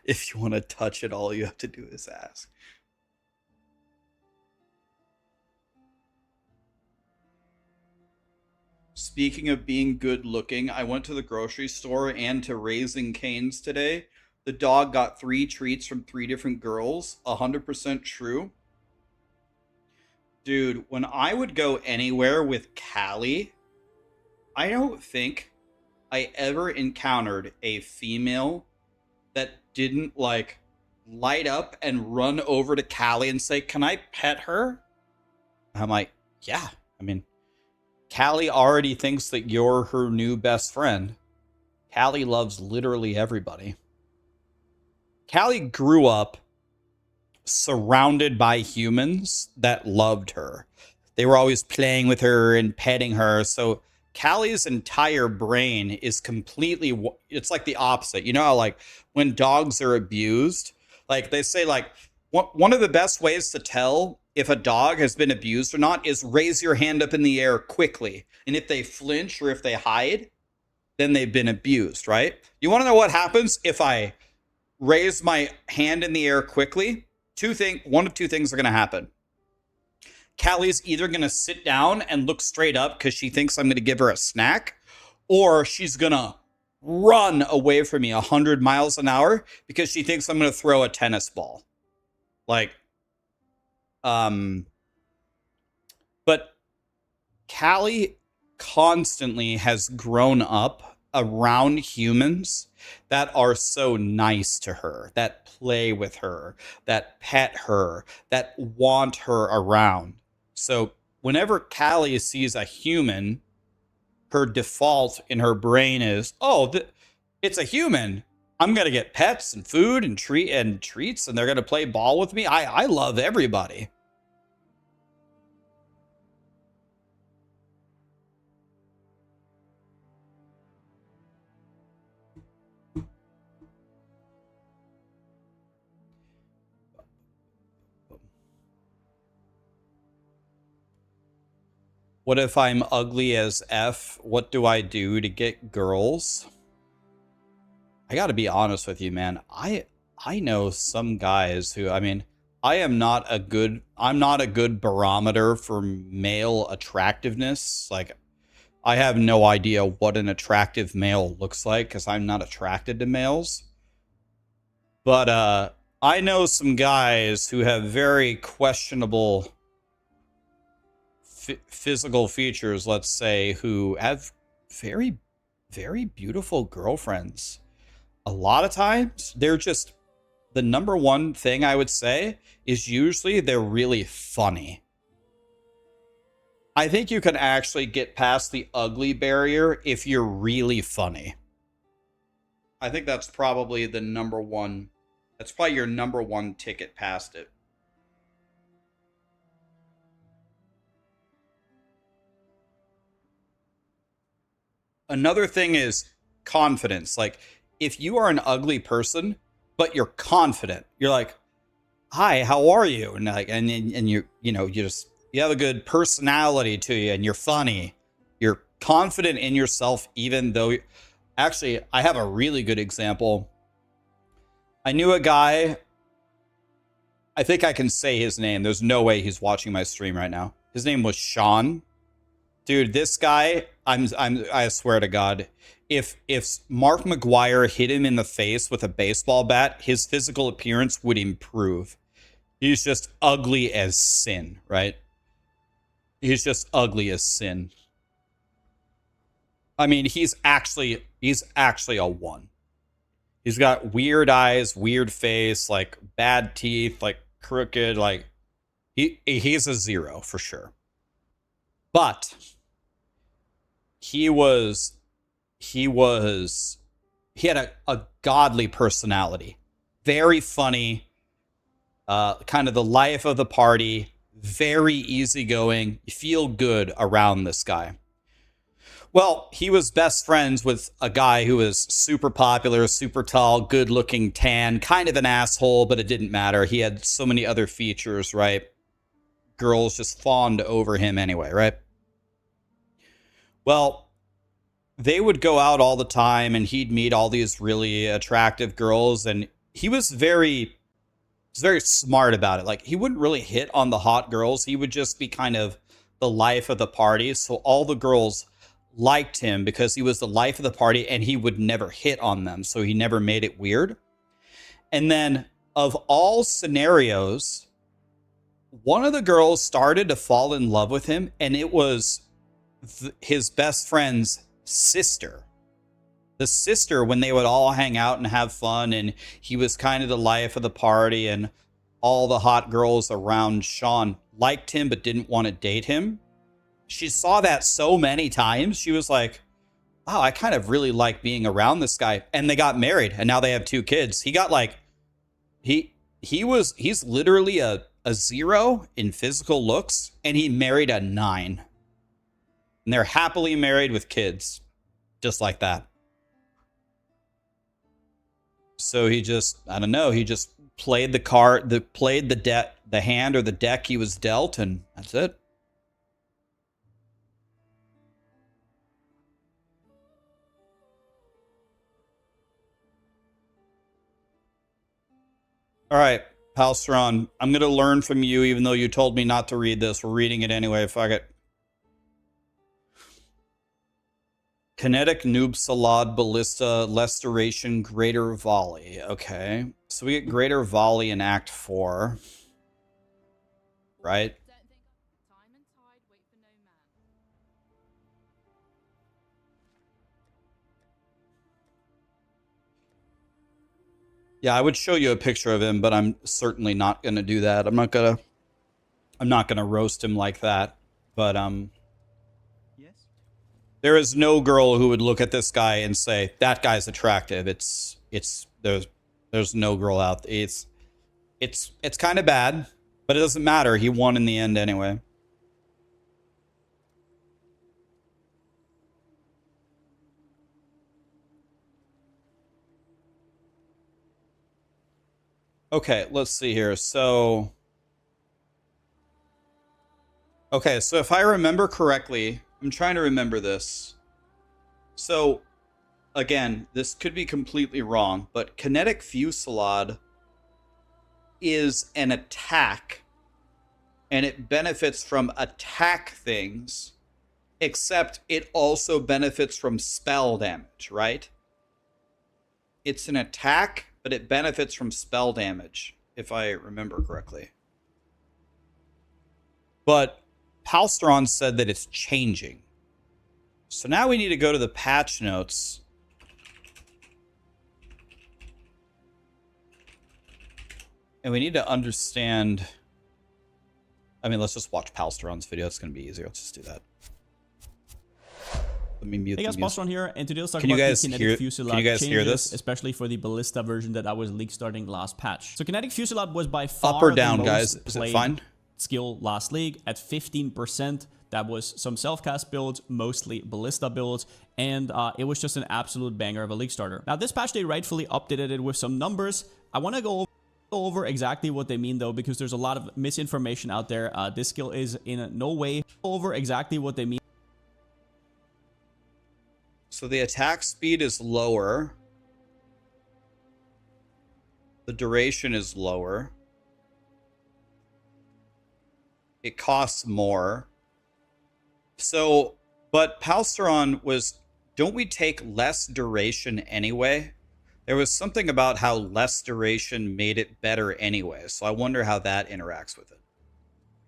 If you want to touch it, all you have to do is ask. Speaking of being good looking, I went to the grocery store and to Raising Cane's today. The dog got 3 treats from 3 different girls. 100% true. Dude, when I would go anywhere with Callie, I don't think I ever encountered a female that didn't like light up and run over to Callie and say, "Can I pet her?" I'm like, yeah. I mean, Callie already thinks that you're her new best friend. Callie loves literally everybody. Callie grew up surrounded by humans that loved her. They were always playing with her and petting her. So Callie's entire brain is completely, it's like the opposite. You know how like when dogs are abused, like they say like one of the best ways to tell if a dog has been abused or not is raise your hand up in the air quickly. And if they flinch or if they hide, then they've been abused, right? You want to know what happens if I raise my hand in the air quickly? One of two things are going to happen. Callie's either going to sit down and look straight up because she thinks I'm going to give her a snack, or she's going to run away from me 100 miles an hour because she thinks I'm going to throw a tennis ball. Like, but Callie constantly has grown up around humans that are so nice to her, that play with her, that pet her, that want her around. So whenever Callie sees a human, her default in her brain is, oh, it's a human. I'm going to get pets and food and treats, and they're going to play ball with me. I love everybody. What if I'm ugly as F? What do I do to get girls? I got to be honest with you, man. I know some guys who, I mean, I'm not a good barometer for male attractiveness. Like, I have no idea what an attractive male looks like because I'm not attracted to males. But I know some guys who have very questionable physical features, let's say, who have very, very beautiful girlfriends. A lot of times, they're just, the number one thing I would say is usually they're really funny. I think you can actually get past the ugly barrier if you're really funny. I think that's probably the number one. That's probably your number one ticket past it. Another thing is confidence. Like, if you are an ugly person, but you're confident, you're like, "Hi, how are you?" And like, and you have a good personality to you, and you're funny, you're confident in yourself, even though... Actually, I have a really good example. I knew a guy... I think I can say his name. There's no way he's watching my stream right now. His name was Sean. Dude, this guy, I swear to God, if Mark McGuire hit him in the face with a baseball bat, his physical appearance would improve. He's just ugly as sin, right? He's just ugly as sin. I mean, he's actually a 1. He's got weird eyes, weird face, like bad teeth, like crooked, like he's a 0 for sure. But he had a godly personality. Very funny, kind of the life of the party, very easygoing. You feel good around this guy. Well, he was best friends with a guy who was super popular, super tall, good looking, tan, kind of an asshole, but it didn't matter. He had so many other features, right? Girls just fawned over him anyway, right? Well, they would go out all the time and he'd meet all these really attractive girls, and he was very smart about it. Like, he wouldn't really hit on the hot girls. He would just be kind of the life of the party. So all the girls liked him because he was the life of the party, and he would never hit on them. So he never made it weird. And then, of all scenarios, one of the girls started to fall in love with him, and it was his best friend's sister. The sister, when they would all hang out and have fun, and he was kind of the life of the party, and all the hot girls around Sean liked him but didn't want to date him. She saw that so many times, she was like, wow, I kind of really like being around this guy. And they got married, and now they have 2 kids. He got like, he's literally a 0 in physical looks, and he married a 9. And they're happily married with kids, just like that. So he just, I don't know, he just played the card, the hand or the deck he was dealt, and that's it. All right, Palstron, I'm going to learn from you, even though you told me not to read this. We're reading it anyway. Fuck it. Kinetic Noob Salad Ballista Restoration Greater Volley. Okay. So we get Greater Volley in Act 4. Right? Yeah, I would show you a picture of him, but I'm certainly not going to do that. I'm not going to roast him like that. But Yes. there is no girl who would look at this guy and say that guy's attractive. There's no girl out there. It's kind of bad, but it doesn't matter. He won in the end anyway. Okay, let's see here. So if I remember correctly, I'm trying to remember this. So, again, this could be completely wrong, but Kinetic Fusillade is an attack, and it benefits from attack things, except it also benefits from spell damage, right? It's an attack, but it benefits from spell damage, if I remember correctly. But Palstron said that it's changing. So now we need to go to the patch notes. And we need to understand... I mean, let's just watch Palstron's video. It's going to be easier. Let's just do that. Let me mute Hey guys, the music. Palstron here, and today let's talk Can you about guys the hear- Kinetic Fusillade can you guys hear changes, this? especially for the Ballista version that was leaked starting last patch. So Kinetic Fusillade was by far Up or down, the guys? most Is it played fine? skill last league at 15%. That was some self-cast builds, mostly Ballista builds, and it was just an absolute banger of a league starter. Now, this patch, they rightfully updated it with some numbers. I want to go over exactly what they mean, though, because there's a lot of misinformation out there. This skill is in no way over exactly what they mean. So the attack speed is lower. The duration is lower. It costs more. So, but Palsteron was, don't we take less duration anyway? There was something about how less duration made it better anyway. So I wonder how that interacts with it.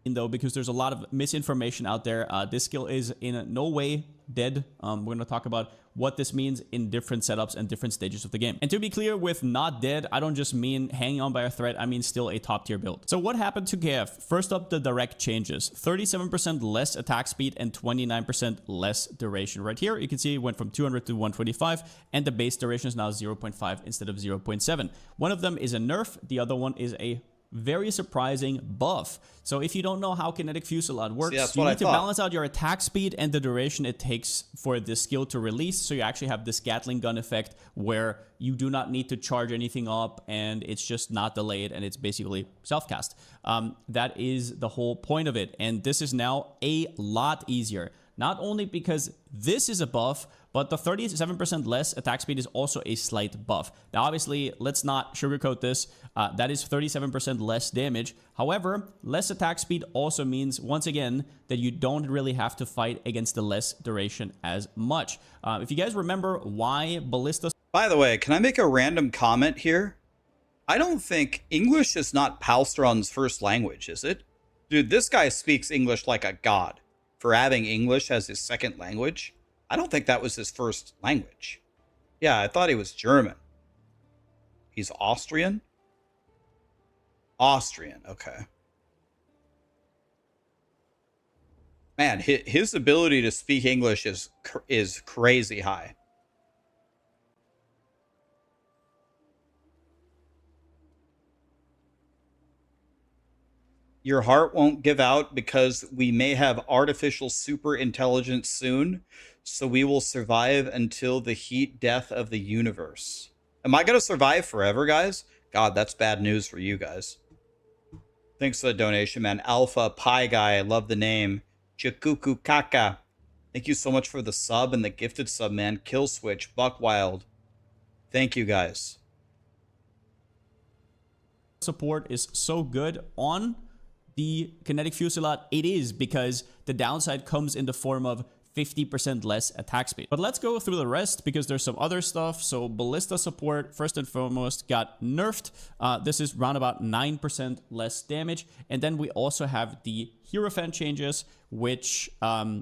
Though, because there's a lot of misinformation out there. This skill is in no way dead. We're going to talk about what this means in different setups and different stages of the game. And to be clear, with not dead, I don't just mean hanging on by a thread. I mean still a top tier build. So what happened to KF? First up, the direct changes. 37% less attack speed and 29% less duration. Right here, you can see it went from 200 to 125, and the base duration is now 0.5 instead of 0.7. One of them is a nerf. The other one is a very surprising buff. So if you don't know how Kinetic Fusillade works, you need to balance out your attack speed and the duration it takes for this skill to release. So you actually have this Gatling gun effect where you do not need to charge anything up and it's just not delayed and it's basically self-cast. That is the whole point of it. And this is now a lot easier. Not only because this is a buff, but the 37% less attack speed is also a slight buff. Now, obviously, let's not sugarcoat this. That is 37% less damage. However, less attack speed also means, once again, that you don't really have to fight against the less duration as much. If you guys remember why Ballista... By the way, can I make a random comment here? I don't think English is not Palsteron's first language, is it? Dude, this guy speaks English like a god. For having English as his second language, I don't think that was his first language. Yeah, I thought he was German. He's Austrian? Austrian, okay. Man, his ability to speak English is crazy high. Your heart won't give out because we may have artificial super intelligence soon, so we will survive until the heat death of the universe. Am I going to survive forever, guys? God, that's bad news for you guys. Thanks for the donation, man. Alpha Pie Guy, I love the name. Chikuku Kaka. Thank you so much for the sub and the gifted sub, man. Kill Switch, Buckwild. Thank you, guys. Support is so good on the Kinetic Fusillade. It is because the downside comes in the form of 50% less attack speed. But let's go through the rest because there's some other stuff. So Ballista support, first and foremost, got nerfed. This is round about 9% less damage. And then we also have the Hierophant changes, which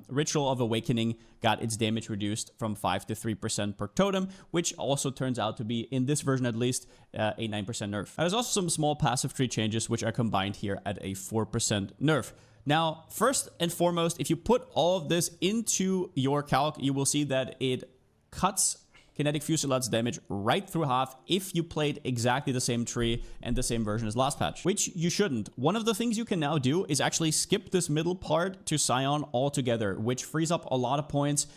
Ritual of Awakening got its damage reduced from 5 to 3% per totem, which also turns out to be, in this version at least, a 9% nerf. There's also some small passive tree changes, which are combined here at a 4% nerf. Now, first and foremost, if you put all of this into your calc, you will see that it cuts Kinetic Fusillade's damage right through half if you played exactly the same tree and the same version as last patch, which you shouldn't. One of the things you can now do is actually skip this middle part to Scion altogether, which frees up a lot of points.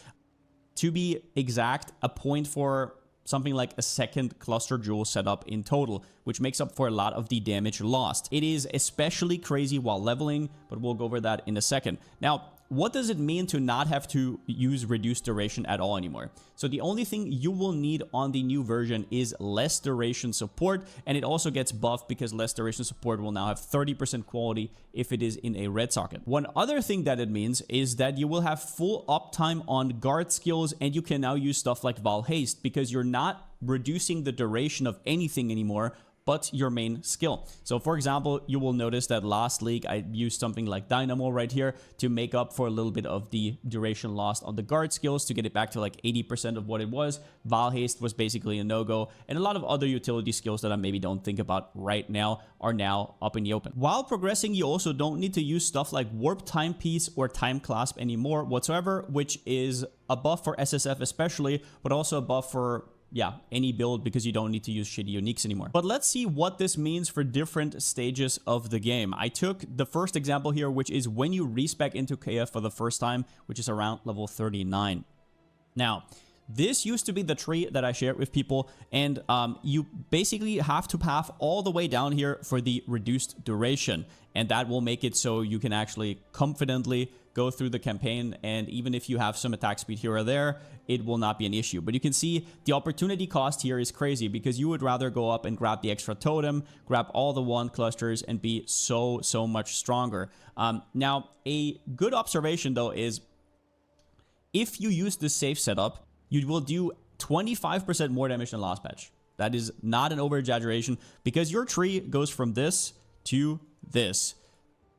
To be exact, a point for something like a second cluster jewel setup in total, which makes up for a lot of the damage lost. It is especially crazy while leveling, but we'll go over that in a second. Now, what does it mean to not have to use reduced duration at all anymore? So the only thing you will need on the new version is less duration support, and it also gets buffed because less duration support will now have 30% quality if it is in a red socket. One other thing that it means is that you will have full uptime on guard skills, and you can now use stuff like Val Haste because you're not reducing the duration of anything anymore, but your main skill. So for example, you will notice that last league I used something like Dynamo right here to make up for a little bit of the duration lost on the guard skills to get it back to like 80% of what it was. Val Haste was basically a no-go, and a lot of other utility skills that I maybe don't think about right now are now up in the open. While progressing, you also don't need to use stuff like Warp Timepiece or Time Clasp anymore whatsoever, which is a buff for SSF especially, but also a buff for any build because you don't need to use shitty uniques anymore. But let's see what this means for different stages of the game. I took the first example here, which is when you respec into KF for the first time, which is around level 39. Now, this used to be the tree that I shared with people, and you basically have to path all the way down here for the reduced duration, and that will make it so you can actually confidently go through the campaign, and even if you have some attack speed here or there, it will not be an issue. But you can see the opportunity cost here is crazy, because you would rather go up and grab the extra totem, grab all the wand clusters, and be so much stronger. Now, a good observation though is, if you use this safe setup, you will do 25% more damage than last patch. That is not an over-exaggeration, because your tree goes from this to this.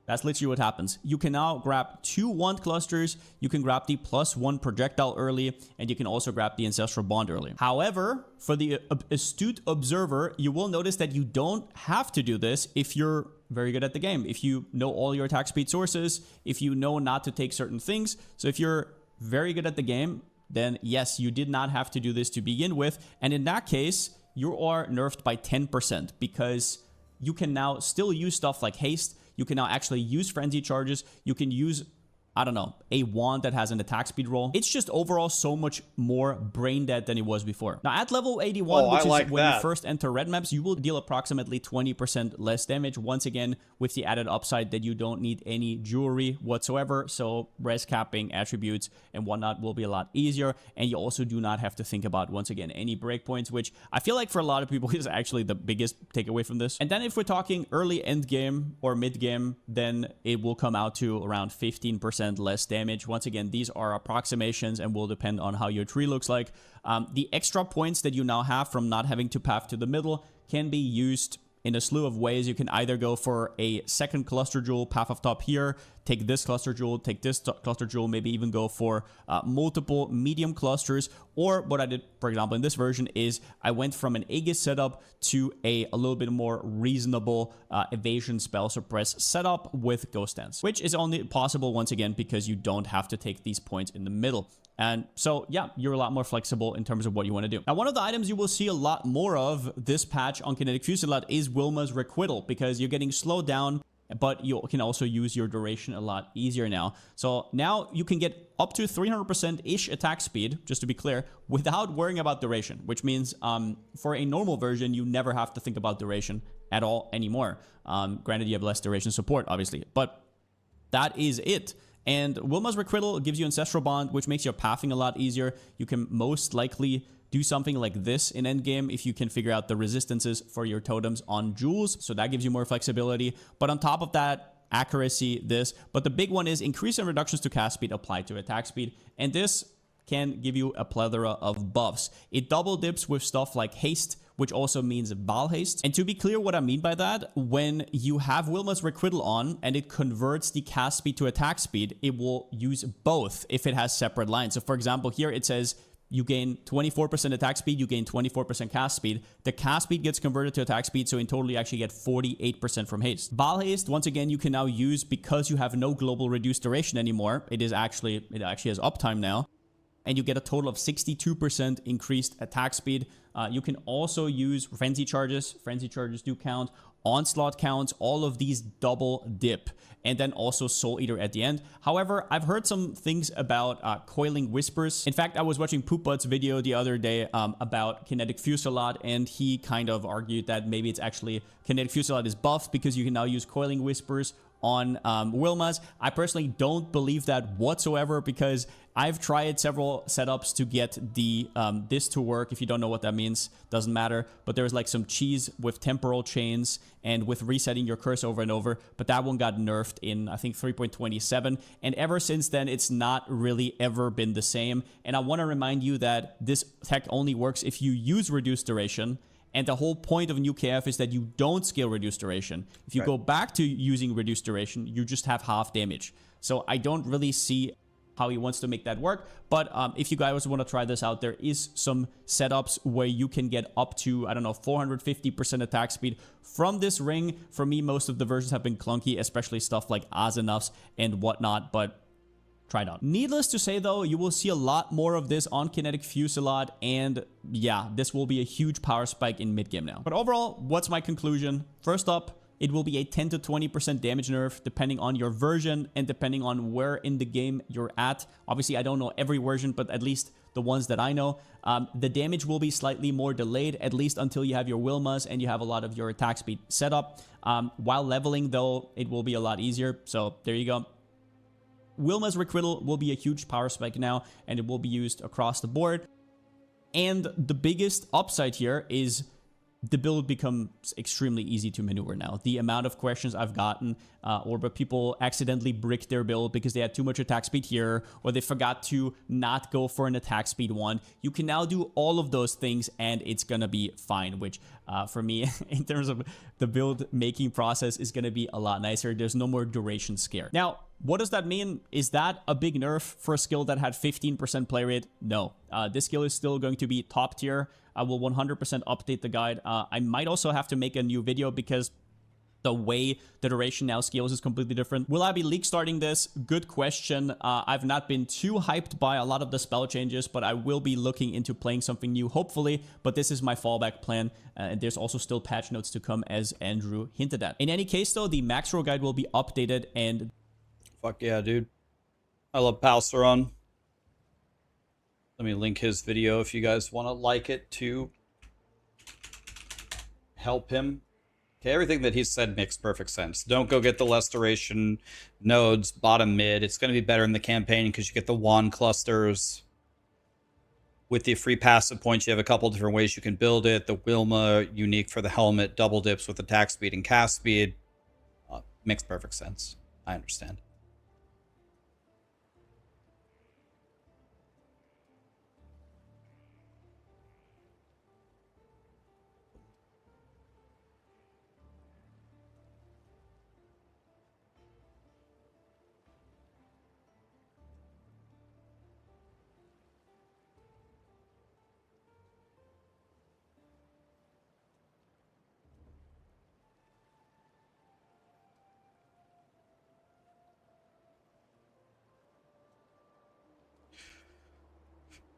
That's literally what happens. You can now grab 2 wand clusters, you can grab the +1 projectile early, and you can also grab the ancestral bond early. However, for the astute observer, you will notice that you don't have to do this if you're very good at the game, if you know all your attack speed sources, if you know not to take certain things. So if you're very good at the game, then yes, you did not have to do this to begin with. And in that case, you are nerfed by 10%, because you can now still use stuff like haste. You can now actually use frenzy charges. You can use, I don't know, a wand that has an attack speed roll. It's just overall so much more brain dead than it was before. Now at level 81, which is when you first enter red maps, you will deal approximately 20% less damage. Once again, with the added upside that you don't need any jewelry whatsoever. So res capping, attributes, and whatnot will be a lot easier. And you also do not have to think about, once again, any breakpoints, which I feel like for a lot of people is actually the biggest takeaway from this. And then if we're talking early end game or mid game, then it will come out to around 15% less damage. Once again, these are approximations and will depend on how your tree looks like. The extra points that you now have from not having to path to the middle can be used in a slew of ways. You can either go for a second cluster jewel, path of top here, take this cluster jewel, take this cluster jewel, maybe even go for multiple medium clusters. Or what I did, for example, in this version is I went from an Aegis setup to a little bit more reasonable evasion spell suppress setup with Ghost Dance, which is only possible, once again, because you don't have to take these points in the middle. And so, yeah, you're a lot more flexible in terms of what you want to do. Now, one of the items you will see a lot more of this patch on Kinetic Fusillade is Wilma's Requital, because you're getting slowed down, but you can also use your duration a lot easier now. So now you can get up to 300%-ish attack speed, just to be clear, without worrying about duration, which means for a normal version, you never have to think about duration at all anymore. Granted, you have less duration support, obviously, but that is it. And Wilma's Requital gives you Ancestral Bond, which makes your pathing a lot easier. You can most likely do something like this in endgame if you can figure out the resistances for your totems on jewels. So that gives you more flexibility. But on top of that, accuracy, this. But the big one is increase and reductions to cast speed applied to attack speed. And this can give you a plethora of buffs. It double dips with stuff like haste, which also means Baal haste. And to be clear what I mean by that, when you have Wilma's Requital on and it converts the cast speed to attack speed, it will use both if it has separate lines. So for example, here it says you gain 24% attack speed, you gain 24% cast speed. The cast speed gets converted to attack speed, so in total you actually get 48% from haste. Baal haste, once again, you can now use because you have no global reduced duration anymore. It actually has uptime now. And you get a total of 62% increased attack speed. You can also use frenzy charges. Frenzy charges do count. Onslaught counts. All of these double dip. And then also Soul Eater at the end. However, I've heard some things about Coiling Whispers. In fact, I was watching Poopbutt's video the other day about Kinetic Fusillade, and he kind of argued that maybe it's actually Kinetic Fusillade is buffed because you can now use Coiling Whispers on Wilma's. I personally don't believe that whatsoever, because I've tried several setups to get the this to work. If you don't know what that means, doesn't matter. But there's like some cheese with temporal chains and with resetting your curse over and over. But that one got nerfed in, I think, 3.27. And ever since then, it's not really ever been the same. And I want to remind you that this tech only works if you use reduced duration. And the whole point of new KF is that you don't scale reduced duration. If you go back to using reduced duration, you just have half damage. So I don't really see how he wants to make that work. But if you guys want to try this out, there is some setups where you can get up to, I don't know, 450% attack speed from this ring. For me, most of the versions have been clunky, especially stuff like Azenaf's and whatnot, but try it out. Needless to say, though, you will see a lot more of this on Kinetic Fusillade, and yeah, this will be a huge power spike in mid-game now. But overall, what's my conclusion? First up, it will be a 10 to 20% damage nerf depending on your version and depending on where in the game you're at. Obviously, I don't know every version, but at least the ones that I know. The damage will be slightly more delayed, at least until you have your Wilmas and you have a lot of your attack speed set up. While leveling, though, it will be a lot easier. So there you go. Wilma's Requital will be a huge power spike now, and it will be used across the board. And the biggest upside here is the build becomes extremely easy to maneuver now. The amount of questions I've gotten, or but people accidentally bricked their build because they had too much attack speed here, or they forgot to not go for an attack speed one. You can now do all of those things, and it's gonna be fine, which for me, in terms of the build making process, is gonna be a lot nicer. There's no more duration scare. Now, what does that mean? Is that a big nerf for a skill that had 15% play rate? No. This skill is still going to be top tier. I will 100% update the guide. I might also have to make a new video because the way the duration now scales is completely different. Will I be league starting this? Good question. I've not been too hyped by a lot of the spell changes, but I will be looking into playing something new, hopefully. But this is my fallback plan. And there's also still patch notes to come, as Andrew hinted at. In any case, though, the max roll guide will be updated, and Fuck yeah, dude. I love Palceron. Let me link his video if you guys want to like it to help him. Okay, everything that he said makes perfect sense. Don't go get the less duration nodes, bottom mid. It's going to be better in the campaign because you get the wand clusters. With the free passive points, you have a couple different ways you can build it. The Wilma, unique for the helmet, double dips with attack speed and cast speed. Makes perfect sense. I understand.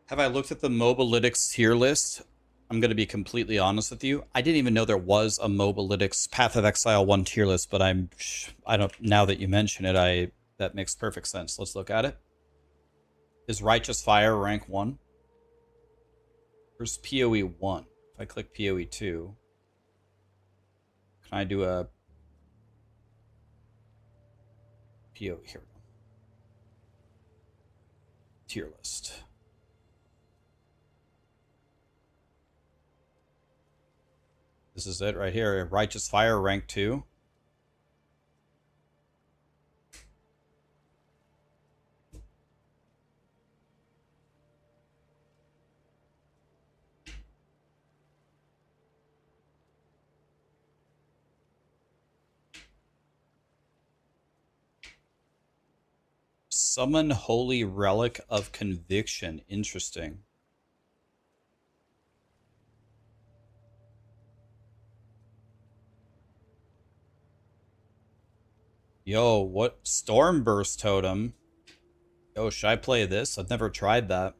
Have I looked at the Mobalytics tier list? I'm going to be completely honest with you. I didn't even know there was a Mobalytics Path of Exile 1 tier list, but I don't, now that you mention it, that makes perfect sense. Let's look at it. Is Righteous Fire rank 1? Where's PoE 1? If I click PoE 2, can I do a PoE? Here we go. Tier list. This is it right here. Righteous Fire, rank 2. Summon Holy Relic of Conviction. Interesting. Yo, what? Stormburst Totem? Yo, should I play this? I've never tried that.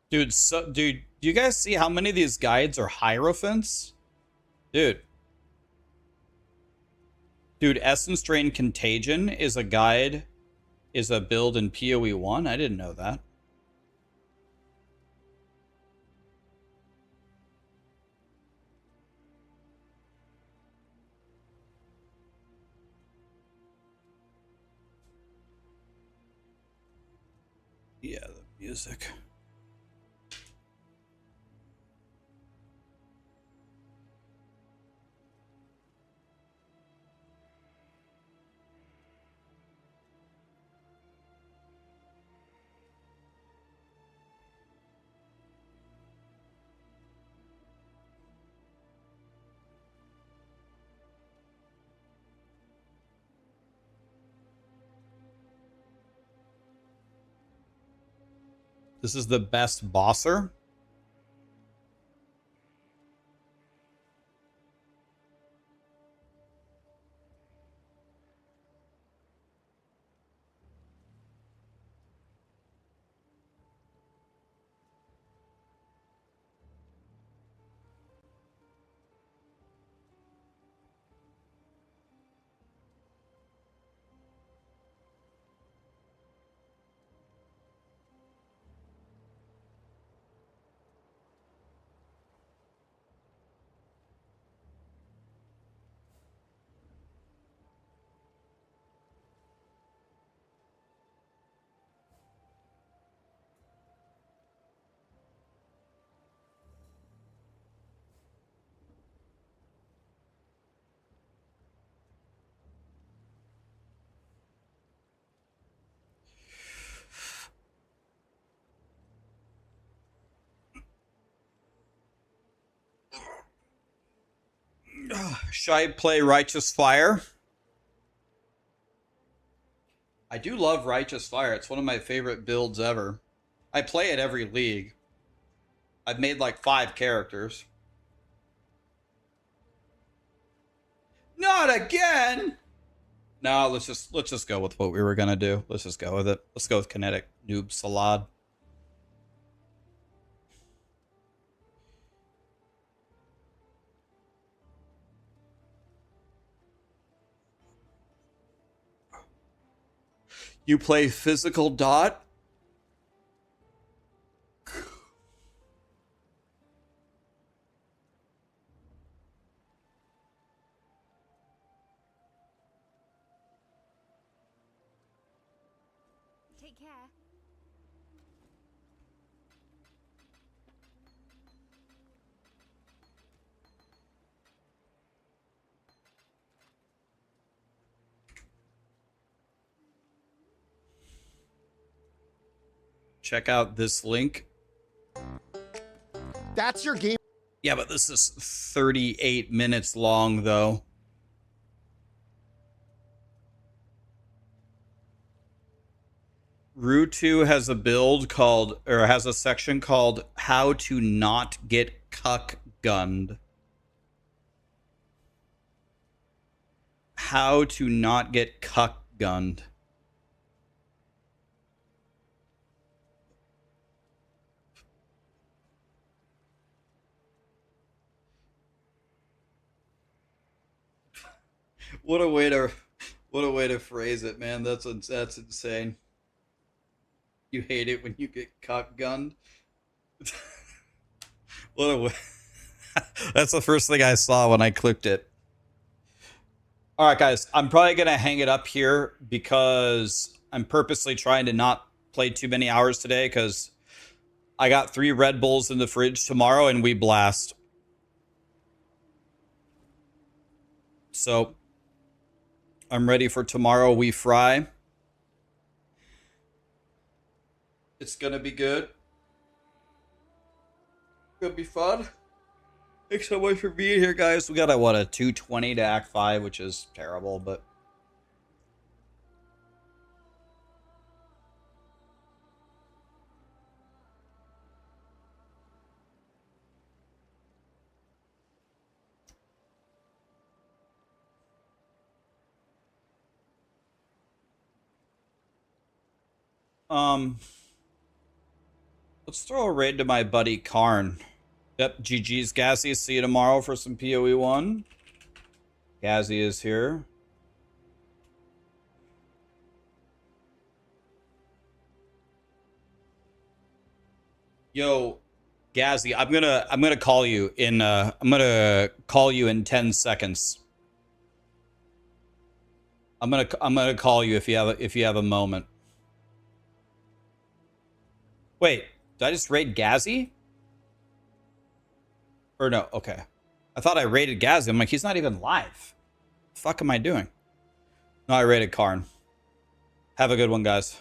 Dude, do you guys see how many of these guides are Hierophants? Dude. Dude, Essence Drain Contagion is a guide, is a build in PoE 1? I didn't know that. Yeah, the music. This is the best bosser. Should I play Righteous Fire? I do love Righteous Fire. It's one of my favorite builds ever. I play it every league. I've made like 5 characters. Not again. No, let's just go with what we were gonna do. Let's just go with it. Let's go with Kinetic Noob Salad. You play Physical Dot? Take care. Check out this link. That's your game. Yeah, but this is 38 minutes long, though. Rutu has a build called, or has a section called How to Not Get Cuck Gunned. How to Not Get Cuck Gunned. What a way to phrase it, man. That's insane. You hate it when you get cock gunned. What a way. That's the first thing I saw when I clicked it. All right, guys. I'm probably gonna hang it up here because I'm purposely trying to not play too many hours today because I got 3 Red Bulls in the fridge tomorrow and we blast. So I'm ready for tomorrow. We fry. It's gonna be good. Gonna be fun. Thanks so much for being here, guys. We got a 220 to Act 5, which is terrible, but let's throw a raid to my buddy Karn. Yep, GG's Gazzy. See you tomorrow for some PoE 1. Gazzy is here. Yo, Gazzy, I'm gonna call you in I'm gonna call you in 10 seconds. I'm gonna call you if you have a moment. Wait, did I just raid Gazzy? Or no, okay. I thought I raided Gazzy. I'm like, he's not even live. The fuck am I doing? No, I raided Karn. Have a good one, guys.